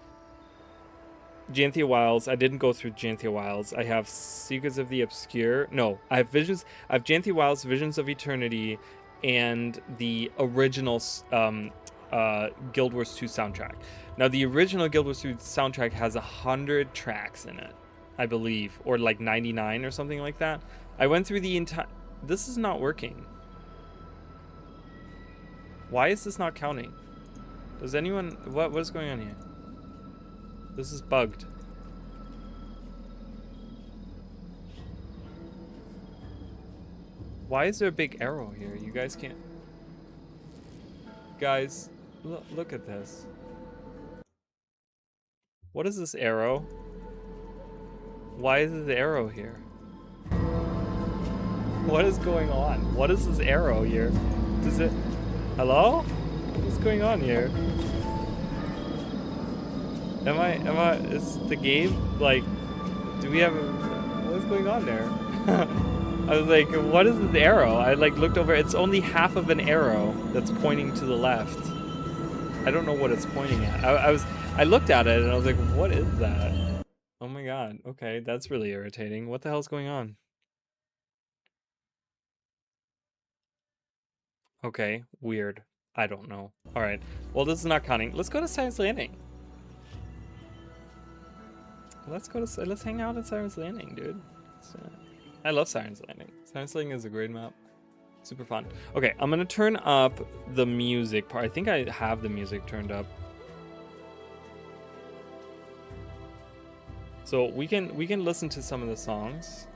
[SPEAKER 1] Janthia Wilds. I didn't go through Janthia Wilds. I have Secrets of the Obscure. No, I have Visions. I have Janthia Wilds, Visions of Eternity, and the original Guild Wars 2 soundtrack. Now, the original Guild Wars 2 soundtrack has 100 tracks in it, I believe, or like 99 or something like that. I went through the entire. This is not working. Why is this not counting? Does anyone... What is going on here? This is bugged. Why is there a big arrow here? You guys can't... Guys, look at this. What is this arrow? Why is this arrow here? What is going on? What is this arrow here? Does it... Hello? What's going on here? Is the game, like, do we have, what's going on there? I was like, what is this arrow? I like looked over, it's only half of an arrow that's pointing to the left. I don't know what it's pointing at. I looked at it and I was like, what is that? Oh my god, okay, that's really irritating. What the hell's going on? Okay, weird. I don't know. Alright, well this is not counting. Let's go to Siren's Landing. Let's hang out at Siren's Landing, dude. I love Siren's Landing. Siren's Landing is a great map. Super fun. Okay, I'm gonna turn up the music part. I think I have the music turned up. So we can listen to some of the songs.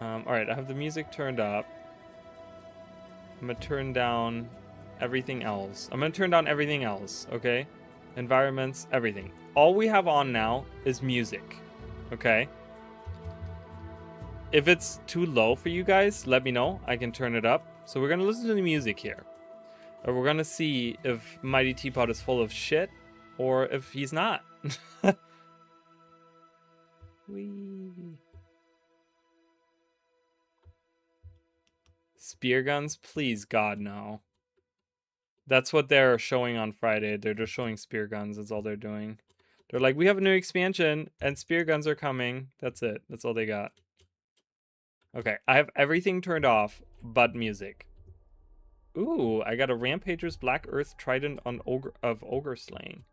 [SPEAKER 1] Alright, I have the music turned up. I'm gonna turn down everything else. I'm gonna turn down everything else, okay? Environments, everything. All we have on now is music, okay? If it's too low for you guys, let me know. I can turn it up. So we're gonna listen to the music here. Or we're gonna see if Mighty Teapot is full of shit or if he's not. Whee. Spear guns, please God, no. That's what they're showing on Friday. They're just showing spear guns. That's all they're doing. They're like, we have a new expansion and spear guns are coming. That's it. That's all they got. Okay, I have everything turned off but music. Ooh, I got a Rampager's Black Earth Trident on Ogre Slaying.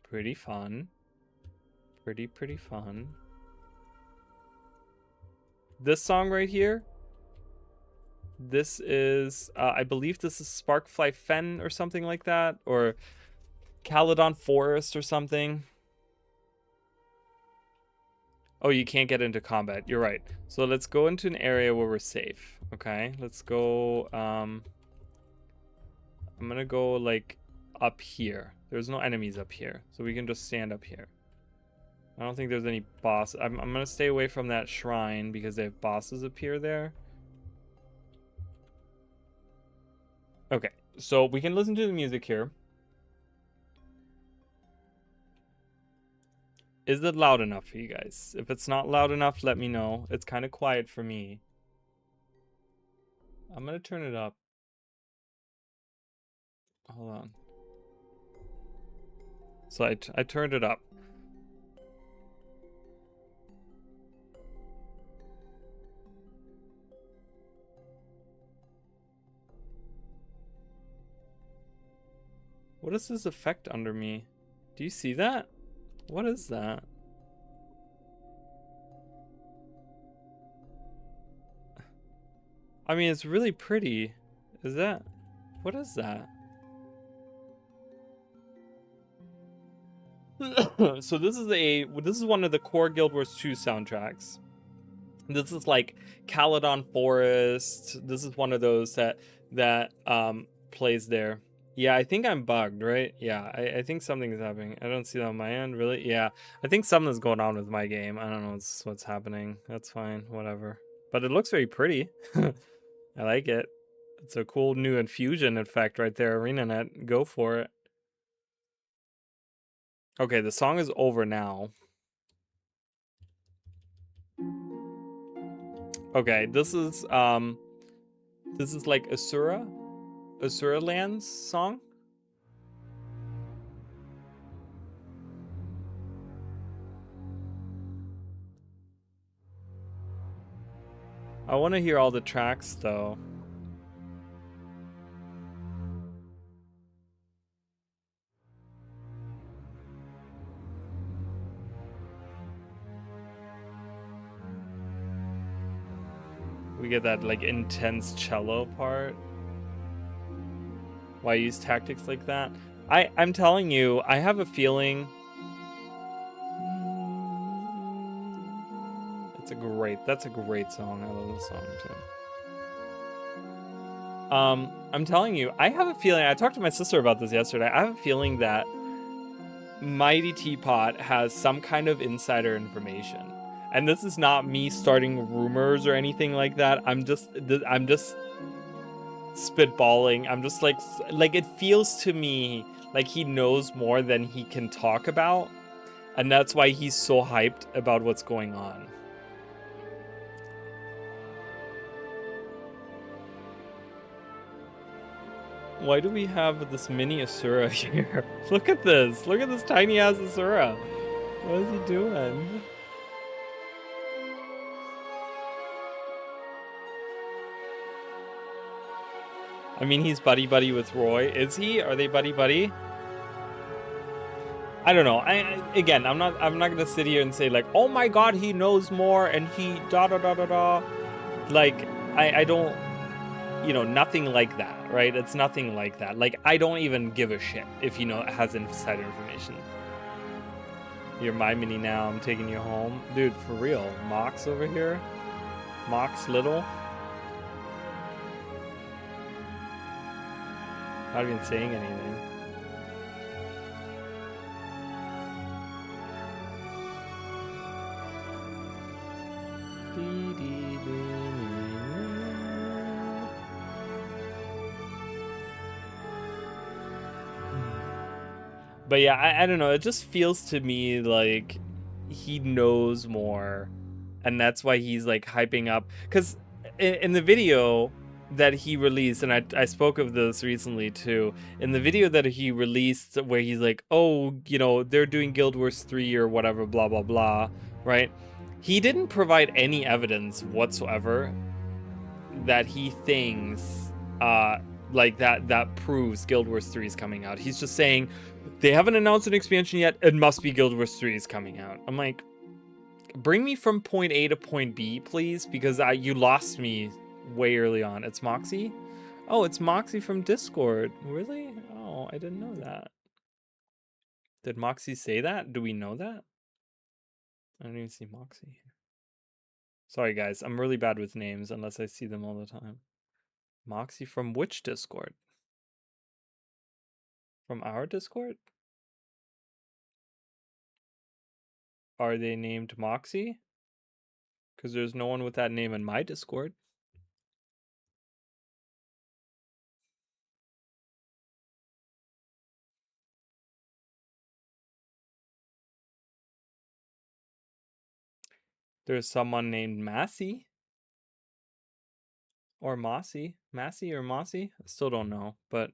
[SPEAKER 1] Pretty fun. Pretty fun. This song right here. This is, I believe this is Sparkfly Fen or something like that. Or Caledon Forest or something. Oh, you can't get into combat. You're right. So let's go into an area where we're safe. Okay, let's go. I'm gonna go like up here. There's no enemies up here, so we can just stand up here. I don't think there's any boss. I'm gonna stay away from that shrine because they have bosses appear there. Okay, so we can listen to the music here. Is it loud enough for you guys? If it's not loud enough, let me know. It's kind of quiet for me. I'm gonna turn it up. Hold on. So I turned it up. What is this effect under me? Do you see that? What is that? I mean, it's really pretty. Is that? What is that? So this is one of the core Guild Wars 2 soundtracks. This is like Caledon Forest. This is one of those that plays there. Yeah, I think I'm bugged, right? Yeah, I think something's happening. I don't see that on my end, really. Yeah, I think something's going on with my game. I don't know what's happening. That's fine, whatever. But it looks very pretty. I like it. It's a cool new infusion effect right there, ArenaNet. Go for it. Okay, the song is over now. Okay, this is like Asura Land's song. I want to hear all the tracks though. We get that like intense cello part. Why use tactics like that? I'm telling you, I have a feeling. That's a great song. I love this song too. I'm telling you, I have a feeling, I talked to my sister about this yesterday. I have a feeling that Mighty Teapot has some kind of insider information. And this is not me starting rumors or anything like that. I'm just spitballing. I'm just like it feels to me like he knows more than he can talk about, and that's why he's so hyped about what's going on. Why do we have this mini Asura here? Look at this. Look at this tiny ass Asura. What is he doing? I mean, he's buddy-buddy with Roy. Is he? Are they buddy-buddy? I don't know. Again, I'm not gonna sit here and say like, oh my god, he knows more and he da-da-da-da-da. Like, I don't, you know, nothing like that, right? It's nothing like that. Like, I don't even give a shit if he has insider information. You're my mini now. I'm taking you home. Dude, for real. Mox over here. Mox Little. Not even saying anything. But yeah, I don't know. It just feels to me like he knows more. And that's why he's like hyping up. Because in the video that he released, and I spoke of this recently too, in the video that he released where he's like, oh, you know, they're doing Guild Wars 3 or whatever, blah, blah, blah, right? He didn't provide any evidence whatsoever that he thinks like that proves Guild Wars 3 is coming out. He's just saying, they haven't announced an expansion yet, it must be Guild Wars 3 is coming out. I'm like, bring me from point A to point B, please, because you lost me way early on. It's Moxie? Oh, it's Moxie from Discord. Really? Oh, I didn't know that. Did Moxie say that? Do we know that? I don't even see Moxie here. Sorry, guys. I'm really bad with names unless I see them all the time. Moxie from which Discord? From our Discord? Are they named Moxie? Because there's no one with that name in my Discord. There's someone named Massey. Or Mossy. Massey or Mossy? I still don't know, but...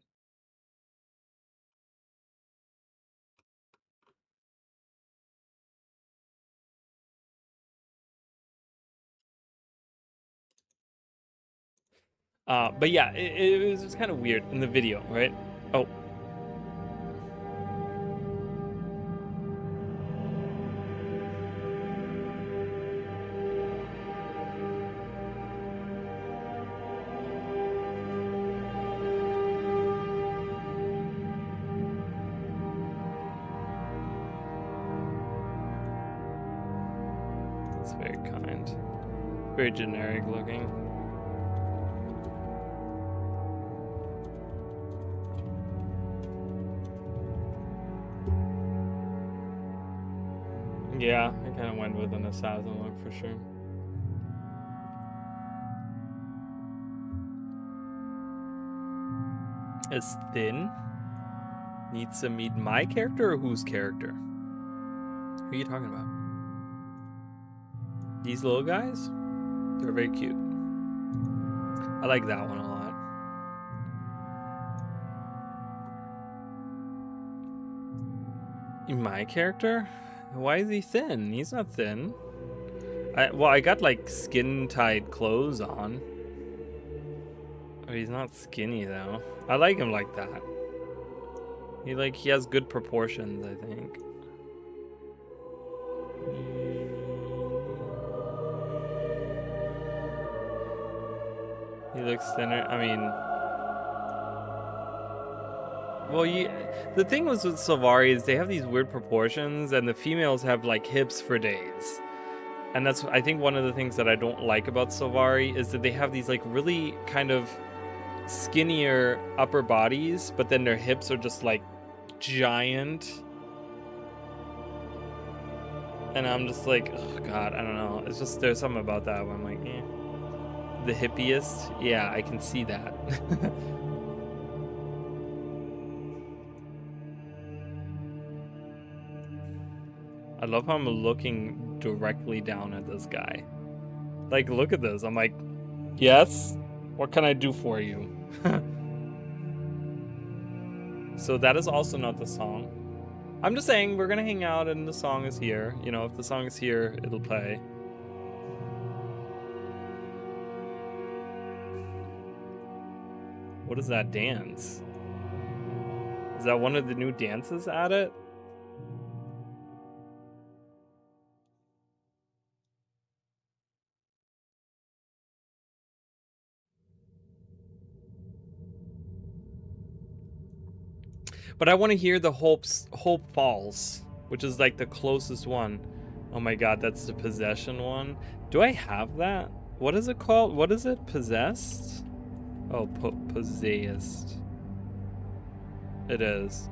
[SPEAKER 1] But yeah, it was just kind of weird in the video, right? Oh. That's very kind. Very generic looking. Yeah, I kind of went with an assassin look for sure. Is thin? Needs to meet my character or whose character? Who are you talking about? These little guys? They're very cute. I like that one a lot. In my character? Why is he thin? He's not thin. Well, I got like skin-tight clothes on. Oh, he's not skinny though. I like him like that. He has good proportions, I think. He looks thinner. I mean, well, the thing was with Sylvari is they have these weird proportions, and the females have like hips for days. And that's, I think, one of the things that I don't like about Sylvari is that they have these like really kind of skinnier upper bodies, but then their hips are just like giant. And I'm just like, oh god, I don't know. It's just, there's something about that where I'm like, eh. The hippiest? Yeah, I can see that. I love how I'm looking directly down at this guy. Like, look at this. I'm like, yes? What can I do for you? So that is also not the song. I'm just saying, we're gonna hang out and the song is here. You know, if the song is here, it'll play. What is that dance? Is that one of the new dances added? But I want to hear the Hope Falls, which is like the closest one. Oh my god, that's the Possession one. Do I have that? What is it called? What is it? Possessed? Oh, possessed. It is.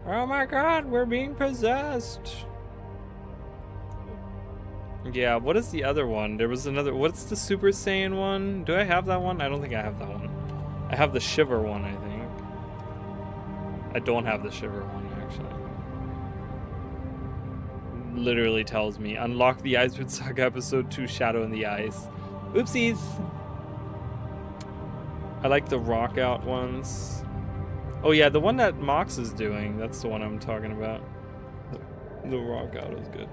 [SPEAKER 1] Oh my god, we're being possessed. Yeah, what is the other one? There was another. What's the Super Saiyan one? Do I have that one? I don't think I have that one. I have the Shiver one, I think. I don't have the Shiver one, actually. Literally tells me, unlock the Icewood Saga episode 2 Shadow in the Ice. Oopsies! I like the rock out ones. Oh yeah, the one that Mox is doing, that's the one I'm talking about. The rock out is good.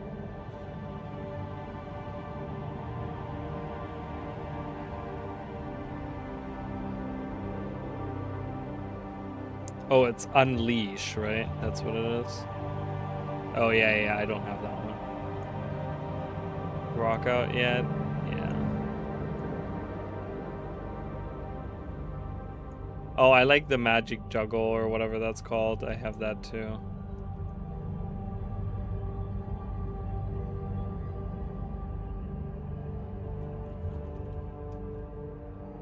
[SPEAKER 1] Oh, it's Unleash, right? That's what it is. Oh yeah, I don't have that one. Rock out yet? Yeah. Oh, I like the Magic Juggle or whatever that's called. I have that too.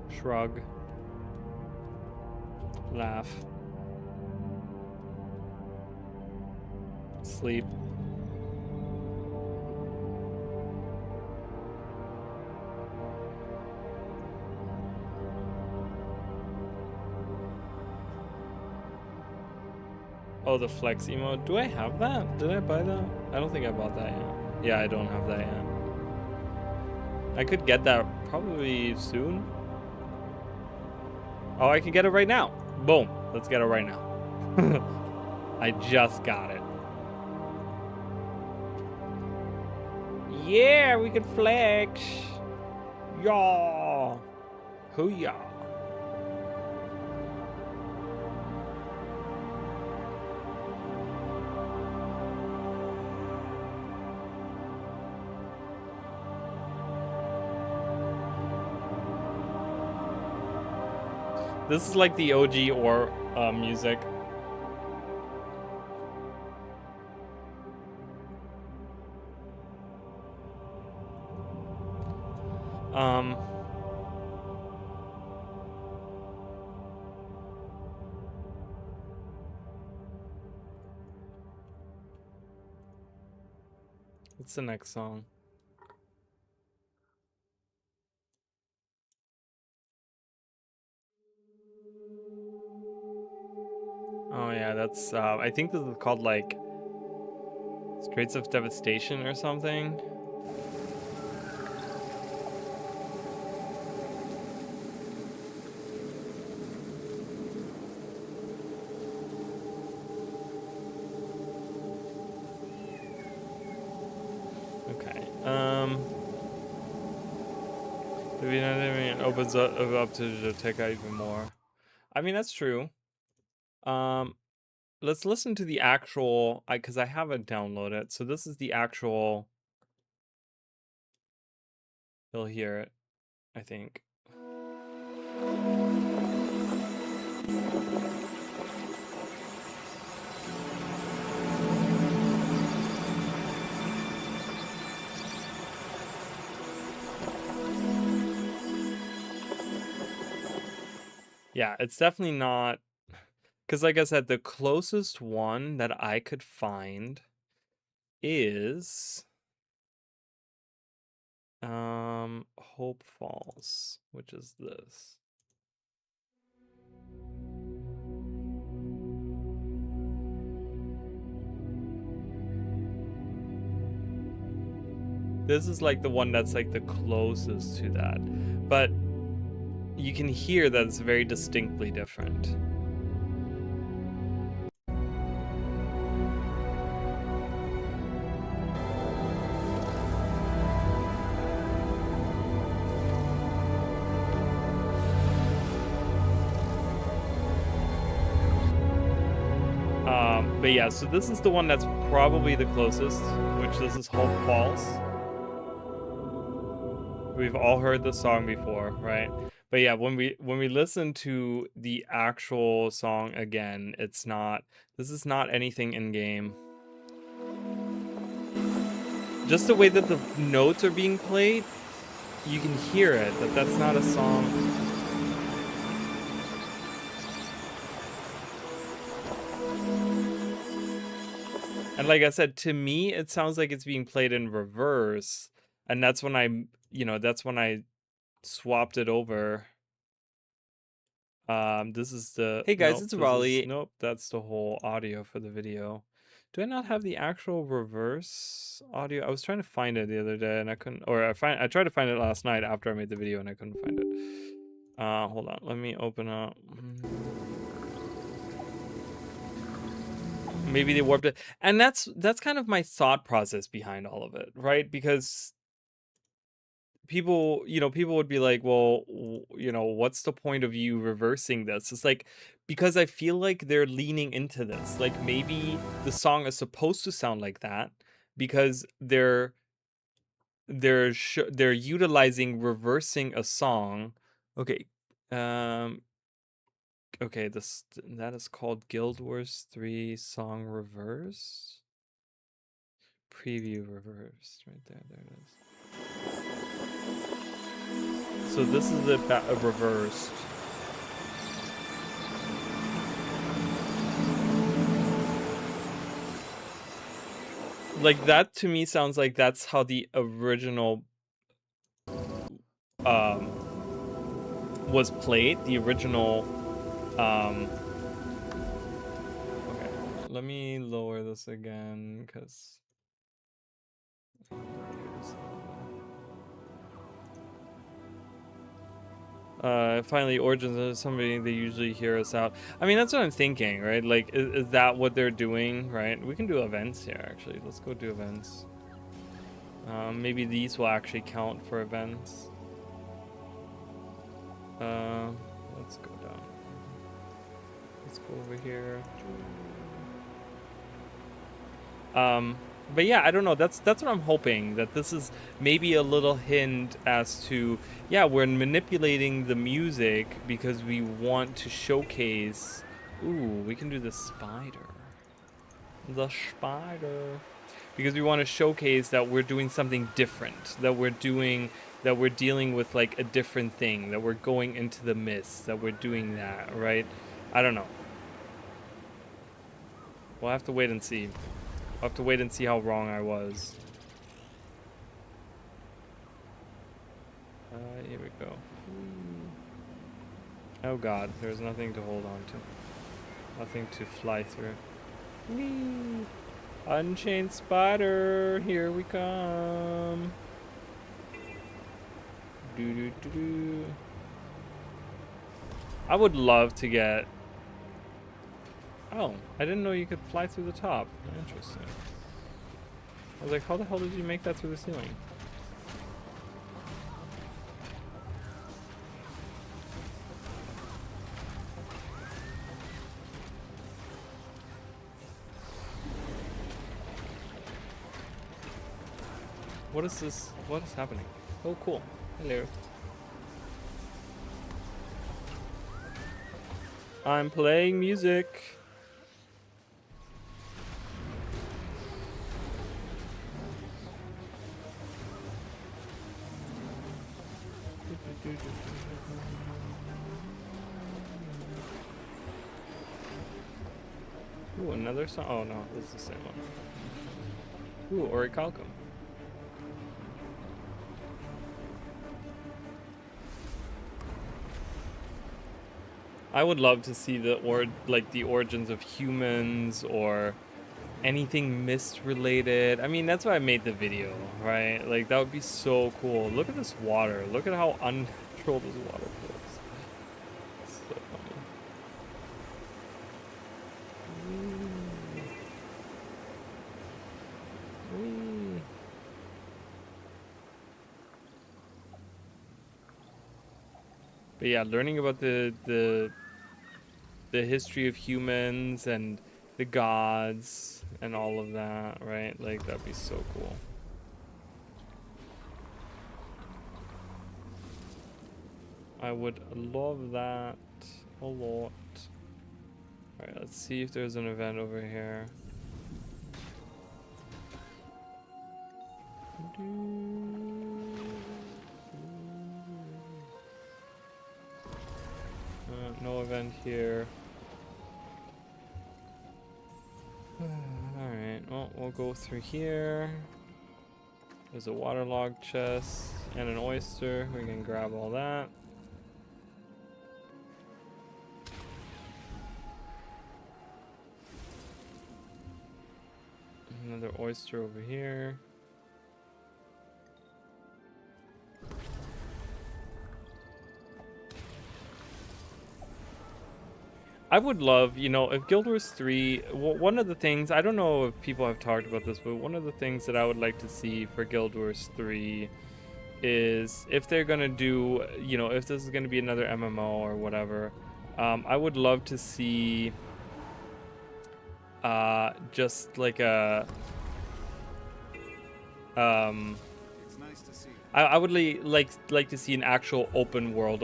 [SPEAKER 1] Shrug. Laugh. Sleep. Oh, the flex emote. Do I have that? Did I buy that? I don't think I bought that yet. Yeah, I don't have that yet. I could get that probably soon. Oh, I can get it right now. Boom. Let's get it right now. I just got it. Yeah, we can flex. Yaw. Hoo-yah. This is like the OG or music. What's the next song? Oh yeah, that's I think this is called like Straits of Devastation or something. Okay. It opens up to the tech even more. I mean, that's true. Let's listen to the actual, because I haven't downloaded. So this is the actual. You'll hear it, I think. Yeah, it's definitely not, because like I said, the closest one that I could find is Hope Falls, which is this. This is like the one that's like the closest to that, but you can hear that it's very distinctly different. But yeah, so this is the one that's probably the closest, which this is Hope Falls. We've all heard the song before, right? But yeah, when we listen to the actual song again, it's not, this is not anything in game. Just the way that the notes are being played, you can hear it, that that's not a song. And like I said, to me, it sounds like it's being played in reverse. And that's when I, that's when I swapped it over. This is the... Hey guys, it's Raleigh. Nope, that's the whole audio for the video. Do I not have the actual reverse audio? I was trying to find it the other day and I couldn't, or I tried to find it last night after I made the video and I couldn't find it. Hold on, let me open up. Maybe they warped it. And that's kind of my thought process behind all of it, right? Because people, people would be like, well, what's the point of you reversing this? It's like, because I feel like they're leaning into this. Like maybe the song is supposed to sound like that because they're utilizing reversing a song. Okay. Okay, that is called Guild Wars 3 song reverse. Preview reverse. Right there, there it is. So this is the reversed. Like that to me sounds like that's how the original was played. The original okay, let me lower this again because Finally, Origins is somebody they usually hear us out. I mean, that's what I'm thinking, right? Like, is that what they're doing, right? We can do events here, actually. Let's go do events. Maybe these will actually count for events. Let's go down. Let's go over here. But yeah, I don't know. That's what I'm hoping, that this is maybe a little hint as to, yeah, we're manipulating the music because we want to showcase. Ooh, we can do the spider. The spider. Because we want to showcase that we're doing something different, that we're dealing with like a different thing, that we're going into the mist, that we're doing that, right? I don't know. We'll have to wait and see. I'll have to wait and see how wrong I was. Here we go. Oh god, there's nothing to hold on to. Nothing to fly through. Whee! Unchained spider, here we come. Do do do do. I would love to get. Oh, I didn't know you could fly through the top. Interesting. I was like, how the hell did you make that through the ceiling? What is this? What is happening? Oh, cool. Hello. I'm playing music. Ooh, another song. Oh no, this is the same one. Ooh, Orichalcum. I would love to see the origins of humans or anything mist related. I mean, that's why I made the video, right? Like, that would be so cool. Look at this water. Look at how unnatural this water feels. It's so funny. Whee. But yeah, learning about the history of humans and the gods and all of that, right? Like, that'd be so cool. I would love that a lot. Alright, let's see if there's an event over here. No event here. Alright, well, we'll go through here. There's a waterlogged chest and an oyster. We can grab all that. Another oyster over here. I would love, you know, if Guild Wars 3, one of the things, I don't know if people have talked about this, but one of the things that I would like to see for Guild Wars 3 is if they're going to do, you know, if this is going to be another MMO or whatever, I would love to see just like a,
[SPEAKER 5] It's nice to see.
[SPEAKER 1] I would like to see an actual open world.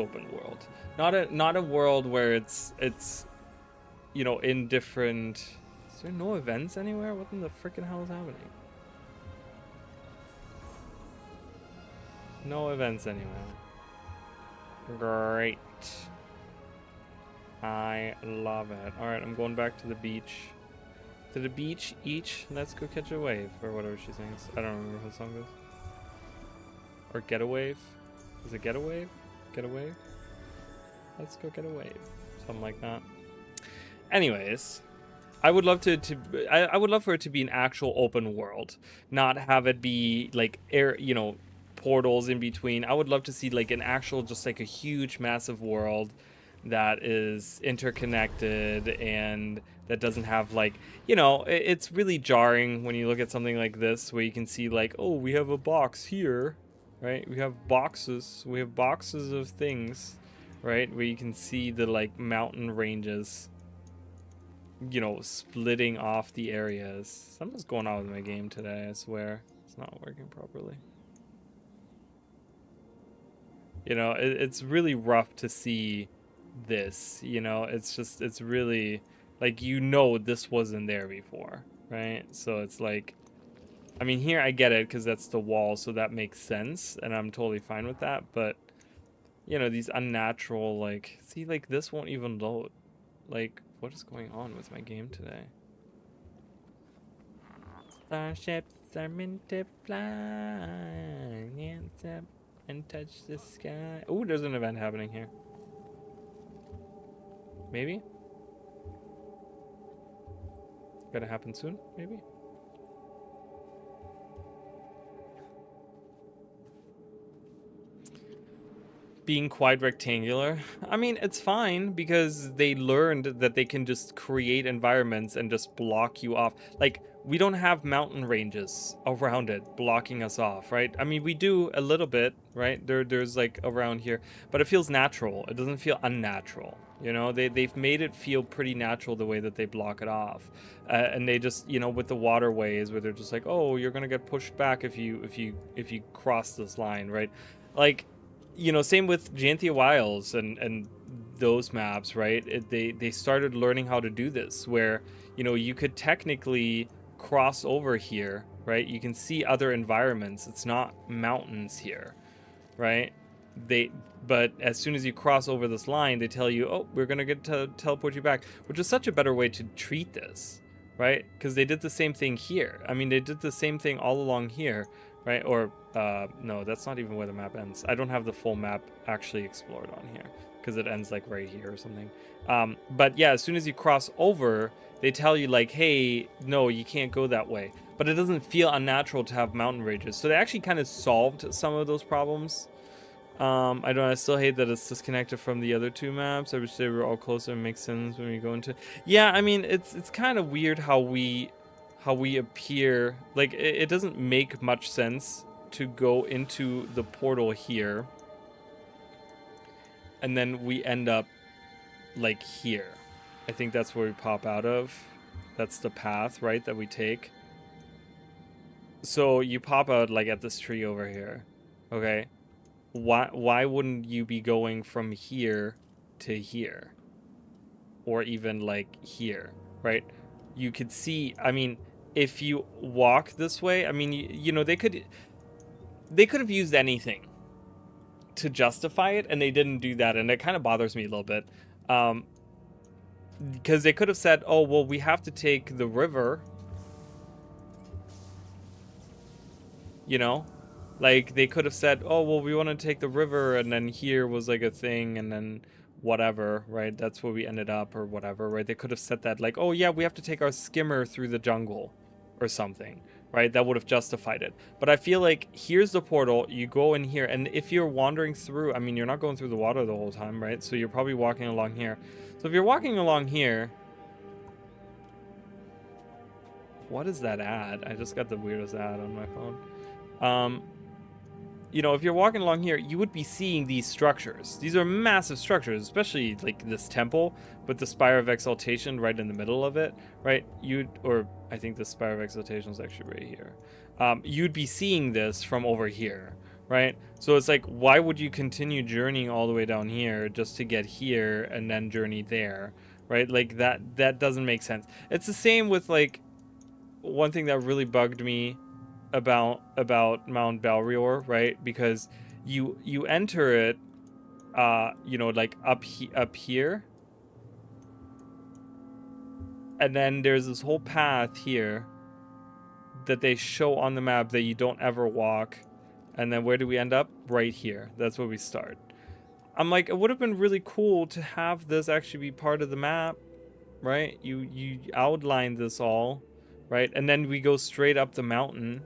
[SPEAKER 1] Not a world where it's you know, in different... Is there no events anywhere? What in the freaking hell is happening? No events anywhere. Great. I love it. Alright, I'm going back to the beach. To the beach, let's go catch a wave, or whatever she sings. I don't remember what the song is. Or get a wave? Is it get a wave? Get a wave? Let's go get a wave. Something like that. Anyways, I would love I would love for it to be an actual open world, not have it be like air, you know, portals in between. I would love to see like an actual, just like a huge massive world that is interconnected and that doesn't have like, you know, it's really jarring when you look at something like this where you can see like, oh, we have a box here, right? We have boxes of things, right? Where you can see the like mountain ranges, you know, splitting off the areas. Something's going on with my game today, I swear. It's not working properly. You know, it's really rough to see this, you know. It's just, it's really like, you know, this wasn't there before, right? So it's like, I mean, here I get it because that's the wall, so that makes sense and I'm totally fine with that. But you know, these unnatural, like, see, like this won't even load. Like, what is going on with my game today? Starships are meant to fly and touch the sky. Oh, there's an event happening here. Maybe? Gonna happen soon, maybe? Being quite rectangular. I mean, it's fine because they learned that they can just create environments and just block you off. Like, we don't have mountain ranges around it blocking us off, right? I mean, we do a little bit, right? There's like around here, but it feels natural. It doesn't feel unnatural. You know, they've made it feel pretty natural the way that they block it off. And they just, you know, with the waterways where they're just like, oh, you're gonna get pushed back if you cross this line, right? Like, you know, same with Janthia Wilds and those maps, right? They started learning how to do this where, you know, you could technically cross over here, right? You can see other environments. It's not mountains here, right? But as soon as you cross over this line, they tell you, oh, we're gonna get to teleport you back, which is such a better way to treat this, right? Because they did the same thing here. I mean, they did the same thing all along here, right? Or no, that's not even where the map ends. I don't have the full map actually explored on here because it ends like right here or something. But yeah, as soon as you cross over, they tell you like, hey, no, you can't go that way. But it doesn't feel unnatural to have mountain ranges. So they actually kind of solved some of those problems. I still hate that it's disconnected from the other two maps. I wish they were all closer and make sense when we go into. Yeah, I mean, it's kind of weird how we appear. Like, it doesn't make much sense to go into the portal here and then we end up like here. I think that's where we pop out of. That's the path, right, that we take. So you pop out like at this tree over here. Okay, why wouldn't you be going from here to here, or even like here, right? You could see, I mean, if you walk this way, I mean, you know, they could have used anything to justify it, and they didn't do that, and it kind of bothers me a little bit. Because they could have said, oh, well, we have to take the river. You know? Like, they could have said, oh, well, we want to take the river, and then here was like a thing, and then whatever, right? That's where we ended up, or whatever, right? They could have said that, like, oh, yeah, we have to take our skimmer through the jungle, or something, right? That would have justified it. But I feel like here's the portal, you go in here, and if you're wandering through, I mean, you're not going through the water the whole time, right? So you're probably walking along here. So if you're walking along here, what is that ad? I just got the weirdest ad on my phone. You know, if you're walking along here, you would be seeing these structures. These are massive structures, especially like this temple with the Spire of Exaltation right in the middle of it, right? Or I think the Spire of Exaltation is actually right here. You'd be seeing this from over here, right? So it's like, why would you continue journeying all the way down here just to get here and then journey there, right? Like that doesn't make sense. It's the same with like, one thing that really bugged me about Mount Balrior, right? Because you enter it, you know, like up here, and then there's this whole path here that they show on the map that you don't ever walk, and then where do we end up? Right here. That's where we start. I'm like, it would have been really cool to have this actually be part of the map, right? You outline this all, right? And then we go straight up the mountain.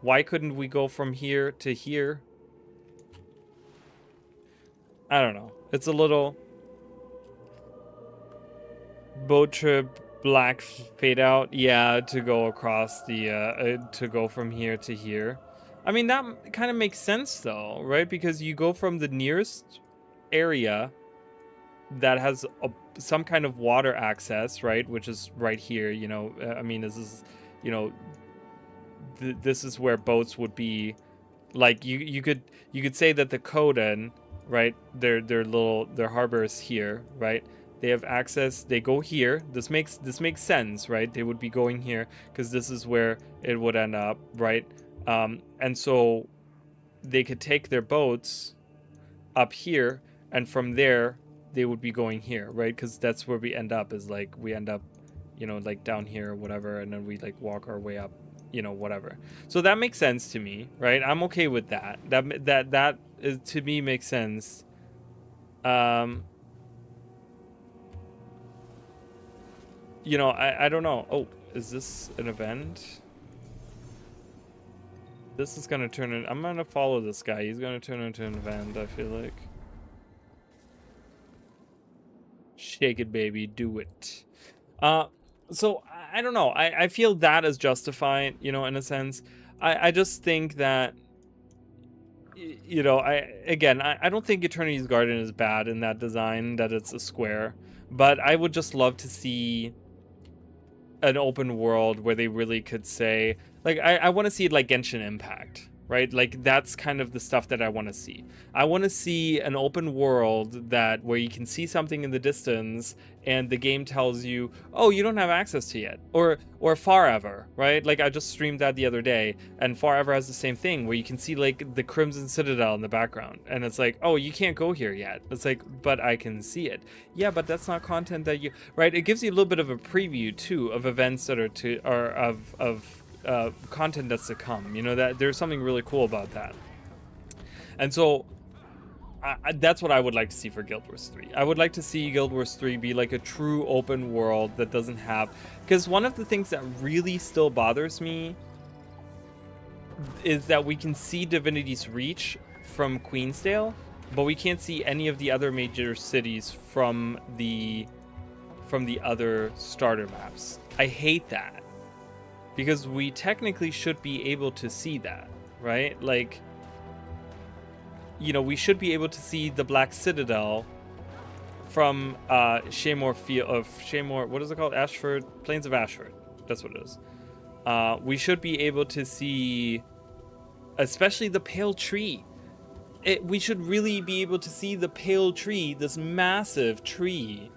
[SPEAKER 1] Why couldn't we go from here to here? I don't know. It's a little boat trip, black fade out. Yeah, to go across the to go from here to here. I mean, that kind of makes sense though, right? Because you go from the nearest area that has some kind of water access, right? Which is right here, you know. I mean, this is, you know, this is where boats would be. Like you could say that the Kodan, right? Their harbor is here, right? They have access. They go here. This makes sense, right? They would be going here because this is where it would end up, right? And so they could take their boats up here, and from there they would be going here, right? Because that's where we end up. Is like we end up, you know, like down here or whatever, and then we like walk our way up, you know, whatever. So that makes sense to me, right? I'm okay with that. That is, to me, makes sense. You know, I don't know. Oh, is this an event? This is gonna turn in. I'm gonna follow this guy. He's gonna turn into an event, I feel like. Shake it, baby. Do it. So I don't know. I feel that is justified, you know, in a sense. I just think that, you know, I don't think Eternity's Garden is bad in that design, that it's a square. But I would just love to see an open world where they really could say, like, I want to see it like Genshin Impact, right? Like, that's kind of the stuff that I want to see. I want to see an open world that where you can see something in the distance and the game tells you, oh, you don't have access to it, or Forever, right? Like, I just streamed that the other day, and Forever has the same thing where you can see like the Crimson Citadel in the background, and it's like, oh, you can't go here yet. It's like, but I can see it. Yeah, but that's not content that you, right? It gives you a little bit of a preview too of events that are of content that's to come. You know, that there's something really cool about that. And so that's what I would like to see for Guild Wars 3. I would like to see Guild Wars 3 be like a true open world that doesn't have, because one of the things that really still bothers me is that we can see Divinity's Reach from Queensdale, but we can't see any of the other major cities from the other starter maps. I hate that, because we technically should be able to see that, right? Like, you know, we should be able to see the Black Citadel from Shaymore what is it called? Ashford, Plains of Ashford. That's what it is. We should be able to see, especially the Pale Tree. We should really be able to see the Pale Tree, this massive tree,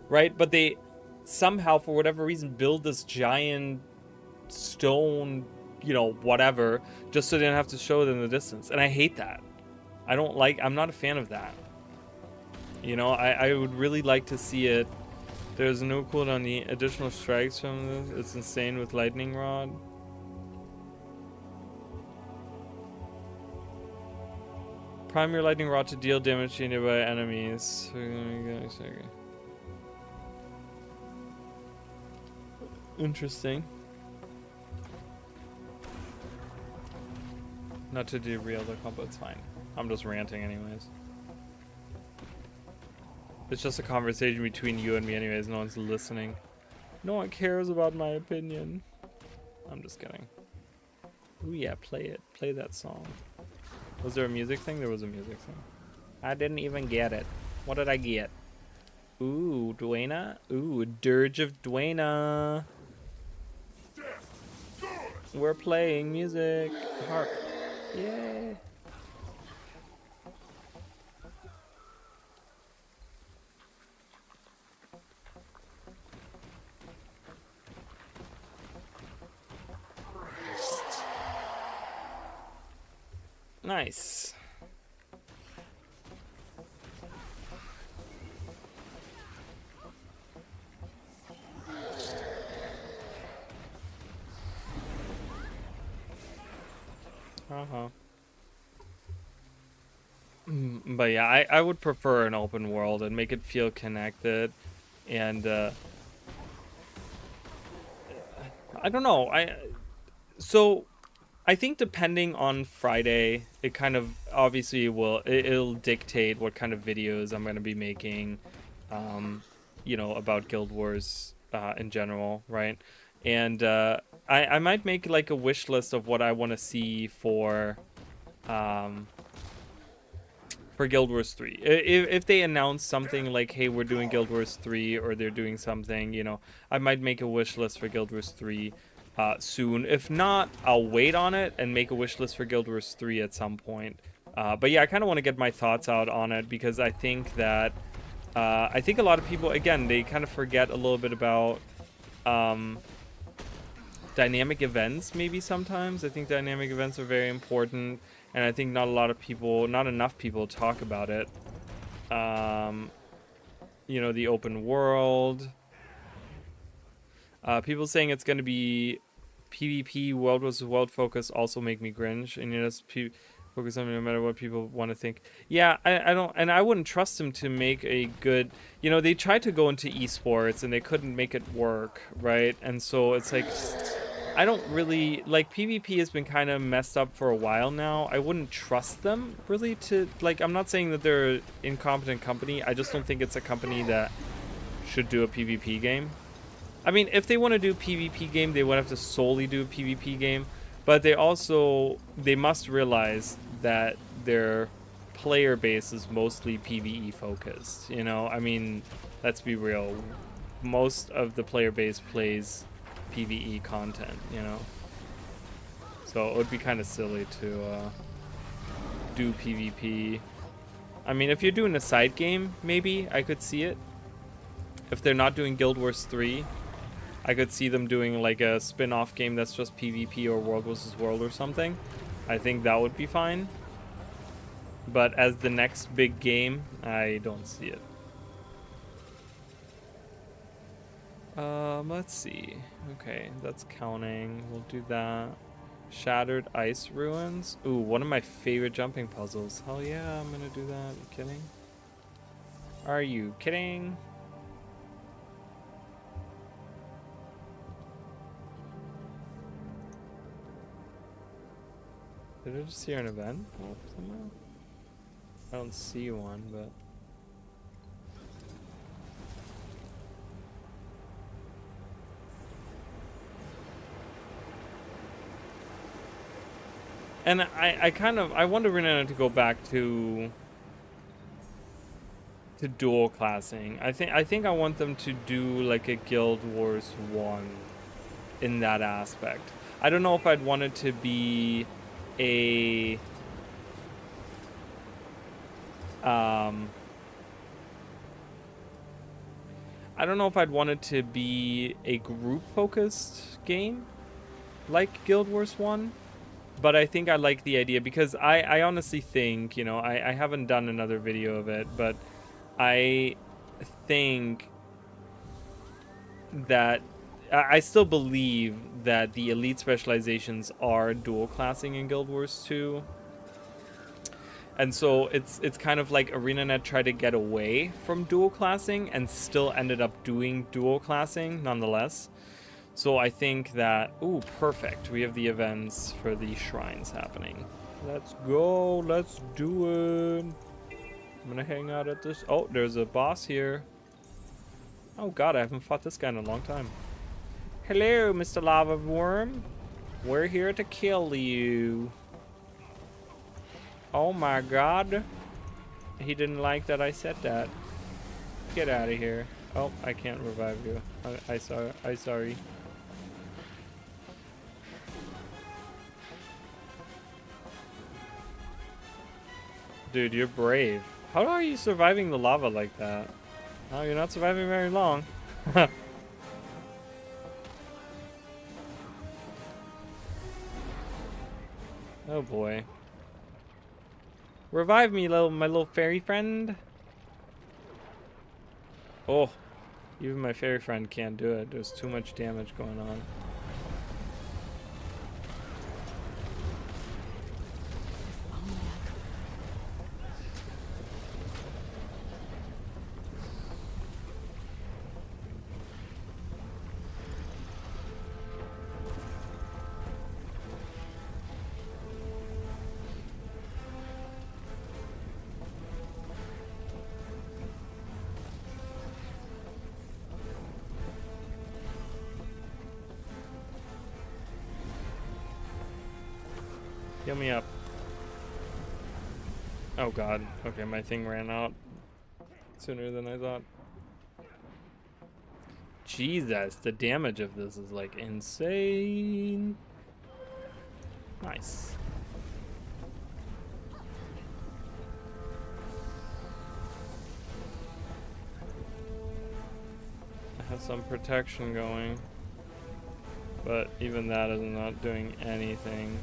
[SPEAKER 1] right? But they somehow, for whatever reason, build this giant stone, you know, whatever, just so they don't have to show it in the distance. And I hate that. I'm not a fan of that. You know, I would really like to see it. There's no cooldown, the additional strikes from this. It's insane with Lightning Rod. Prime your Lightning Rod to deal damage to nearby enemies. Interesting. Not to derail the combo, it's fine. I'm just ranting anyways. It's just a conversation between you and me anyways. No one's listening. No one cares about my opinion. I'm just kidding. Ooh yeah, play it. Play that song. Was there a music thing? There was a music thing. I didn't even get it. What did I get? Ooh, Dwayna. Ooh, Dirge of Dwayna. We're playing music. Harp. Yay. Nice. But yeah, I would prefer an open world and make it feel connected, and I don't know. So I think depending on Friday, it kind of obviously it'll dictate what kind of videos I'm going to be making, you know, about Guild Wars in general, right? And I might make like a wish list of what I want to see for Guild Wars 3. If they announce something like, hey, we're doing Guild Wars 3, or they're doing something, you know, I might make a wish list for Guild Wars 3 soon. If not, I'll wait on it and make a wish list for Guild Wars 3 at some point. But yeah, I kind of want to get my thoughts out on it, because I think that I think a lot of people, again, they kind of forget a little bit about dynamic events maybe sometimes. I think dynamic events are very important, and I think not enough people talk about it. You know, the open world. People saying it's going to be PvP, world versus world focus also make me cringe, and you know, just focus on it no matter what people want to think. Yeah, I don't, and I wouldn't trust them to make a good, you know, they tried to go into esports and they couldn't make it work, right? And so it's like, I don't really, like, PvP has been kind of messed up for a while now. I wouldn't trust them really to, like, I'm not saying that they're an incompetent company. I just don't think it's a company that should do a PvP game. I mean, if they want to do a PvP game, they would have to solely do a PvP game. But they must realize that their player base is mostly PvE focused. You know, I mean, let's be real. Most of the player base plays PvE content, you know. So it would be kind of silly to do PvP. I mean, if you're doing a side game, maybe I could see it. If they're not doing Guild Wars 3, I could see them doing like a spin-off game that's just PvP or World vs. World or something. I think that would be fine. But as the next big game, I don't see it. Let's see. Okay, that's counting. We'll do that. Shattered Ice Ruins. Ooh, one of my favorite jumping puzzles. Hell yeah, I'm gonna do that. Are you kidding? Are you kidding? Did I just hear an event? Oh, somehow? I don't see one, but... And I want Arena to go back to dual classing. I think I want them to do like a Guild Wars 1 in that aspect. I don't know if I'd want it to be a I don't know if I'd want it to be a group focused game like Guild Wars 1. But I think I like the idea, because I honestly think, you know, I haven't done another video of it, but I think that I still believe that the elite specializations are dual classing in Guild Wars 2. And so it's kind of like ArenaNet tried to get away from dual classing and still ended up doing dual classing nonetheless. So I think that, ooh, perfect. We have the events for the shrines happening. Let's go. Let's do it. I'm gonna hang out at this. Oh, there's a boss here. Oh god, I haven't fought this guy in a long time. Hello, Mr. Lava Worm. We're here to kill you. Oh my god. He didn't like that I said that. Get out of here. Oh, I can't revive you. I sorry. Dude, you're brave. How are you surviving the lava like that? Oh, you're not surviving very long. Oh boy. Revive me, my little fairy friend. Oh, even my fairy friend can't do it. There's too much damage going on. Heal me up. Oh god. Okay, my thing ran out sooner than I thought. Jesus, the damage of this is like insane. Nice. I have some protection going, but even that is not doing anything.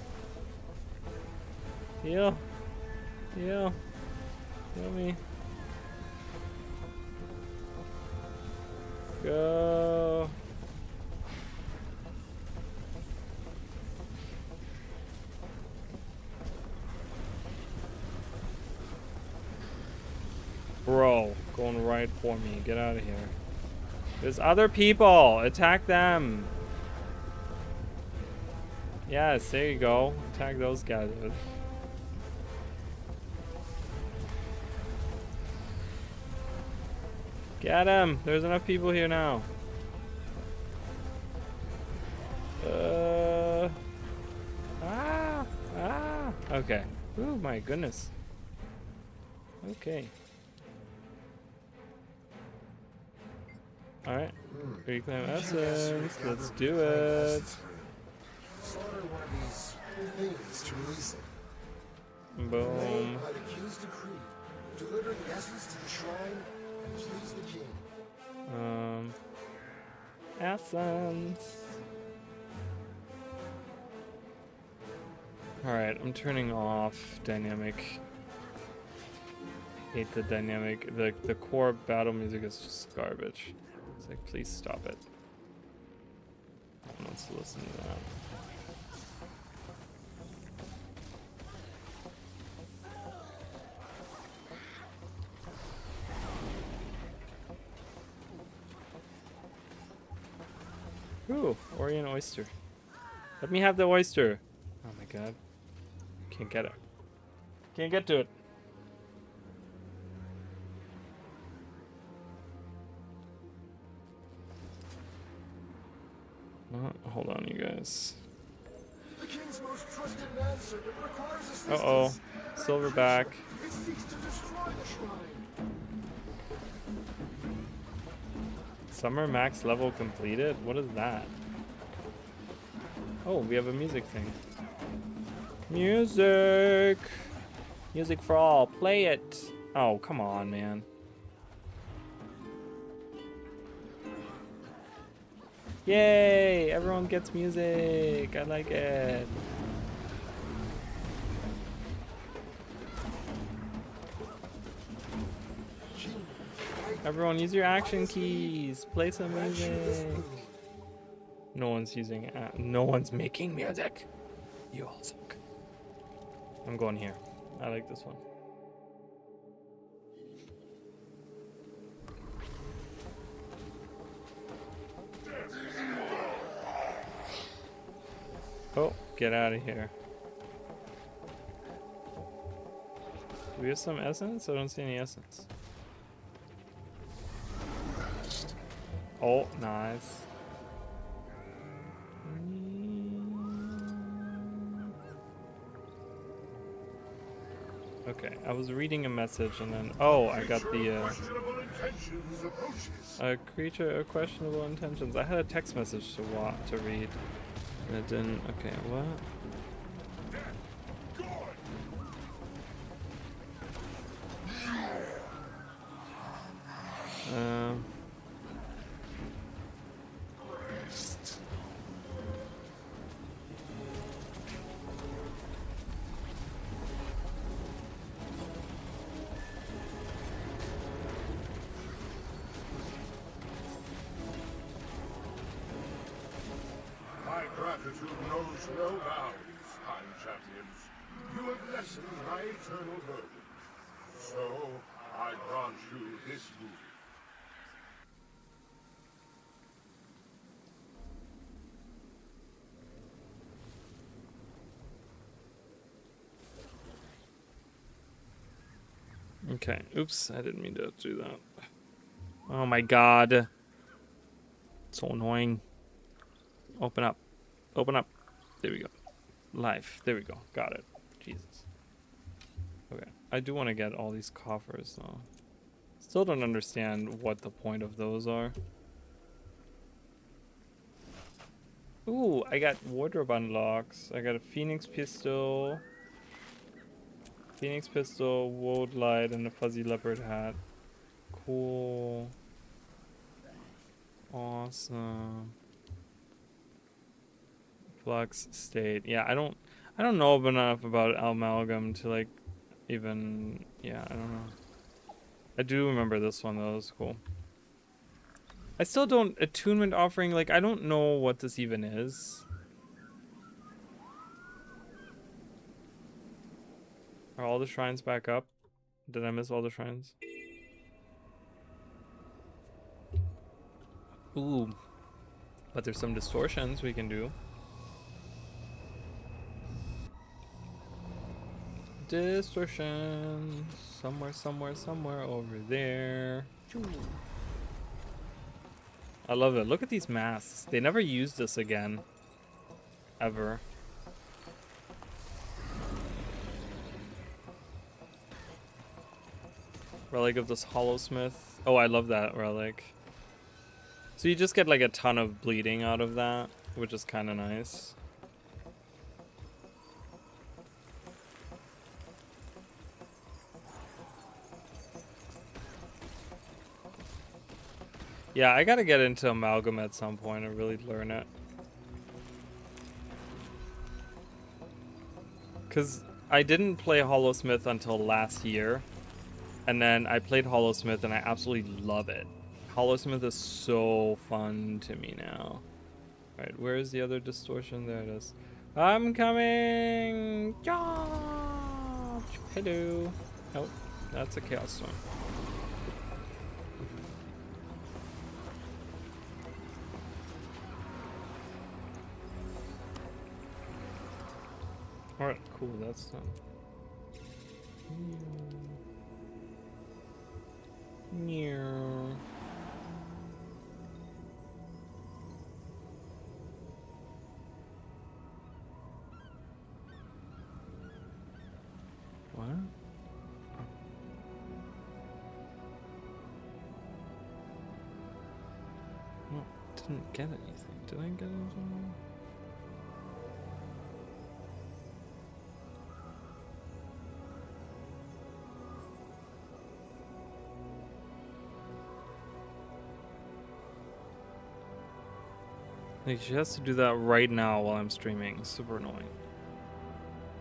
[SPEAKER 1] Heal. Heal. Heal me. Go. Bro, going right for me. Get out of here. There's other people. Attack them. Yes, there you go. Attack those guys. Get him! There's enough people here now. Okay. Oh my goodness. Okay. Alright. Reclaim essence. Let's do it.
[SPEAKER 10] Slaughter one of these things to release it.
[SPEAKER 1] Boom.
[SPEAKER 10] By the king's decree, deliver the essence to the shrine and please the king.
[SPEAKER 1] Essence. Alright, I'm turning off dynamic. Hate the dynamic. The core battle music is just garbage. It's like, please stop it. No one wants to listen to that. Ooh, Orient oyster. Let me have the oyster. Oh my god. Can't get it. Can't get to it. Hold on, you guys.
[SPEAKER 10] The king's most trusted manservant requires assistance.
[SPEAKER 1] Uh-oh. Silverback.
[SPEAKER 10] It seeks to destroy the shrine.
[SPEAKER 1] Summer max level completed? What is that? Oh, we have a music thing. Music! Music for all. Play it! Oh, come on, man. Yay! Everyone gets music! I like it. Everyone use your action keys. Play some music. No one's using no one's making music. You all suck. I'm going here. I like this one. Oh, get out of here. Do we have some essence? I don't see any essence. Oh, nice. Okay, I was reading a message and then I got the a creature of questionable intentions. I had a text message to read and it didn't. Okay, what?
[SPEAKER 10] My gratitude knows no bounds, kind champions. You have lessened my eternal burden. So, I grant you this boon.
[SPEAKER 1] Okay, oops, I didn't mean to do that. Oh my god. So annoying. Open up. Open up. There we go. Life. There we go. Got it. Jesus. Okay, I do want to get all these coffers though. Still don't understand what the point of those are. Ooh, I got wardrobe unlocks. I got a Phoenix pistol, woad light, and a fuzzy leopard hat. Cool. Awesome. Flux state. Yeah, I don't know enough about amalgam to like even, yeah, I don't know. I do remember this one though, it was cool. I still don't, attunement offering, like I don't know what this even is. Are all the shrines back up? Did I miss all the shrines? Ooh. But there's some distortions we can do. Distortion. Somewhere over there. I love it. Look at these masks. They never used this again. Ever. Relic of this Hollowsmith. Oh, I love that relic. So you just get like a ton of bleeding out of that, which is kind of nice. Yeah, I gotta get into amalgam at some point and really learn it. Because I didn't play Hollowsmith until last year. And then I played Hollowsmith and I absolutely love it. Hollowsmith is so fun to me now. Alright, where is the other distortion? There it is. I'm coming! Yeah! Hello. Oh, that's a Chaos Storm. Alright, cool, that's done. What? No, didn't get anything. Did I get anything? Like, she has to do that right now while I'm streaming. Super annoying.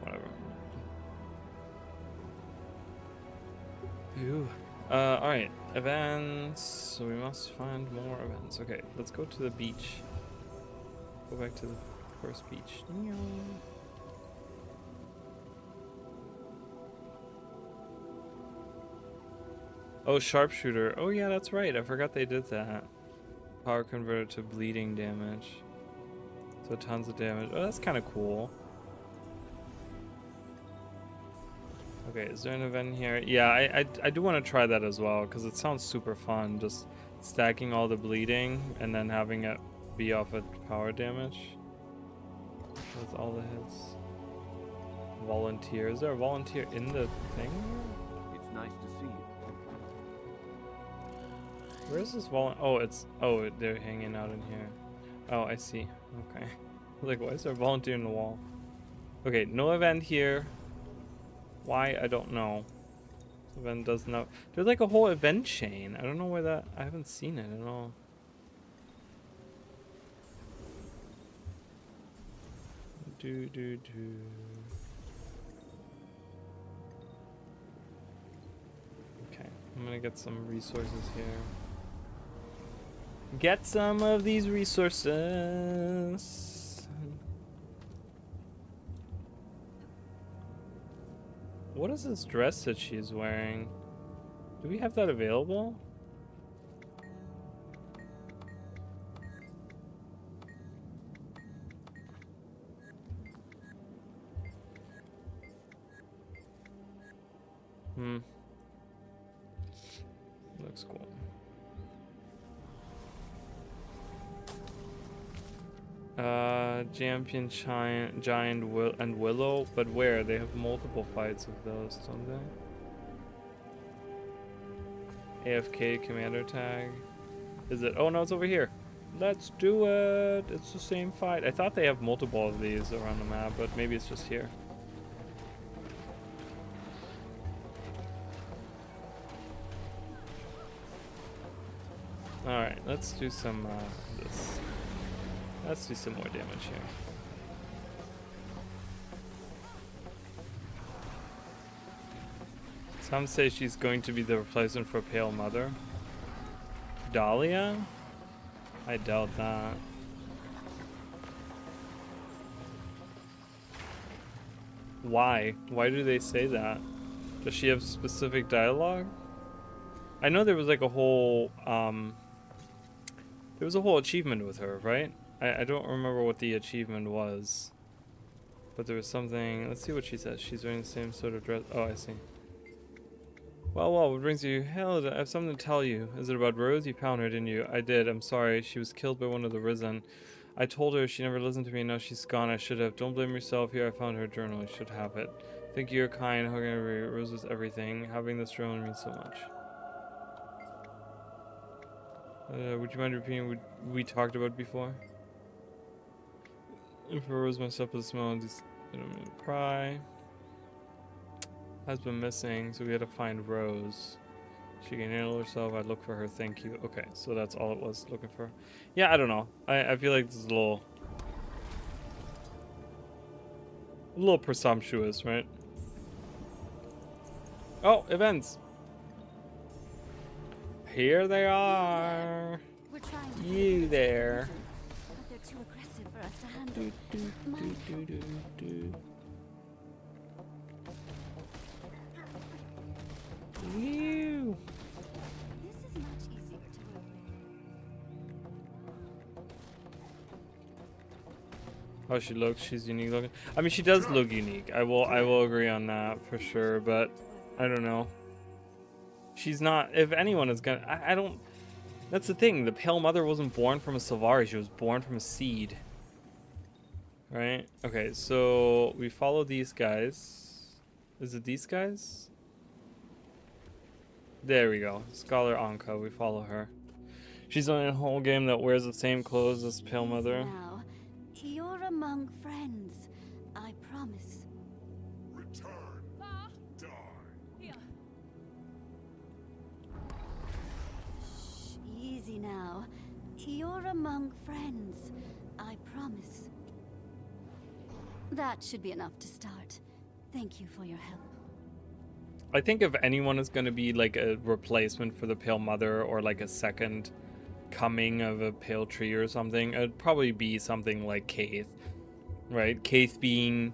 [SPEAKER 1] Whatever. Ew. Alright. Events. So we must find more events. Okay, let's go to the beach. Go back to the first beach. Oh, sharpshooter. Oh yeah, that's right. I forgot they did that. Power converted to bleeding damage. So tons of damage. Oh, that's kind of cool. Okay, is there an event here? Yeah, I do want to try that as well because it sounds super fun. Just stacking all the bleeding and then having it be off at power damage. With all the hits. Volunteer. Is there a volunteer in the thing?
[SPEAKER 11] It's nice to see you.
[SPEAKER 1] Where is this volunteer? Oh, they're hanging out in here. Oh, I see. Okay. Like, why is there a volunteer in the wall? Okay, no event here. Why? I don't know. Event does not. There's like a whole event chain. I don't know where that. I haven't seen it at all. Okay, I'm gonna get some resources here. Get some of these resources. What is this dress that she's wearing? Do we have that available? Looks cool. Champion, Giant, and Willow, but where? They have multiple fights of those, don't they? AFK Commander Tag. Is it? Oh no, it's over here. Let's do it. It's the same fight. I thought they have multiple of these around the map, but maybe it's just here. Alright, let's do some this. Let's do some more damage here. Some say she's going to be the replacement for Pale Mother. Dahlia? I doubt that. Why? Why do they say that? Does she have specific dialogue? I know there was like a whole there was a whole achievement with her, right? I don't remember what the achievement was. But there was something. Let's see what she says. She's wearing the same sort of dress. Oh, I see. Well, what brings you? Hell, I have something to tell you. Is it about Rose? You found her, didn't you? I did. I'm sorry. She was killed by one of the Ryzen. I told her. She never listened to me. Now she's gone. I should have. Don't blame yourself. Here, I found her journal. You should have it. Thank you. You're kind. Hugging her. Rose is everything. Having this journal means so much. Would you mind repeating what we talked about before? If I rose myself with a smell, I don't mean to cry. Has been missing, so we had to find Rose. She can handle herself. I'd look for her. Thank you. Okay, so that's all it was. Looking for her. Yeah, I don't know. I feel like this is a little presumptuous, right? Oh, events. Here they are.
[SPEAKER 3] We're trying to
[SPEAKER 1] You there.
[SPEAKER 3] but they're too aggressive for us to handle.
[SPEAKER 1] You.
[SPEAKER 3] This is much easier to work with.
[SPEAKER 1] How she looks, she's unique looking. I mean, she does look unique. I will agree on that for sure, but I don't know. She's not, if anyone is gonna, I don't, that's the thing. The Pale Mother wasn't born from a Sylvari, she was born from a seed. Right? Okay, so we follow these guys. Is it these guys? There we go. Scholar Anka, we follow her. She's on a whole game that wears the same clothes as Pale Mother.
[SPEAKER 3] Now, you're among friends. I promise.
[SPEAKER 10] Return.
[SPEAKER 4] Pa?
[SPEAKER 10] Die.
[SPEAKER 4] Here.
[SPEAKER 3] Shh, easy now. You're among friends. I promise. That should be enough to start. Thank you for your help.
[SPEAKER 1] I think if anyone is going to be like a replacement for the Pale Mother or like a second coming of a Pale Tree or something, it'd probably be something like Kaith, right? Kaith being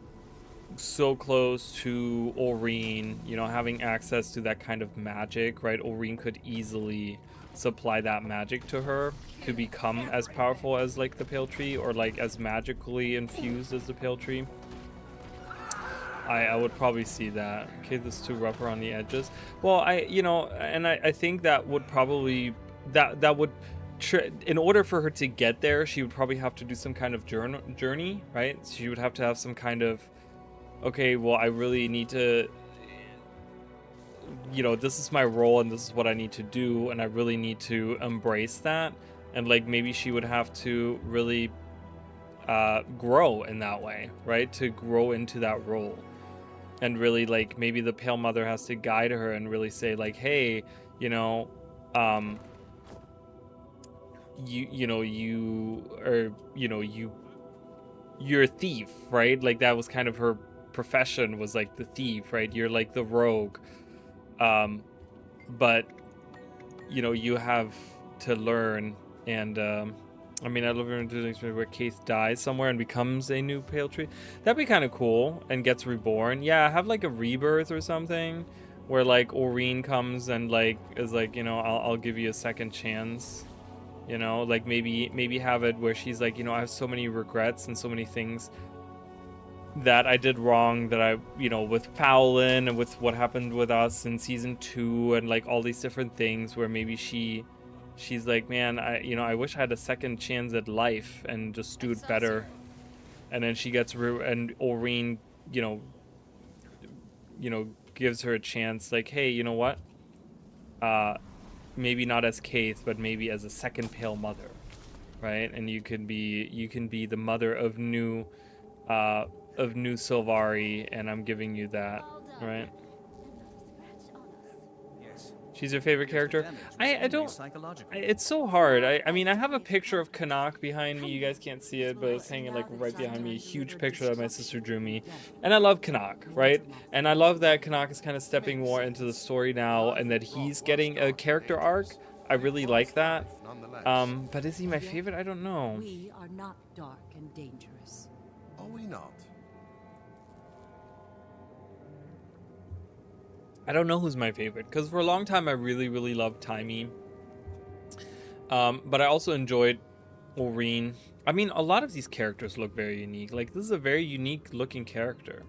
[SPEAKER 1] so close to Oreen, you know, having access to that kind of magic, right? Oreen could easily supply that magic to her to become as powerful as like the Pale Tree or like as magically infused as the Pale Tree. I would probably see that. Okay, this is too rough around the edges. Well, I think that would probably, that would, in order for her to get there, she would probably have to do some kind of journey, right? She would have to have some kind of, okay, well, I really need to, you know, this is my role and this is what I need to do, and I really need to embrace that. And like maybe she would have to really grow in that way, right? To grow into that role. And really, like, maybe the Pale Mother has to guide her and really say, like, hey, you know, you're a thief, right? Like, that was kind of her profession, was like the thief, right? You're like the rogue. But, you know, you have to learn. And, I mean, I'd love to do an experience where Kaith dies somewhere and becomes a new Pale Tree. That'd be kind of cool, and gets reborn. Yeah, have like a rebirth or something, where like Oreen comes and like is like, you know, I'll give you a second chance. You know, like maybe have it where she's like, you know, I have so many regrets and so many things that I did wrong, that I, you know, with Fowlin and with what happened with us in season 2 and like all these different things, where maybe she she's like, man, I wish I had a second chance at life and just do it better. And then she gets and Oreen, gives her a chance, like, hey, you know what? Maybe not as Kaith, but maybe as a second Pale Mother, right? And you can be the mother of new Sylvari, and I'm giving you that, right? She's your favorite character? I don't... It's so hard. I mean, I have a picture of Canuck behind me. You guys can't see it, but it's hanging like right behind me. A huge picture that my sister drew me. And I love Canuck, right? And I love that Canuck is kind of stepping more into the story now and that he's getting a character arc. I really like that. But is he my favorite? I don't know.
[SPEAKER 4] We are not dark and dangerous.
[SPEAKER 5] Are we not?
[SPEAKER 1] I don't know who's my favorite, because for a long time I really, really loved Timey. But I also enjoyed Oreen. I mean, a lot of these characters look very unique. Like, this is a very unique looking character.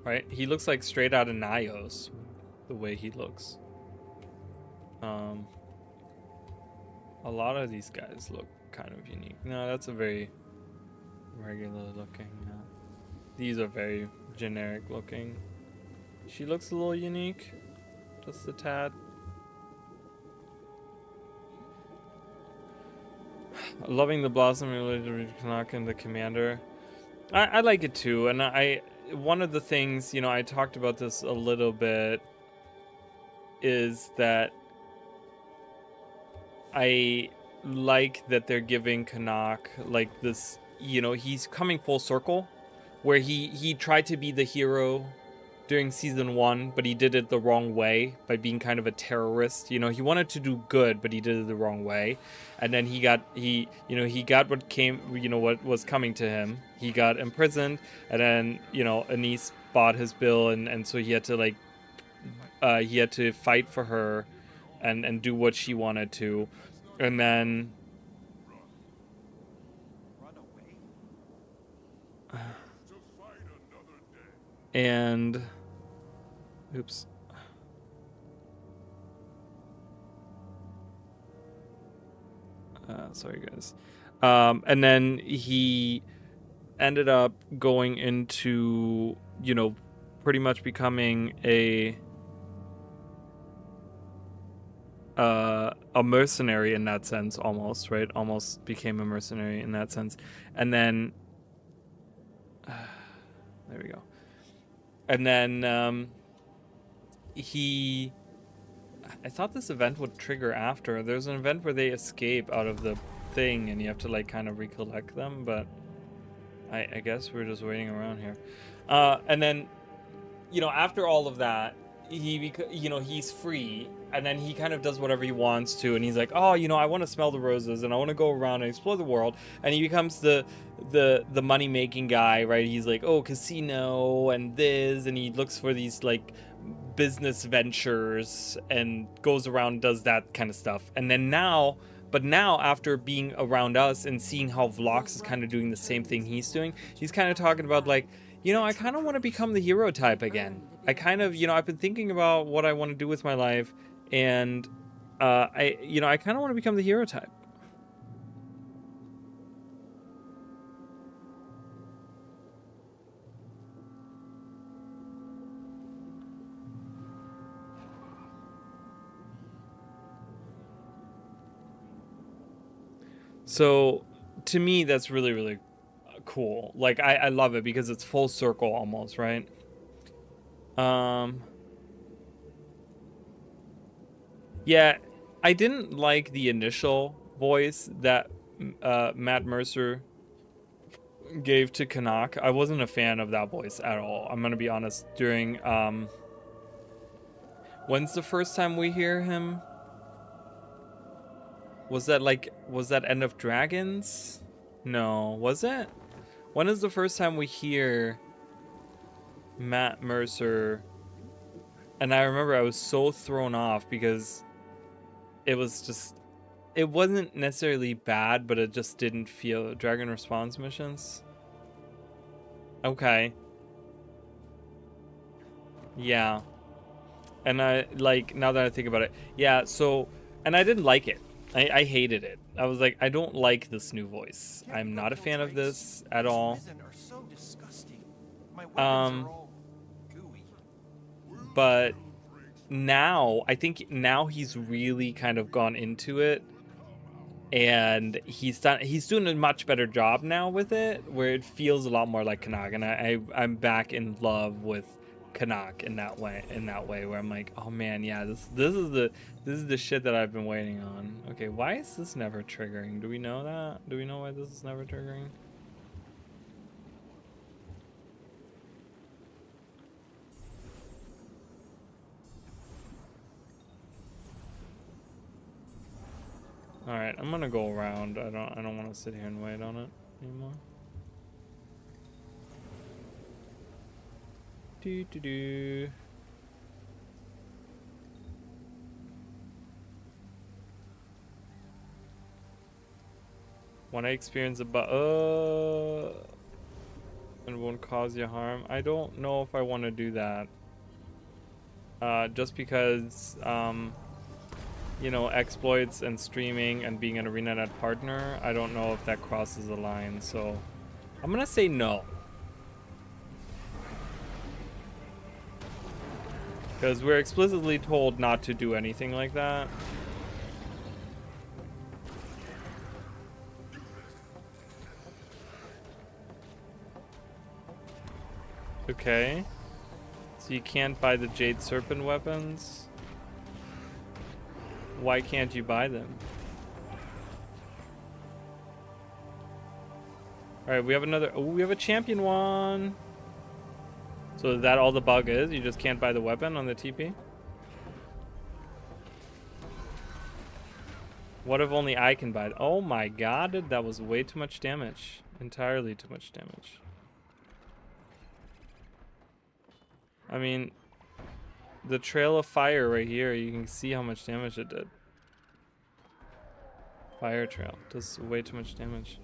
[SPEAKER 1] Right? He looks like straight out of Nios, the way he looks. A lot of these guys look kind of unique. No, that's a very regular looking. These are very generic looking. She looks a little unique, just a tad. Loving the Blossom related to Canuck and the Commander. I like it too, and one of the things, I talked about this a little bit, is that I like that they're giving Canuck like this, he's coming full circle, where he tried to be the hero during season 1, but he did it the wrong way by being kind of a terrorist. He wanted to do good, but he did it the wrong way. And then he got what was coming to him. He got imprisoned, and then, Anise bought his bill, and so he had to fight for her and do what she wanted to. And then oops. Sorry, guys. And then he ended up going into, pretty much becoming a mercenary in that sense, almost, right? Almost became a mercenary in that sense. And then, there we go. And then, I thought this event would trigger after. There's an event where they escape out of the thing and you have to like kind of recollect them, but I guess we're just waiting around here. And then, after all of that, he's free, and then he kind of does whatever he wants to, and he's like, oh, I want to smell the roses, and I want to go around and explore the world, and he becomes the money making guy, right? He's like, oh, casino and this, and he looks for these like business ventures and goes around and does that kind of stuff. And then now after being around us and seeing how Vlox is kind of doing the same thing he's doing, he's kind of talking about like, I kind of want to become the hero type again. I kind of, I've been thinking about what I want to do with my life, and I kind of want to become the hero type. So to me, that's really, really cool. Like, I love it because it's full circle almost, right? Yeah, I didn't like the initial voice that Matt Mercer gave to Canuck. I wasn't a fan of that voice at all. I'm gonna be honest. During when's the first time we hear him? Was that End of Dragons? No, was it? When is the first time we hear Matt Mercer? And I remember I was so thrown off because it wasn't necessarily bad, but it just didn't feel Dragon Response missions. Okay. Yeah. And I like, now that I think about it, yeah, so, And I didn't like it. I hated it. I was like, I don't like this new voice. I'm not a fan of this at all. But now, I think now he's really kind of gone into it. And he's doing a much better job now with it, where it feels a lot more like Canuck, and I'm back in love with Canuck in that way where I'm like, oh man, yeah, this is the shit that I've been waiting on. Okay, why is this never triggering? Do we know that? Do we know why this is never triggering? All right, I'm gonna go around. I don't want to sit here and wait on it anymore. Do. When I experience and won't cause you harm. I don't know if I want to do that. Just because you know, exploits and streaming and being an ArenaNet partner, I don't know if that crosses the line, so I'm gonna say no. Because we're explicitly told not to do anything like that. Okay. So you can't buy the Jade Serpent weapons? Why can't you buy them? Alright, we have another... Oh, we have a champion one! So is that all the bug is? You just can't buy the weapon on the TP? What if only I can buy it? Oh my god, that was way too much damage. Entirely too much damage. I mean... The trail of fire right here, you can see how much damage it did. Fire trail does way too much damage.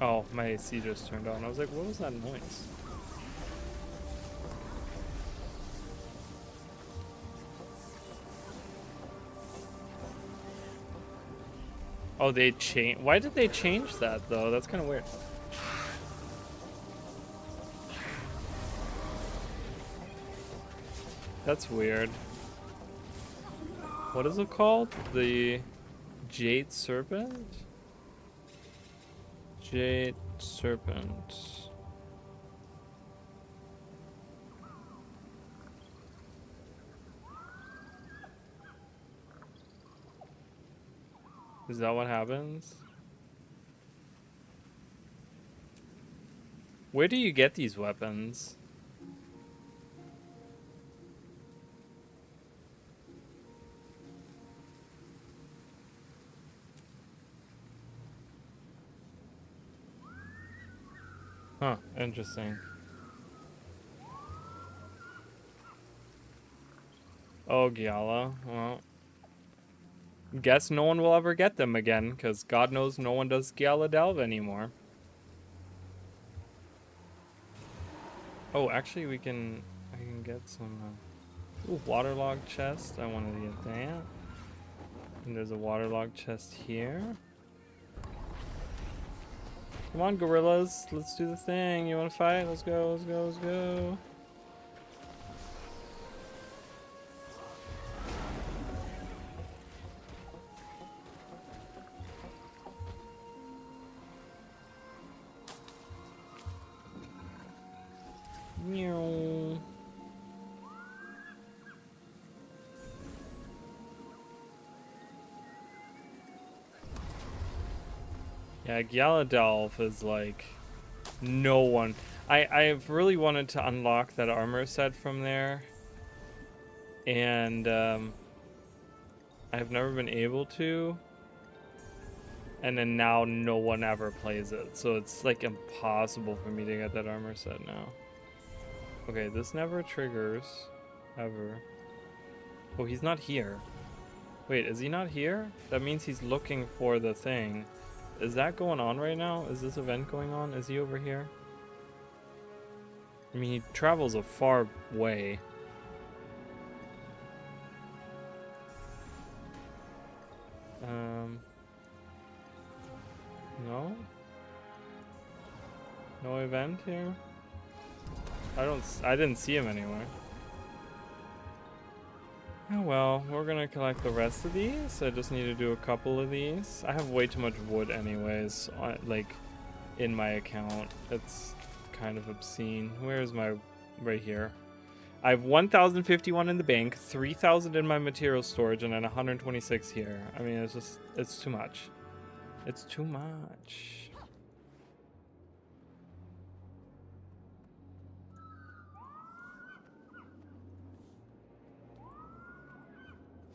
[SPEAKER 1] Oh, my AC just turned on. I was like, what was that noise? Oh, they changed. Why did they change that, though? That's kind of weird. That's weird. What is it called? The Jade Serpent? Jade Serpent. Is that what happens? Where do you get these weapons? Huh, interesting. Oh, Giala. Well, guess no one will ever get them again, because God knows no one does Giala Delve anymore. Oh, actually, I can get some. Ooh, waterlogged chest. I wanted to get that. And there's a waterlogged chest here. Come on, gorillas. Let's do the thing. You want to fight? Let's go, let's go, let's go. Meow. Yeah, Gyaladolf is like no one. I've really wanted to unlock that armor set from there, and I've never been able to. And then now no one ever plays it, so it's like impossible for me to get that armor set now. Okay, this never triggers, ever. Oh, he's not here. Wait, is he not here? That means he's looking for the thing. Is that going on right now? Is this event going on? Is he over here? I mean, he travels a far way. No? No event here? I didn't see him anywhere. Oh well, we're gonna collect the rest of these. I just need to do a couple of these. I have way too much wood anyways, like, in my account. It's kind of obscene. Where's my... right here. I have 1,051 in the bank, 3,000 in my material storage, and then 126 here. I mean, it's just... it's too much. It's too much.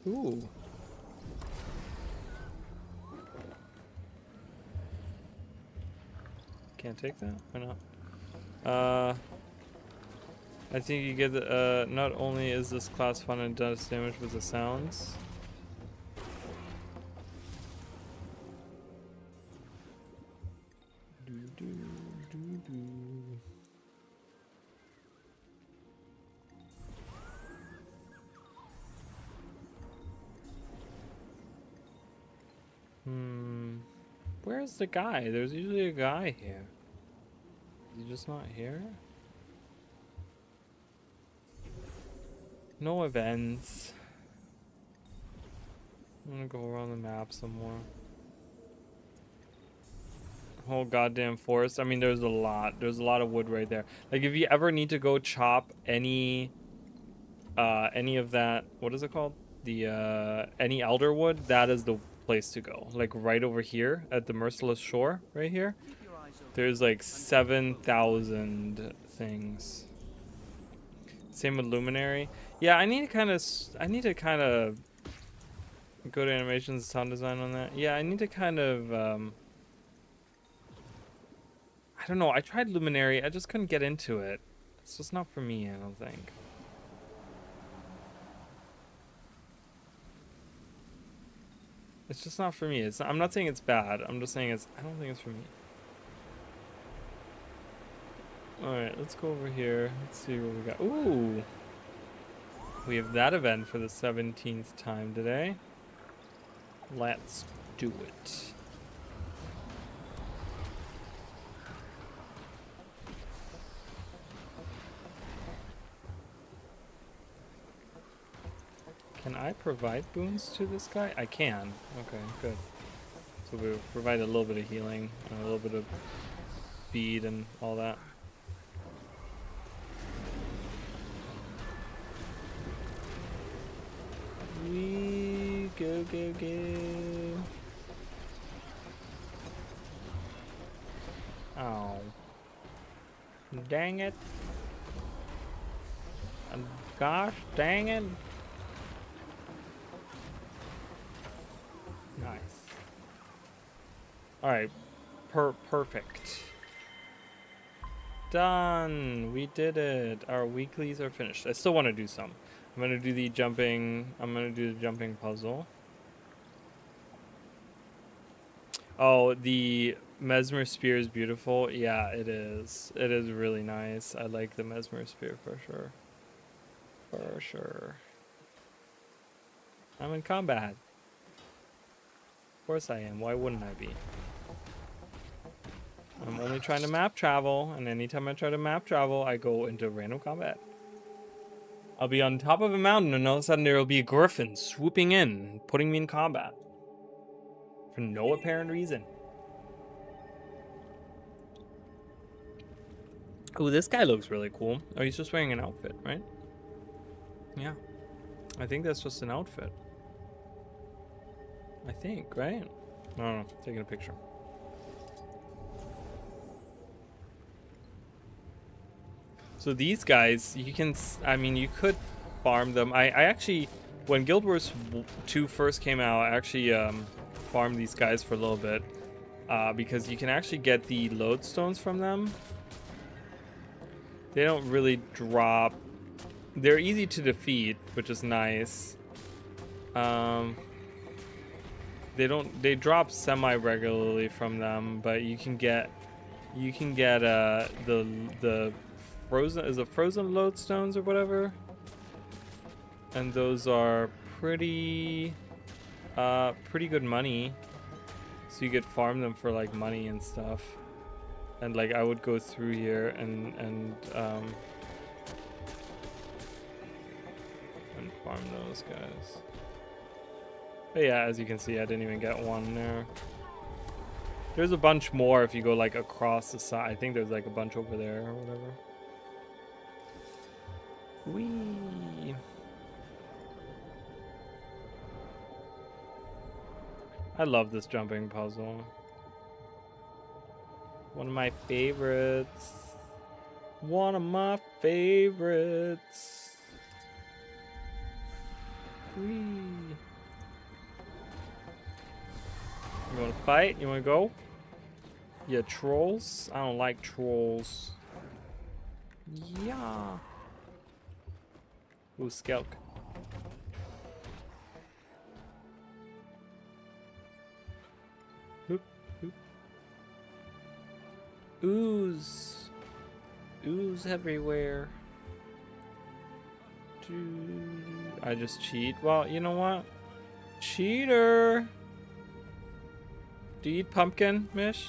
[SPEAKER 1] Ooh. Can't take that? Why not? I think you get the, not only is this class fun and does damage with the sounds. Where's the guy? There's usually a guy here. Is he just not here? No events. I'm gonna go around the map some more. Whole goddamn forest. I mean, there's a lot. There's a lot of wood right there. Like, if you ever need to go chop any of that, what is it called? The any elder wood, that is the place to go. Like right over here at the Merciless Shore, right here. There's like 7,000 things. Same with Luminary. Yeah, I need to kind of go to animations, sound design on that. Yeah, I need to kind of I don't know. I tried Luminary. I just couldn't get into it. It's just not for me, I don't think. It's just not for me. It's not, I'm not saying it's bad. I'm just saying I don't think it's for me. Alright, let's go over here. Let's see what we got. Ooh! We have that event for the 17th time today. Let's do it. Can I provide boons to this guy? I can. Okay, good. So we provide a little bit of healing and a little bit of speed and all that. We go, go, go. Oh. Dang it. Gosh, dang it. Nice. Alright. Perfect. Done. We did it. Our weeklies are finished. I still want to do some. I'm gonna do the jumping. I'm gonna do the jumping puzzle. Oh, the Mesmer Spear is beautiful. Yeah, it is. It is really nice. I like the Mesmer Spear for sure. For sure. I'm in combat. Of course I am. Why wouldn't I be? I'm only trying to map travel, and anytime I try to map travel, I go into random combat. I'll be on top of a mountain, and all of a sudden there will be a griffin swooping in, putting me in combat. For no apparent reason. Oh, this guy looks really cool. Oh, he's just wearing an outfit, right? Yeah. I think that's just an outfit. I think, right? I don't know. Taking a picture. So these guys, you can, I mean, you could farmed them. I actually, when Guild Wars 2 first came out, I actually farmed these guys for a little bit because you can actually get the lodestones from them. They don't really drop. They're easy to defeat, which is nice. They drop semi-regularly from them, but you can get the frozen lodestones or whatever, and those are pretty good money. So you could farm them for like money and stuff. And like I would go through here and farm those guys. But yeah, as you can see, I didn't even get one there. There's a bunch more if you go like across the side. I think there's like a bunch over there or whatever. Whee! I love this jumping puzzle. One of my favorites. One of my favorites. Whee! You wanna fight? You wanna go? Yeah, trolls? I don't like trolls. Yeah. Ooh, Skelk. Hoop, hoop. Ooze. Ooze everywhere. I just cheat. Well, you know what? Cheater. Do you eat pumpkin, Mish?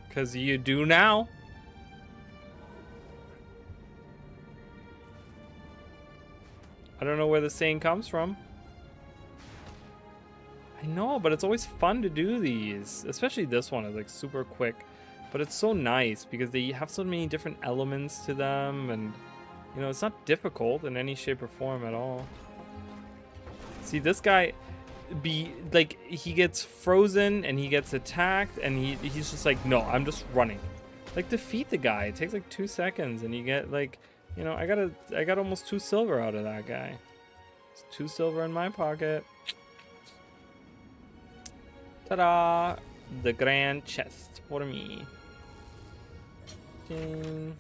[SPEAKER 1] Because you do now. I don't know where the saying comes from. I know, but it's always fun to do these. Especially this one is like super quick. But it's so nice because they have so many different elements to them. And, you know, it's not difficult in any shape or form at all. See, this guy... he gets frozen and he gets attacked and he's just like, no, I'm just running. Like, defeat the guy. It takes like 2 seconds and you get like, you know, I got almost 2 silver out of that guy. It's 2 silver in my pocket. Ta-da! The grand chest for me. Ding.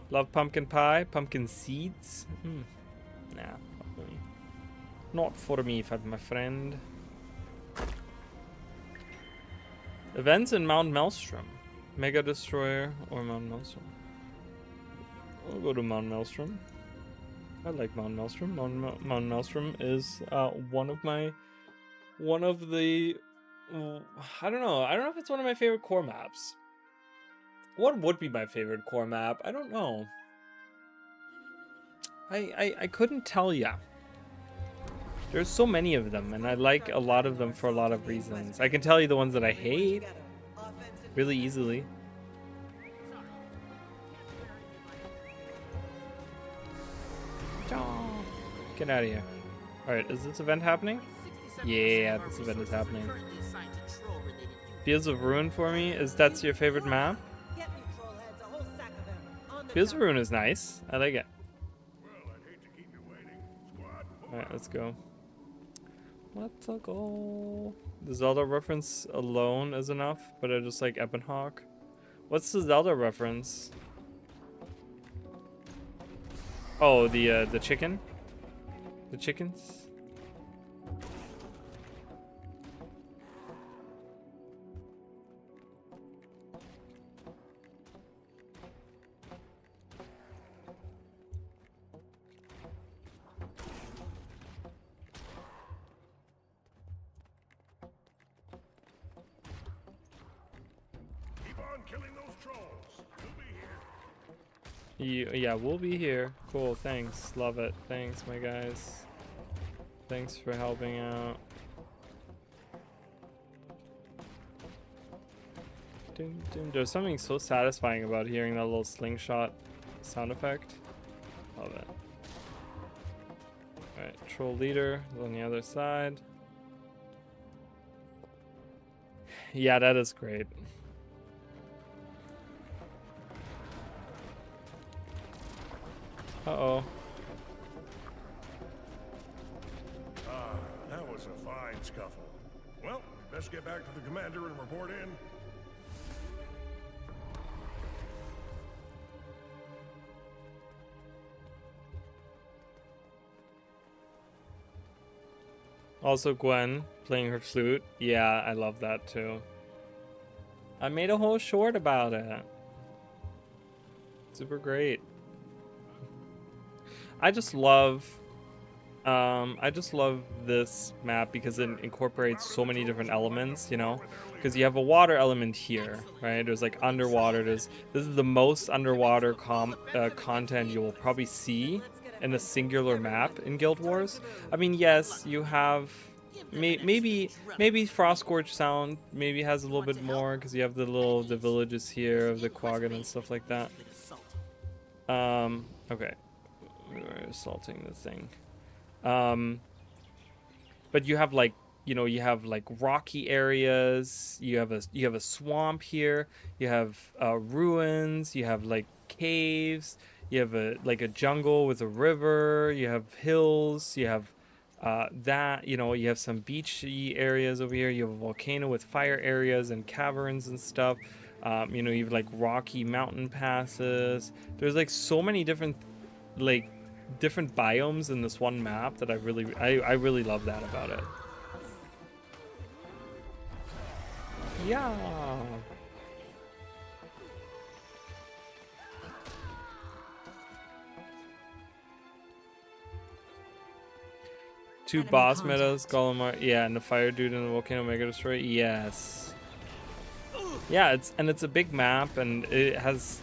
[SPEAKER 1] Love pumpkin pie, pumpkin seeds. Nah, not for me. Not for me, my friend. Events in Mount Maelstrom. Mega Destroyer or Mount Maelstrom. I'll go to Mount Maelstrom. I like Mount Maelstrom. Mount Maelstrom is one of the I don't know if it's one of my favorite core maps. What would be my favorite core map? I don't know. I couldn't tell ya. There's so many of them, and I like a lot of them for a lot of reasons. I can tell you the ones that I hate really easily. Get out of here. Alright, is this event happening? Yeah, this event is happening. Fields of Ruin for me? That's your favorite map? Fields of Ruin is nice. I like it. Alright, let's go. Let's go. The Zelda reference alone is enough, but I just like Ebonhawk. What's the Zelda reference? Oh, the chicken? The chickens? Yeah, we'll be here. Cool, thanks. Love it. Thanks, my guys. Thanks for helping out. There's something so satisfying about hearing that little slingshot sound effect. Love it. Alright, troll leader is on the other side. Yeah, that is great. Uh-oh.
[SPEAKER 10] That's a fine scuffle. Well, best get back to the commander and report in.
[SPEAKER 1] Also, Gwen playing her flute. Yeah, I love that too. I made a whole short about it. Super great. I just love this map because it incorporates so many different elements, you know, because you have a water element here, right? There's like underwater. This is the most underwater content you will probably see in a singular map in Guild Wars. I mean, yes, you have maybe Frostgorge Sound maybe has a little bit more because you have the villages here of the Quaggan and stuff like that. Okay, we're assaulting the thing. But you have like, you know, you have like rocky areas. You have a swamp here. You have ruins. You have like caves. You have a jungle with a river. You have hills. You have that, you know, you have some beachy areas over here. You have a volcano with fire areas and caverns and stuff. You know, you have like rocky mountain passes. There's like so many different biomes in this one map that I really love that about it. Yeah. Two boss metas, Golemar, yeah, and the fire dude and the volcano mega destroy, yes. Yeah, it's a big map, and it has,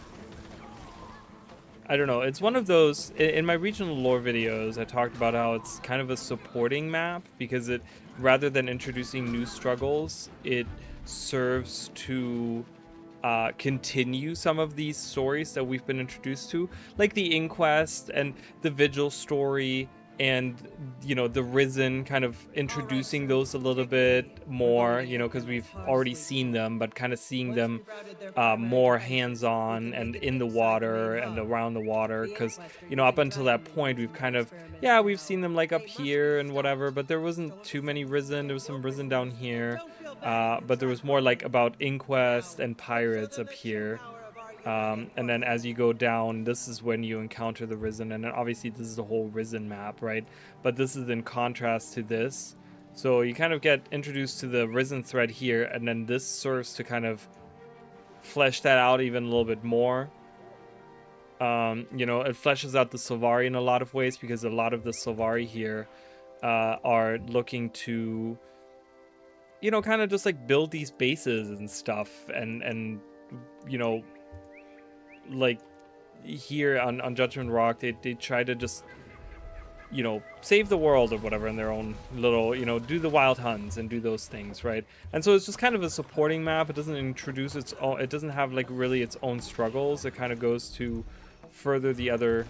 [SPEAKER 1] I don't know, it's one of those, in my regional lore videos, I talked about how it's kind of a supporting map, because it, rather than introducing new struggles, it serves to continue some of these stories that we've been introduced to, like the Inquest and the Vigil story, and, you know, the Risen, kind of introducing those a little bit more, you know, because we've already seen them, but kind of seeing them more hands-on and in the water and around the water, because, you know, up until that point, we've kind of, yeah, we've seen them like up here and whatever, but there wasn't too many Risen. There was some Risen down here, but there was more like about Inquest and Pirates up here. And then as you go down, this is when you encounter the Risen, and then obviously this is the whole Risen map, right? But this is in contrast to this. So you kind of get introduced to the Risen thread here, and then this serves to kind of flesh that out even a little bit more. You know, it fleshes out the Sylvari in a lot of ways, because a lot of the Sylvari here are looking to, you know, kind of just like build these bases and stuff, and you know, like here on Judgment Rock, they try to just, you know, save the world or whatever in their own little, you know, do the wild hunts and do those things, right? And so it's just kind of a supporting map. It doesn't introduce its own, it doesn't have like really its own struggles. It kind of goes to further the other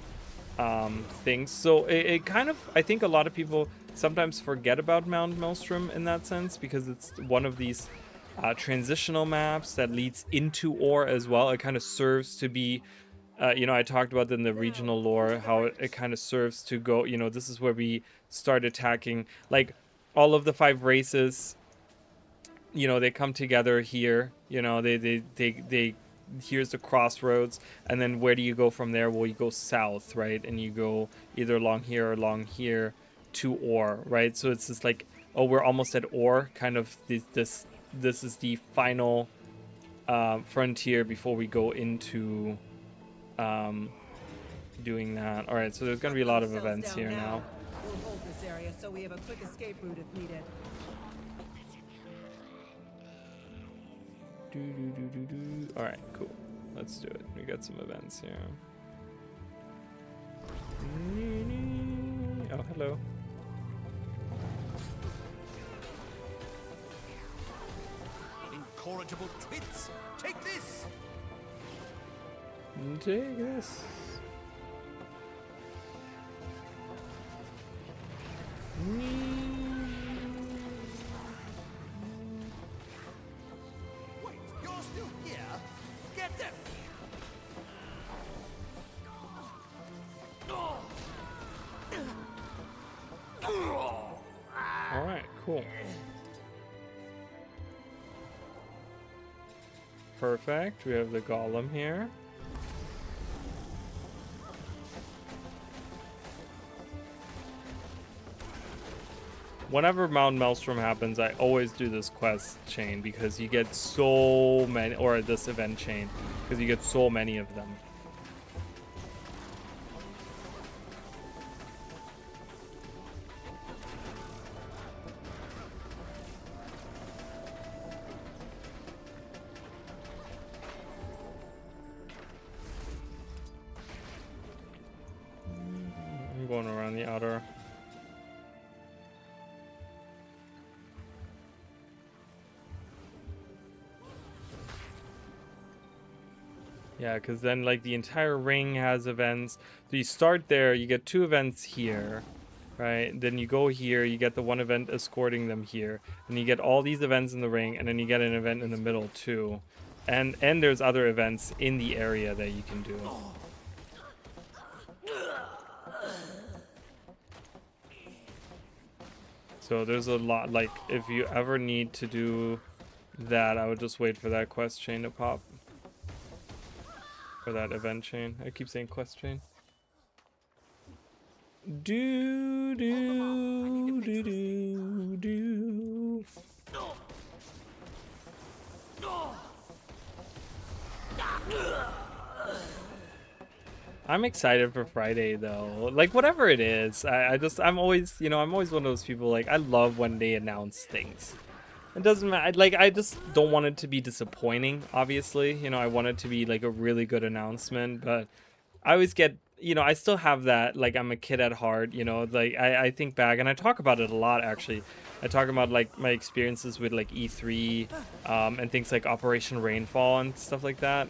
[SPEAKER 1] things. So it kind of, I think a lot of people sometimes forget about Mount Maelstrom in that sense, because it's one of these transitional maps that leads into ore as well. It kind of serves to be, you know, I talked about in the regional lore how it kind of serves to go, you know, this is where we start attacking, like all of the 5 races, you know, they come together here, you know, they here's the crossroads, and then where do you go from there? Well, you go south, right? And you go either along here or along here to ore, right? So it's just like, oh, we're almost at ore, kind of this is the final frontier before we go into doing that. All right, so there's going to be a lot of events here now.
[SPEAKER 12] We'll hold this area so we have a quick escape route if needed.
[SPEAKER 1] All right, cool. Let's do it. We got some events here. Oh, hello.
[SPEAKER 2] Incorrigible twits! Take this!
[SPEAKER 1] Take this.
[SPEAKER 2] Wait, you're still here? Get them!
[SPEAKER 1] All right, Cool. Perfect. We have the golem here. Whenever Mount Maelstrom happens, I always do this quest chain because you get so many, or this event chain, because you get so many of them. I'm going around the outer. Yeah, because then like the entire ring has events. So you start there, you get 2 events here, right? Then you go here, you get the 1 event escorting them here, and you get all these events in the ring, and then you get an event in the middle too. And there's other events in the area that you can do. So there's a lot, like if you ever need to do that, I would just wait for that quest chain to pop. Or that event chain. I keep saying quest chain. Do do do do do. I'm excited for Friday though. Like whatever it is, I'm always, you know, I'm always one of those people like I love when they announce things. It doesn't matter. Like, I just don't want it to be disappointing, obviously. You know, I want it to be, like, a really good announcement. But I always get, you know, I still have that, like, I'm a kid at heart, you know. Like, I think back, and I talk about it a lot, actually. I talk about, like, my experiences with, like, E3 and things like Operation Rainfall and stuff like that.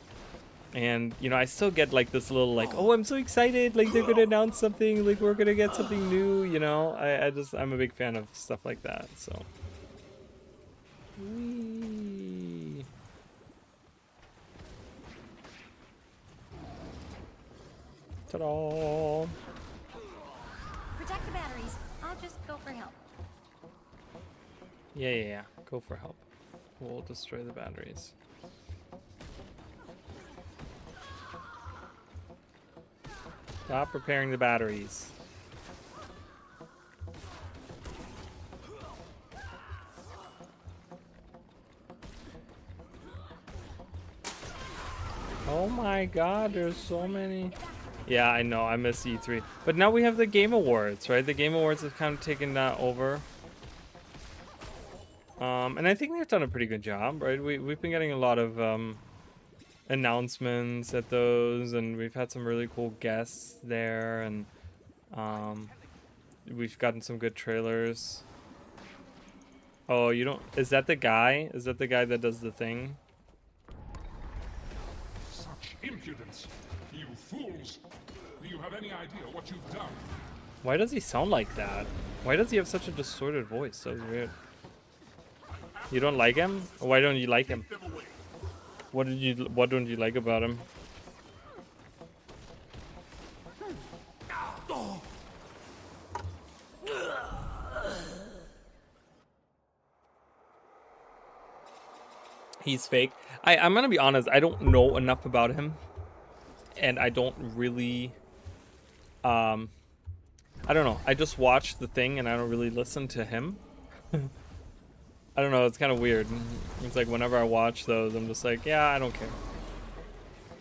[SPEAKER 1] And, you know, I still get, like, this little, like, oh, I'm so excited. Like, they're going to announce something. Like, we're going to get something new, you know. I'm a big fan of stuff like that, so... Whee. Ta-da!
[SPEAKER 8] Protect the batteries. I'll just go for help.
[SPEAKER 1] Yeah. Go for help. We'll destroy the batteries. Stop repairing the batteries. Oh my god, there's so many. Yeah, I know, I miss E3. But now we have the Game Awards, right? The Game Awards have kind of taken that over. And I think they've done a pretty good job, right? We've been getting a lot of announcements at those, and we've had some really cool guests there, and we've gotten some good trailers. Oh, you don't... Is that the guy? Is that the guy that does the thing?
[SPEAKER 10] Impudence! You fools! Do you have any idea what you've done?
[SPEAKER 1] Why does he sound like that? Why does he have such a distorted voice? So weird. You don't like him? Why don't you like him? What don't you like about him? He's fake. I'm gonna be honest, I don't know enough about him. And I don't really I don't know. I just watch the thing and I don't really listen to him. I don't know, it's kind of weird. It's like whenever I watch those, I'm just like, yeah, I don't care.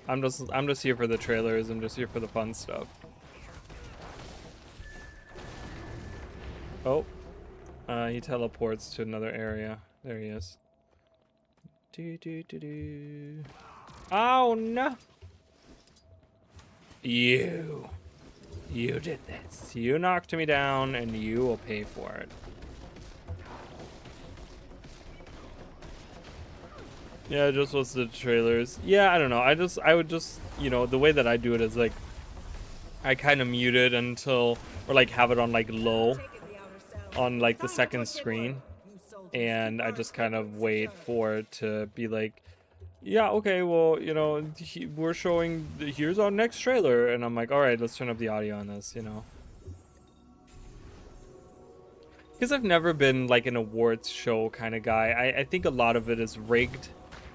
[SPEAKER 1] I'm just here for the trailers. I'm just here for the fun stuff. Oh, he teleports to another area. There he is. Oh no! You did this. You knocked me down, and you will pay for it. Yeah, just was the trailers. Yeah, I don't know. I would just, you know, the way that I do it is like, I kind of mute it until, or like have it on like low, on like the second screen, and I just kind of wait for it to be like, yeah, okay, well, you know, we're showing, here's our next trailer, and I'm like, all right, let's turn up the audio on this, you know. because I've never been like an awards show kind of guy. I think a lot of it is rigged.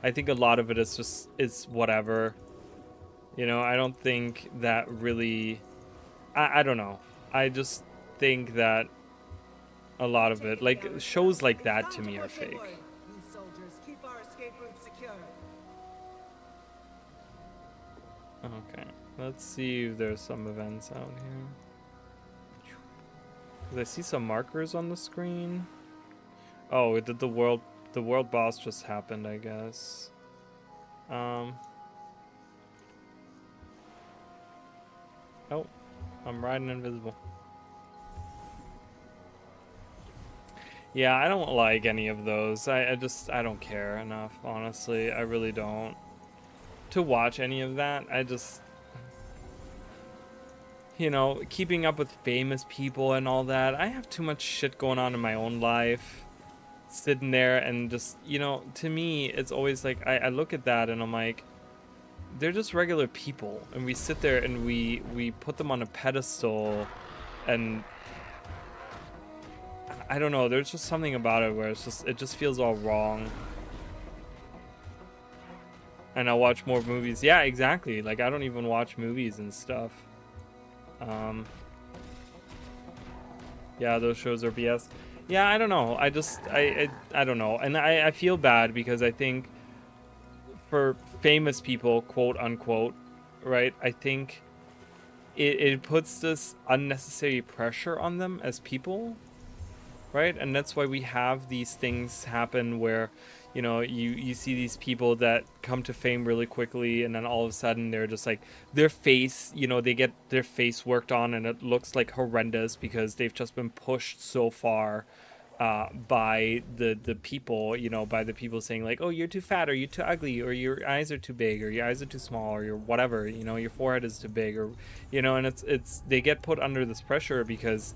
[SPEAKER 1] I think a lot of it is just whatever. You know, I don't think that really. I don't know. I just think that a lot of it, like shows like that, to me are fake.
[SPEAKER 12] You soldiers, keep our escape route secure.
[SPEAKER 1] Okay, let's see if there's some events out here. 'Cause I see some markers on the screen. Oh, did the world boss just happened, I guess. Oh, I'm riding invisible. Yeah, I don't like any of those. I don't care enough, honestly. I really don't. To watch any of that, I just, you know, keeping up with famous people and all that. I have too much shit going on in my own life. Sitting there and just, you know, to me, it's always like, I look at that and I'm like, they're just regular people. And we sit there and we put them on a pedestal and I don't know, there's just something about it where it just feels all wrong. And I watch more movies. Yeah, exactly. Like, I don't even watch movies and stuff. Yeah, those shows are BS. Yeah, I don't know. I don't know. And I feel bad because I think for famous people, quote unquote, right? I think it puts this unnecessary pressure on them as people, right? And that's why we have these things happen where, you know, you see these people that come to fame really quickly and then all of a sudden they're just like, their face, you know, they get their face worked on and it looks like horrendous because they've just been pushed so far by the people, you know, by the people saying like, oh, you're too fat or you're too ugly or your eyes are too big or your eyes are too small or your whatever, you know, your forehead is too big or, you know, and it's they get put under this pressure because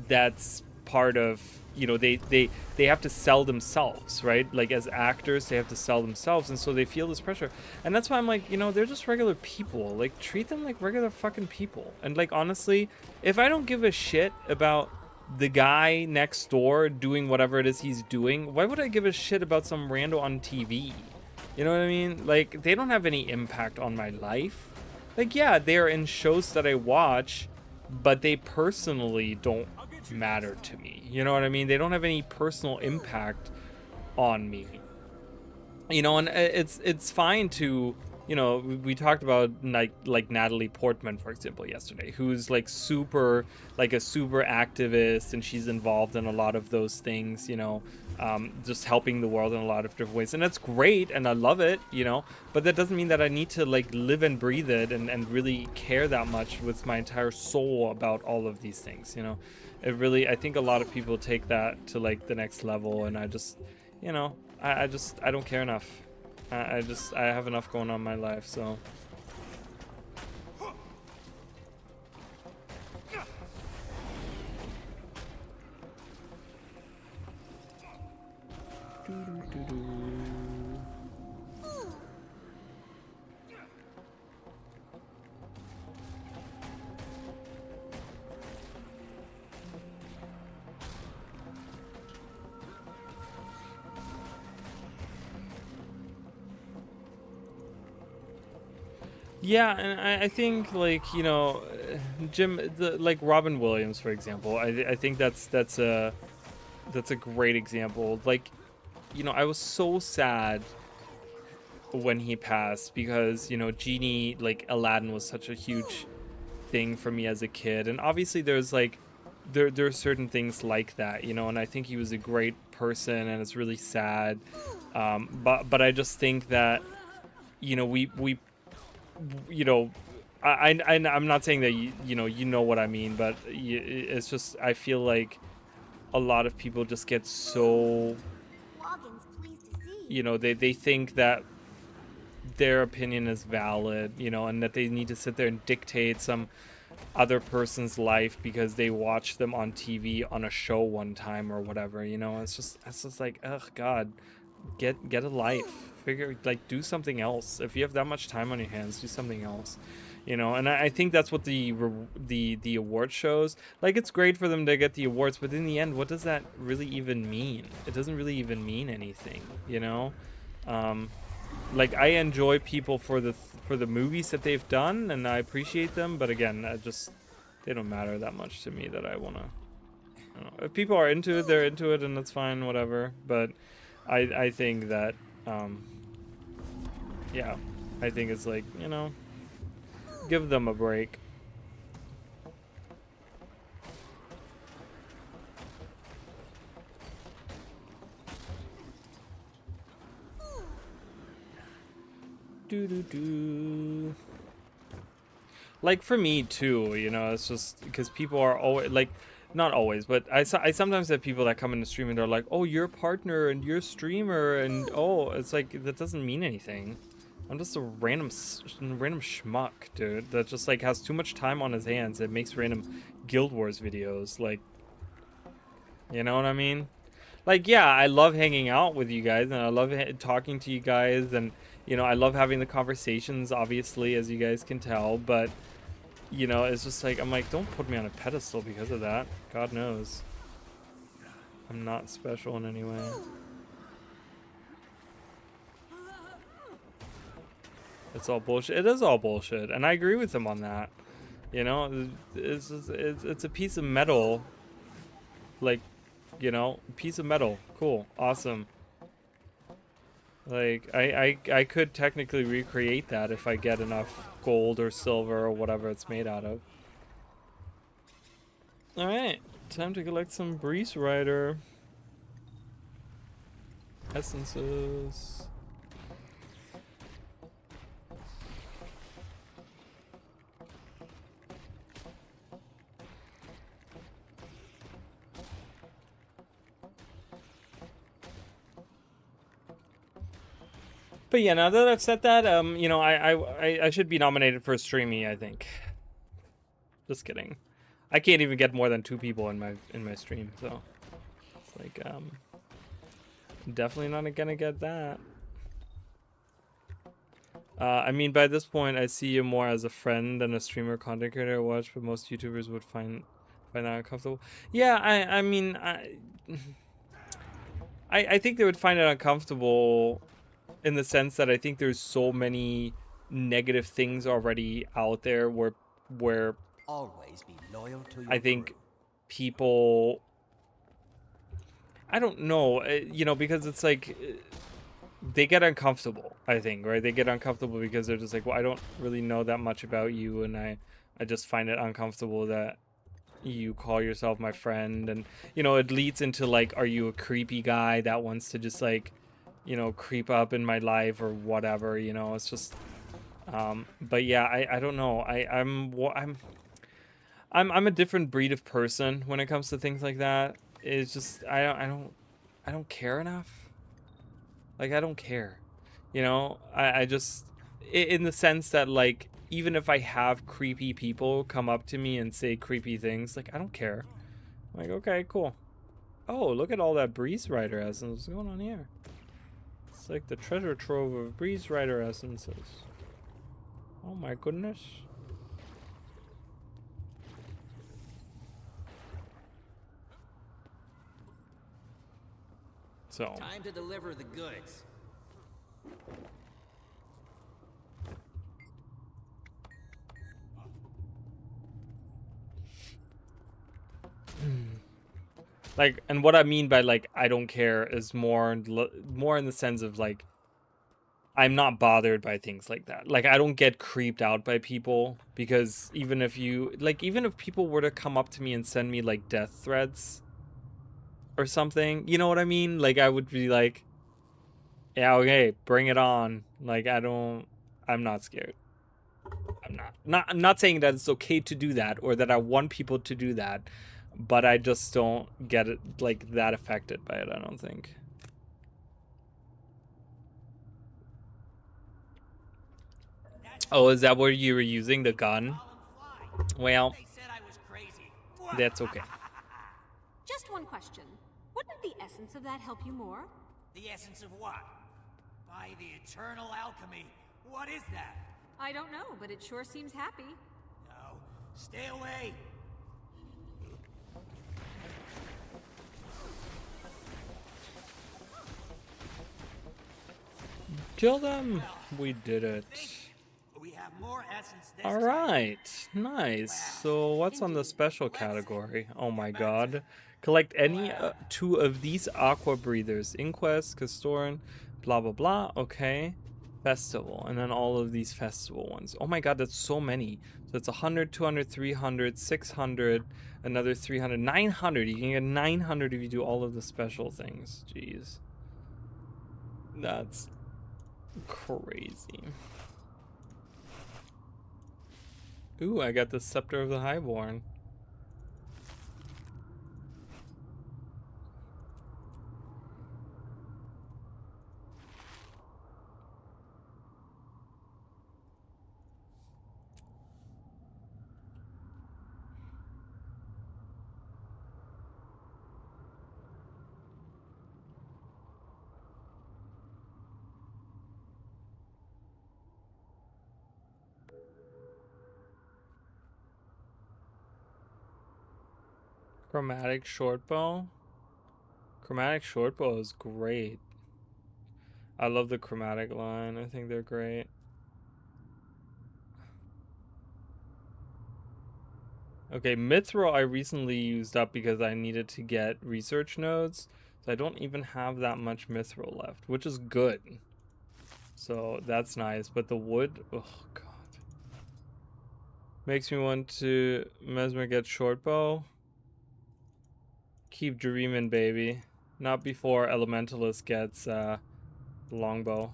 [SPEAKER 1] that's part of, you know, they have to sell themselves, right? Like as actors, they have to sell themselves, and so they feel this pressure. And that's why I'm like, you know, they're just regular people. Like, treat them like regular fucking people. And like, honestly, if I don't give a shit about the guy next door doing whatever it is he's doing, why would I give a shit about some rando on TV? You know what I mean? Like, they don't have any impact on my life. Like, yeah, they're in shows that I watch, but they personally don't matter to me. You know what I mean? They don't have any personal impact on me. You know, and it's fine to, you know, we talked about like Natalie Portman, for example, yesterday, who's like a super activist, and she's involved in a lot of those things, you know, just helping the world in a lot of different ways, and that's great and I love it, you know, but that doesn't mean that I need to like live and breathe it and really care that much with my entire soul about all of these things, you know. It really, I think a lot of people take that to like the next level, and I just, you know, I don't care enough. I have enough going on in my life, so. Yeah, and I think, like, you know, like Robin Williams, for example, I think that's a great example. Like, you know, I was so sad when he passed because, you know, Genie, like Aladdin, was such a huge thing for me as a kid, and obviously there's like there are certain things like that, you know, and I think he was a great person, and it's really sad, but I just think that, you know, we you know, I'm not saying that you know what I mean, but it's just, I feel like a lot of people just get so, you know, they think that their opinion is valid, you know, and that they need to sit there and dictate some other person's life because they watched them on TV on a show one time or whatever, you know. It's just like, ugh, God, get a life. Figure, like, do something else. If you have that much time on your hands, do something else. you know. And I think that's what the award shows. Like, it's great for them to get the awards, but in the end, what does that really even mean? It doesn't really even mean anything, you know. Like, I enjoy people for the movies that they've done, and I appreciate them, but again, they don't matter that much to me that I wanna. I don't know. If people are into it, they're into it, and that's fine, whatever. But I think that, yeah, I think it's like, you know, give them a break. Do. Like, for me too, you know, it's just because people are always like, not always, but I sometimes have people that come in the stream and they're like, oh, you're a partner and you're a streamer, and oh, it's like, that doesn't mean anything. I'm just a random schmuck, dude, that just like has too much time on his hands and makes random Guild Wars videos. Like, you know what I mean? Like, yeah, I love hanging out with you guys, and I love talking to you guys, and, you know, I love having the conversations, obviously, as you guys can tell, but, you know, it's just like, I'm like, don't put me on a pedestal because of that. God knows. I'm not special in any way. It's all bullshit. It is all bullshit, and I agree with him on that. You know, it's a piece of metal, like, you know, piece of metal. Cool, awesome. Like, I could technically recreate that if I get enough gold or silver or whatever it's made out of. Alright, time to collect some Breeze Rider essences. But yeah, now that I've said that, you know, I should be nominated for a Streamy, I think. Just kidding. I can't even get more than 2 people in my stream, so it's like, definitely not gonna get that. I mean, by this point, I see you more as a friend than a streamer content creator I watch, but most YouTubers would find that uncomfortable. Yeah, I mean, I think they would find it uncomfortable in the sense that I think there's so many negative things already out there where
[SPEAKER 2] Always be loyal to your
[SPEAKER 1] I think people, I don't know, you know, because it's like they get uncomfortable, I think, right? They get uncomfortable because they're just like, well, I don't really know that much about you, and I just find it uncomfortable that you call yourself my friend, and, you know, it leads into like, are you a creepy guy that wants to just like, you know, creep up in my life or whatever, you know. It's just but yeah, I don't know. I'm a different breed of person when it comes to things like that. It's just I don't care enough. Like, I don't care, you know. I just, in the sense that, like, even if I have creepy people come up to me and say creepy things, like, I don't care. I'm like, okay, cool. Oh, look at all that Breeze Rider essence. What's going on here? It's like the treasure trove of Breeze Rider essences. Oh my goodness. So.
[SPEAKER 2] Time to deliver the goods.
[SPEAKER 1] Like, and what I mean by, like, I don't care is more in the sense of, like, I'm not bothered by things like that. Like, I don't get creeped out by people, because even if people were to come up to me and send me, like, death threats or something, you know what I mean? Like, I would be like, yeah, okay, bring it on. Like, I'm not scared. I'm not saying that it's okay to do that or that I want people to do that, but I just don't get it, like, that affected by it, I don't think. Oh, is that where you were using the gun? Well, that's okay.
[SPEAKER 13] Just one question. Wouldn't the essence of that help you more?
[SPEAKER 2] The essence of what? By the eternal alchemy. What is that?
[SPEAKER 13] I don't know, but it sure seems happy.
[SPEAKER 2] No, stay away.
[SPEAKER 1] Kill them. We did it.
[SPEAKER 2] We have more essence this
[SPEAKER 1] All
[SPEAKER 2] time.
[SPEAKER 1] right, nice. So what's on the special category? Oh my god. Collect any 2 of these aqua breathers. Inquest, Castoran, blah blah blah. Okay. Festival, and then all of these festival ones. Oh my god, that's so many. So it's 100, 200, 300, 600, another 300, 900. You can get 900 if you do all of the special things. Jeez. That's crazy. Ooh, I got the Scepter of the Highborn. Chromatic shortbow. Chromatic shortbow is great. I love the chromatic line. I think they're great. Okay, Mithril I recently used up because I needed to get research nodes. So I don't even have that much Mithril left, which is good. So that's nice. But the wood, oh god. Makes me want to Mesmer get shortbow. Keep dreaming, baby. Not before Elementalist gets longbow.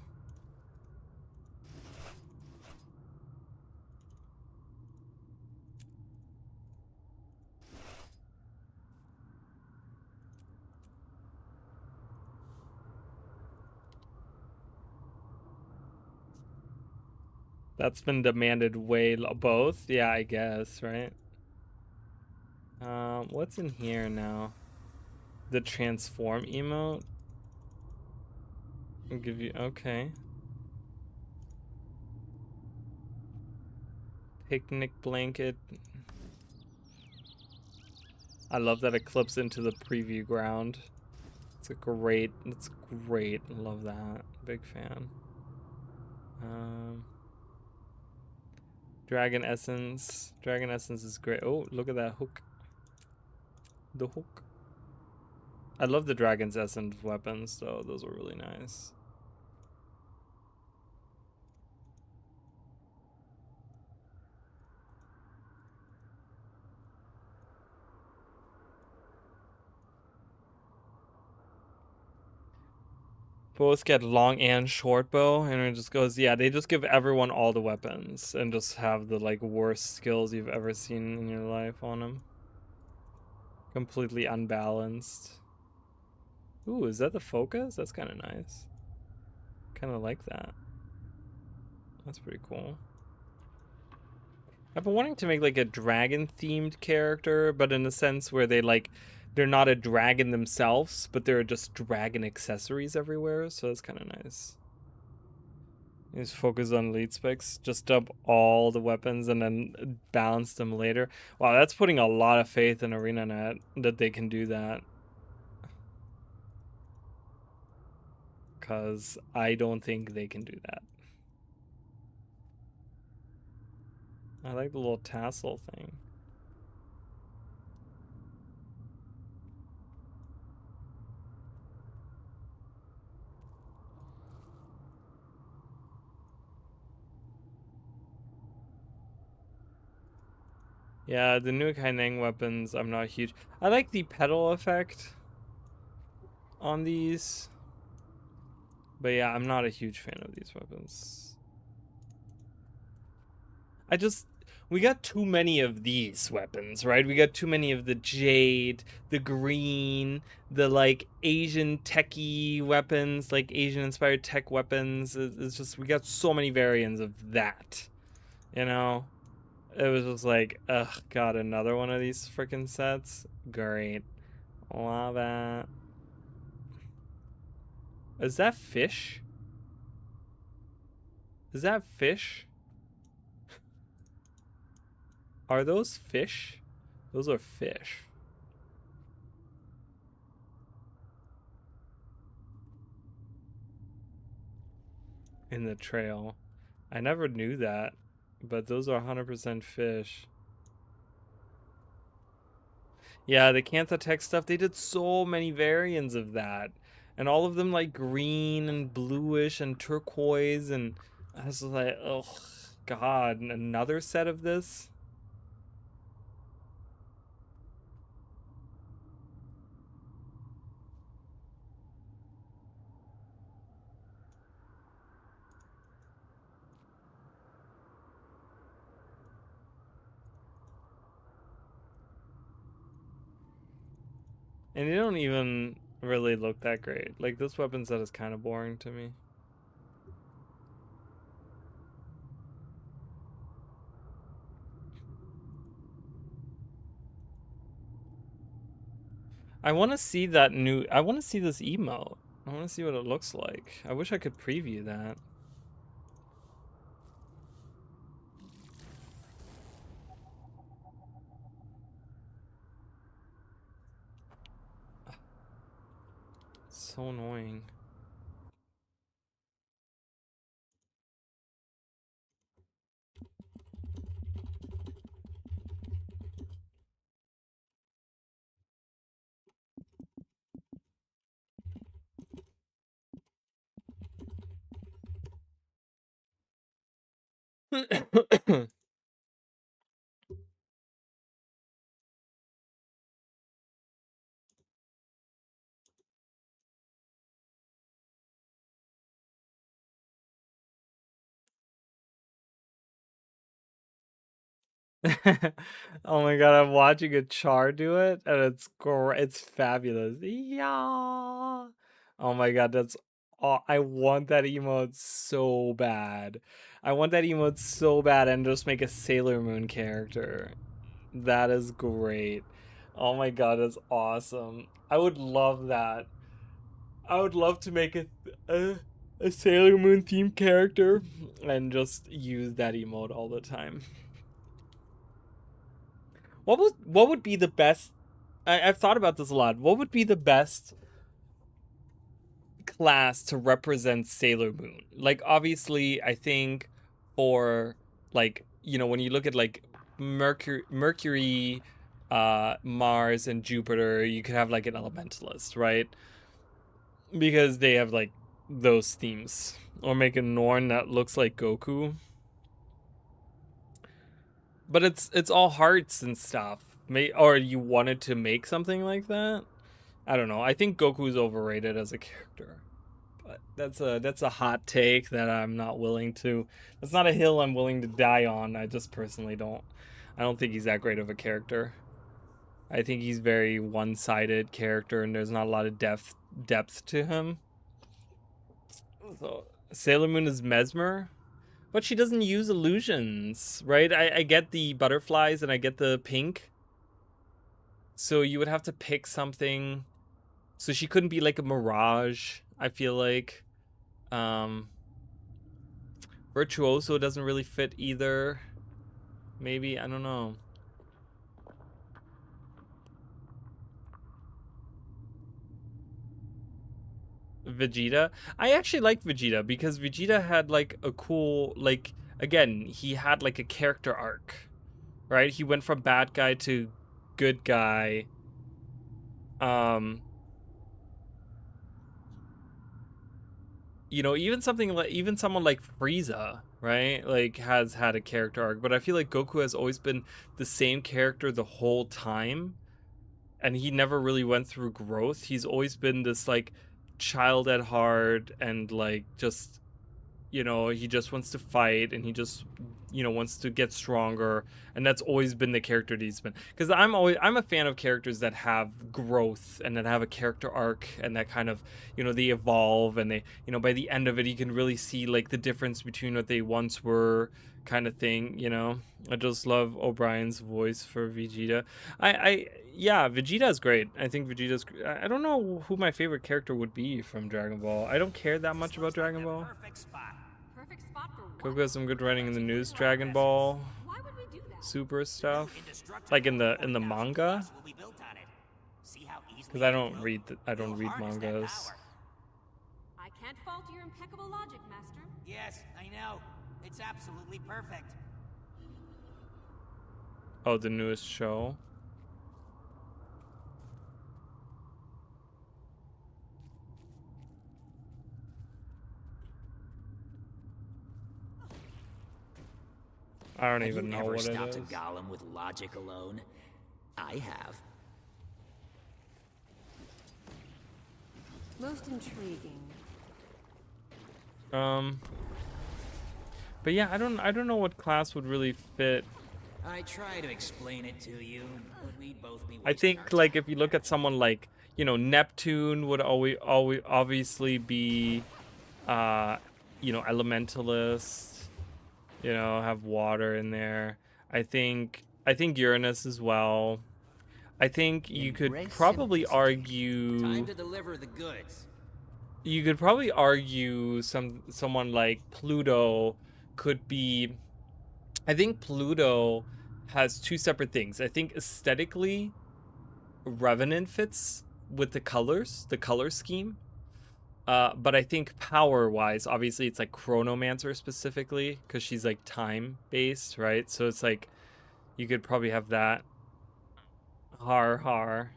[SPEAKER 1] That's been demanded way both. Yeah, I guess, right? What's in here now? The transform emote. I'll give you okay. Picnic blanket. I love that it clips into the preview ground. It's great. Love that. Big fan. Dragon Essence. Dragon Essence is great. Oh, look at that hook. The hook. I love the Dragon's Essence weapons, though. Those are really nice. Both get long and short bow, and it just goes, yeah, they just give everyone all the weapons and just have the like worst skills you've ever seen in your life on them. Completely unbalanced. Ooh, is that the focus? That's kind of nice. Kind of like that. That's pretty cool. I've been wanting to make like a dragon themed character, but in a sense where they like, they're not a dragon themselves, but they're just dragon accessories everywhere, so that's kind of nice. Just focus on lead specs, just dump all the weapons and then balance them later. Wow, that's putting a lot of faith in ArenaNet that they can do that. Because I don't think they can do that. I like the little tassel thing. Yeah, the new Kaineng weapons, I'm not huge. I like the pedal effect on these. But yeah, I'm not a huge fan of these weapons. We got too many of these weapons, right? We got too many of the jade, the green, the like Asian techie weapons, like Asian inspired tech weapons. It's just, we got so many variants of that, you know? It was just like, ugh, God, another one of these freaking sets? Great. Love it. Is that fish? Is that fish? Are those fish? Those are fish. In the trail. I never knew that, but those are 100% fish. Yeah, the Cantha Tech stuff, they did so many variants of that. And all of them like green and bluish and turquoise, and I was like, oh god, another set of this? And they don't even really look that great. Like, this weapon set is kind of boring to me. I want to see that new... I want to see this emote. I want to see what it looks like. I wish I could preview that. It's so annoying. Oh my god, I'm watching a char do it, and it's great. It's fabulous. Yeah. Oh my god, that's... I want that emote so bad. I want that emote so bad, and just make a Sailor Moon character. That is great. Oh my god, that's awesome. I would love that. I would love to make a Sailor Moon themed character and just use that emote all the time. What would be the best... I've thought about this a lot. What would be the best class to represent Sailor Moon? Like, obviously, I think for, like, you know, when you look at, like, Mercury, Mars, and Jupiter, you could have, like, an elementalist, right? Because they have, like, those themes. Or make a Norn that looks like Goku. But it's all hearts and stuff. Or you wanted to make something like that? I don't know. I think Goku's overrated as a character. But that's a hot take that I'm not willing to... That's not a hill I'm willing to die on. I just personally don't... I don't think he's that great of a character. I think he's very one-sided character, and there's not a lot of depth to him. So, Sailor Moon is Mesmer? But she doesn't use illusions, right? I get the butterflies and I get the pink. So you would have to pick something. So she couldn't be like a Mirage, I feel like. Virtuoso doesn't really fit either. Maybe, I don't know. Vegeta. I actually like Vegeta because Vegeta had like a cool, like, again, he had like a character arc, right? He went from bad guy to good guy. You know, even someone like Frieza, right? Like, has had a character arc, but I feel like Goku has always been the same character the whole time, and he never really went through growth. He's always been this like child at heart, and like, just, you know, he just wants to fight, and he just, you know, wants to get stronger, and that's always been the character that he's been. Because I'm a fan of characters that have growth and that have a character arc, and that kind of, you know, they evolve, and they, you know, by the end of it you can really see like the difference between what they once were, kind of thing, you know. I just love O'Brien's voice for Vegeta. Yeah, Vegeta is great. I think Vegeta's... I don't know who my favorite character would be from Dragon Ball. I don't care that much about Dragon Ball.
[SPEAKER 13] Perfect spot for
[SPEAKER 1] Goku has some good writing in the news. Dragon Ball.
[SPEAKER 13] Why would we do that?
[SPEAKER 1] super stuff, like in the manga, because I don't read mangas.
[SPEAKER 13] I can't fault your impeccable logic, Master.
[SPEAKER 2] Yes, I know. It's absolutely perfect.
[SPEAKER 1] Oh, the newest show. I don't even know what it is.
[SPEAKER 14] Have you ever stopped a golem with logic alone? I have.
[SPEAKER 13] Most intriguing.
[SPEAKER 1] But yeah, I don't know what class would really fit.
[SPEAKER 14] I try to explain it to you, but we'd both be
[SPEAKER 1] I think like if you look at someone like, you know, Neptune would always obviously be you know, elementalist, you know, have water in there. I think Uranus as well. I think you could probably argue
[SPEAKER 14] time to deliver the goods.
[SPEAKER 1] You could probably argue someone like Pluto could be. I think Pluto has two separate things. I think aesthetically, Revenant fits with the color scheme. But I think power-wise, obviously it's like Chronomancer specifically, because she's like time-based, right? So it's like, you could probably have that. Har har.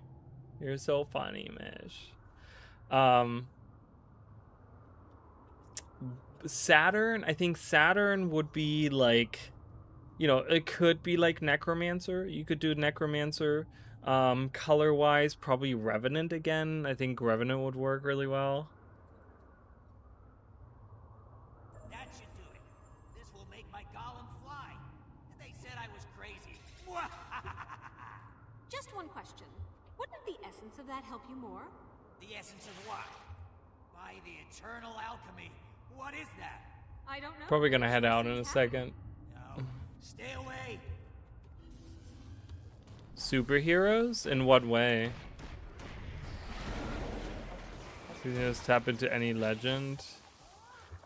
[SPEAKER 1] You're so funny, Mish. Saturn, I think Saturn would be like, you know, it could be like Necromancer. You could do Necromancer. Color-wise, probably Revenant again. I think Revenant would work really well.
[SPEAKER 2] That should do it. This will make my golem fly. They said I was crazy.
[SPEAKER 13] Just one question. Wouldn't the essence of that help you more?
[SPEAKER 2] The essence of what? By the eternal alchemy. What is that?
[SPEAKER 13] I don't know.
[SPEAKER 1] Probably gonna head out in a second.
[SPEAKER 2] No. Stay away.
[SPEAKER 1] Superheroes? In what way? Do you just tap into any legend?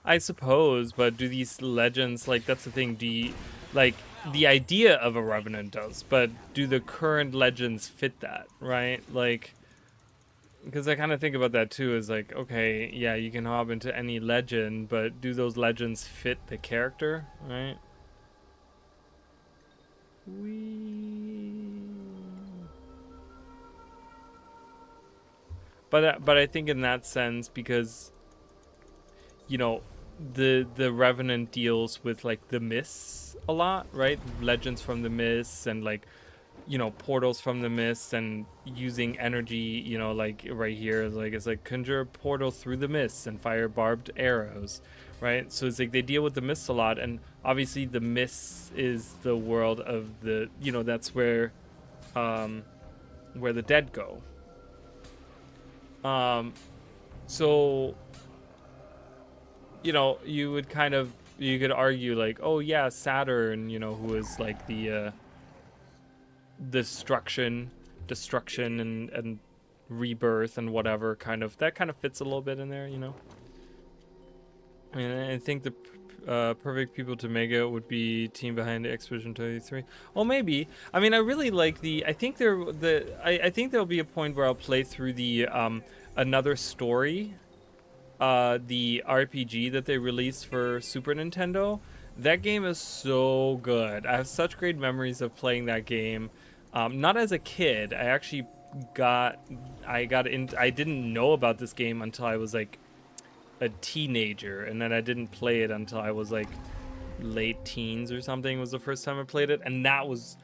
[SPEAKER 1] I suppose, but do these legends, like, that's the thing, do you, like, the idea of a Revenant does, but do the current legends fit that, right? Like, because I kind of think about that too, is like, okay, yeah, you can hop into any legend, but do those legends fit the character, right? But I think in that sense, because, you know, the Revenant deals with like the mists a lot, right? Legends from the mists and like, you know, portals from the mists and using energy, you know, like right here, like it's like conjure a portal through the mists and fire barbed arrows, right? So it's like they deal with the mists a lot, and obviously the mists is the world of the, you know, that's where the dead go. So, you know, you could argue like, oh yeah, Saturn, you know, who is like the destruction and rebirth and whatever, that kind of fits a little bit in there, you know. And I think the perfect people to make it would be team behind Expedition 23. Well, maybe. I mean, I really like I think there'll be a point where I'll play through the Another Story, the RPG that they released for Super Nintendo. That game is so good. I have such great memories of playing that game. Not as a kid. I actually I didn't know about this game until I was like a teenager, and then I didn't play it until I was like late teens or something was the first time I played it, and that was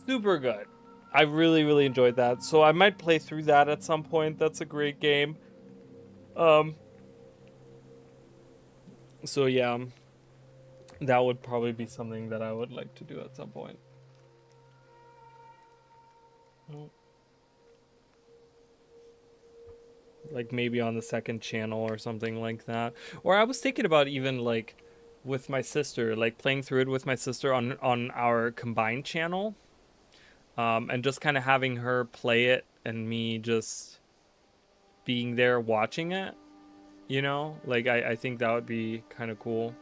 [SPEAKER 1] super good. I really, really enjoyed that. So I might play through that at some point. That's a great game. So yeah, that would probably be something that I would like to do at some point. Like maybe on the second channel or something like that. Or I was thinking about even like with my sister, like playing through it with my sister on our combined channel. And just kind of having her play it and me just being there watching it, you know? Like, I think that would be kind of cool.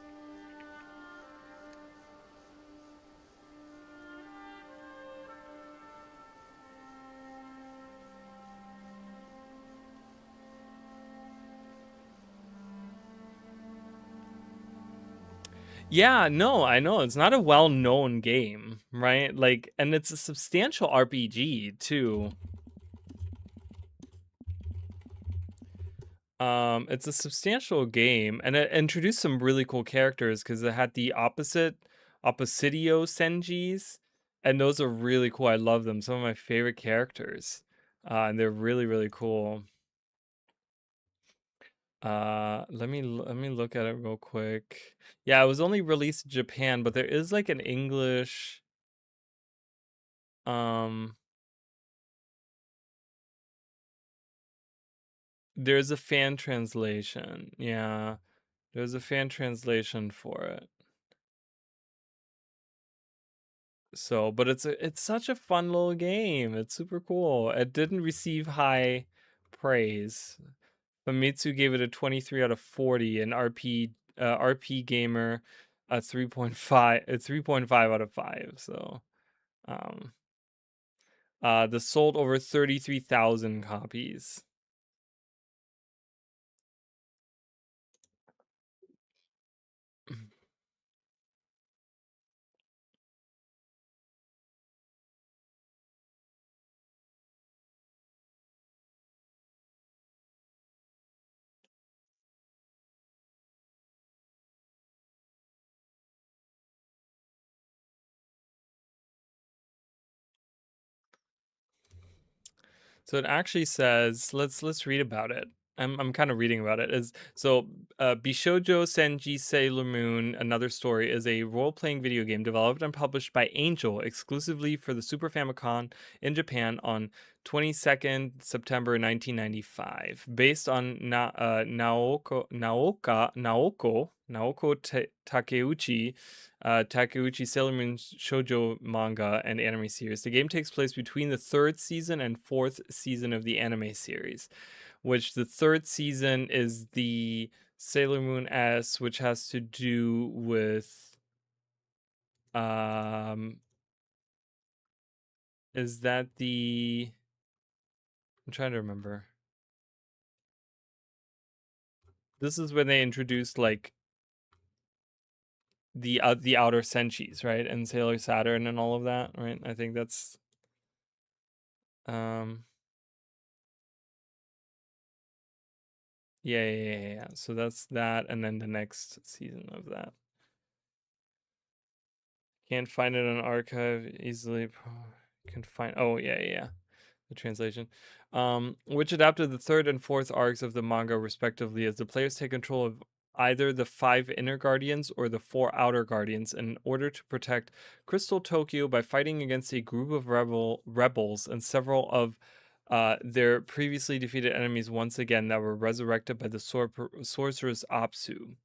[SPEAKER 1] Yeah, no, I know. It's not a well-known game, right? Like, and it's a substantial RPG too. It's a substantial game, and it introduced some really cool characters because it had the Opposidio Senjis, and those are really cool. I love them. Some of my favorite characters, and they're really, really cool. Let me look at it real quick. Yeah, it was only released in Japan, but there is like an English, there's a fan translation. Yeah, there's a fan translation for it. So, but it's such a fun little game. It's super cool. It didn't receive high praise. Famitsu gave it a 23 out of 40, and RP Gamer a 3.5 out of 5. So, this sold over 33,000 copies. So it actually says, let's read about it. I'm kind of reading about it. Bishojo Senji Sailor Moon: Another Story is a role-playing video game developed and published by Angel exclusively for the Super Famicom in Japan on 22nd September 1995, based on Naoko Takeuchi Sailor Moon shoujo manga and anime series. The game takes place between the 3rd season and 4th season of the anime series, which the 3rd season is the Sailor Moon S, which has to do with is that the, I'm trying to remember. This is when they introduced like the outer Senshis, right? And Sailor Saturn and all of that, right? I think that's yeah. So that's that, and then the next season of that. Can't find it on archive easily. Can find. Oh yeah. The translation, which adapted the 3rd and 4th arcs of the manga respectively, as the players take control of either the 5 inner guardians or the 4 outer guardians in order to protect Crystal Tokyo by fighting against a group of rebels and several of their previously defeated enemies once again that were resurrected by the sorceress Apsu.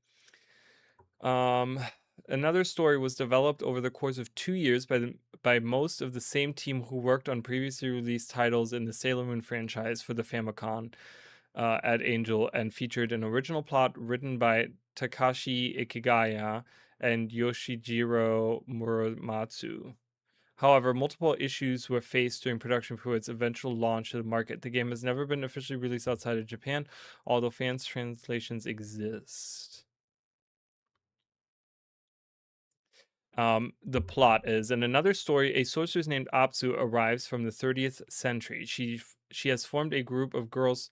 [SPEAKER 1] Another story was developed over the course of 2 years by most of the same team who worked on previously released titles in the Sailor Moon franchise for the Famicom at Angel, and featured an original plot written by Takashi Ikigaya and Yoshijiro Muramatsu. However, multiple issues were faced during production for its eventual launch to the market. The game has never been officially released outside of Japan, although fans' translations exist. The plot is, in another story, a sorceress named Apsu arrives from the 30th century. She has formed a group of girls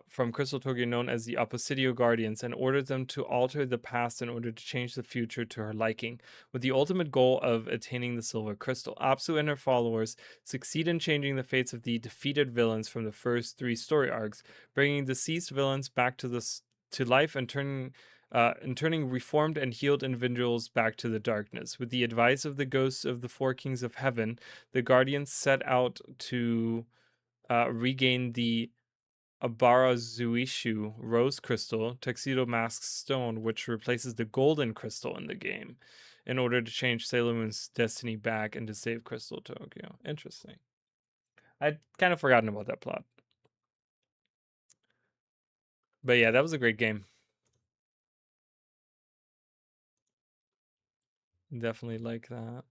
[SPEAKER 1] from Crystal Tokyo known as the Opposidio Guardians, and orders them to alter the past in order to change the future to her liking, with the ultimate goal of attaining the Silver Crystal. Apsu and her followers succeed in changing the fates of the defeated villains from the first 3 story arcs, bringing deceased villains back to life and turning reformed and healed individuals back to the darkness. With the advice of the ghosts of the 4 kings of heaven, the Guardians set out to regain the Abarazuishu Rose Crystal, Tuxedo Mask Stone, which replaces the Golden Crystal in the game, in order to change Sailor Moon's destiny back and to save Crystal Tokyo. Interesting. I'd kind of forgotten about that plot. But yeah, that was a great game. Definitely like that.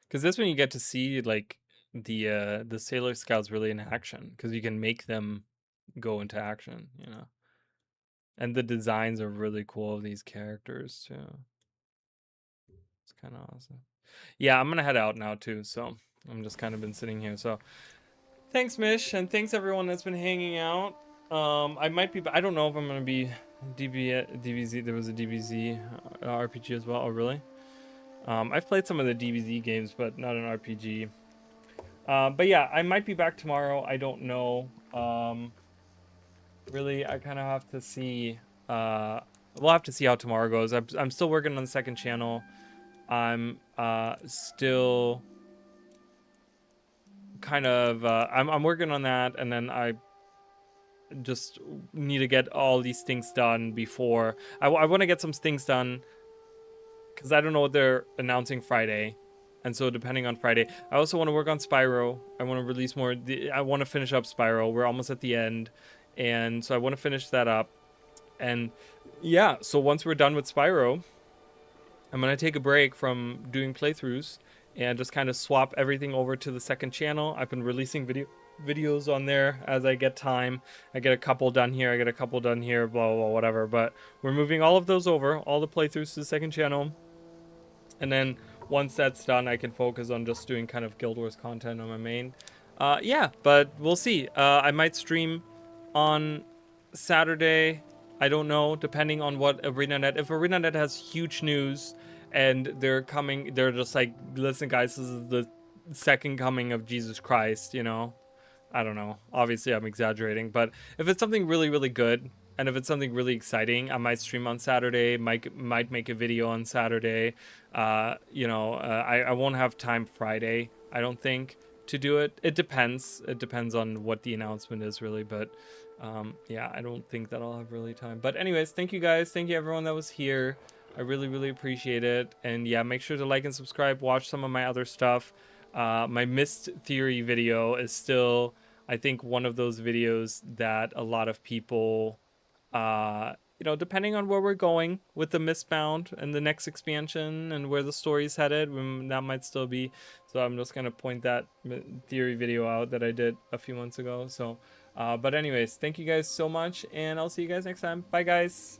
[SPEAKER 1] Because that's when you get to see like the Sailor Scouts really in action, because you can make them go into action, you know. And the designs are really cool of these characters too. It's kind of awesome. Yeah, I'm gonna head out now too, so I'm just kind of been sitting here. So thanks, Mish, and thanks everyone that's been hanging out. I might be, I don't know if I'm gonna be DBZ. There was a DBZ RPG as well. Oh, really? I've played some of the DBZ games, but not an RPG. But yeah, I might be back tomorrow. I don't know. Really, I kind of have to see. We'll have to see how tomorrow goes. I'm still working on the second channel. I'm still kind of I'm working on that, and then I just need to get all these things done before I want to get some things done, because I don't know what they're announcing Friday, and so depending on Friday, I also want to work on Spyro. I want to release more. I want to finish up Spyro. We're almost at the end, and so I want to finish that up. And yeah, so once we're done with Spyro, I'm gonna take a break from doing playthroughs and just kind of swap everything over to the second channel. I've been releasing videos on there as I get time. I get a couple done here, I get a couple done here, blah, blah, blah, whatever. But we're moving all of those over, all the playthroughs to the second channel. And then once that's done, I can focus on just doing kind of Guild Wars content on my main. Yeah, but we'll see. I might stream on Saturday. I don't know, depending on what ArenaNet. If ArenaNet has huge news and they're just like, listen guys, this is the second coming of Jesus Christ, you know. I don't know. Obviously, I'm exaggerating, but if it's something really, really good, and if it's something really exciting, I might stream on Saturday, might make a video on Saturday. You know, I won't have time Friday, I don't think, to do it. It depends. It depends on what the announcement is, really, but yeah, I don't think that I'll have really time. But anyways, thank you guys. Thank you everyone that was here. I really, really appreciate it. And yeah, make sure to like and subscribe. Watch some of my other stuff. My Mist Theory video is still, I think, one of those videos that a lot of people, you know, depending on where we're going with the Mistbound and the next expansion and where the story's headed, that might still be. So I'm just going to point that theory video out that I did a few months ago. So, but anyways, thank you guys so much, and I'll see you guys next time. Bye, guys.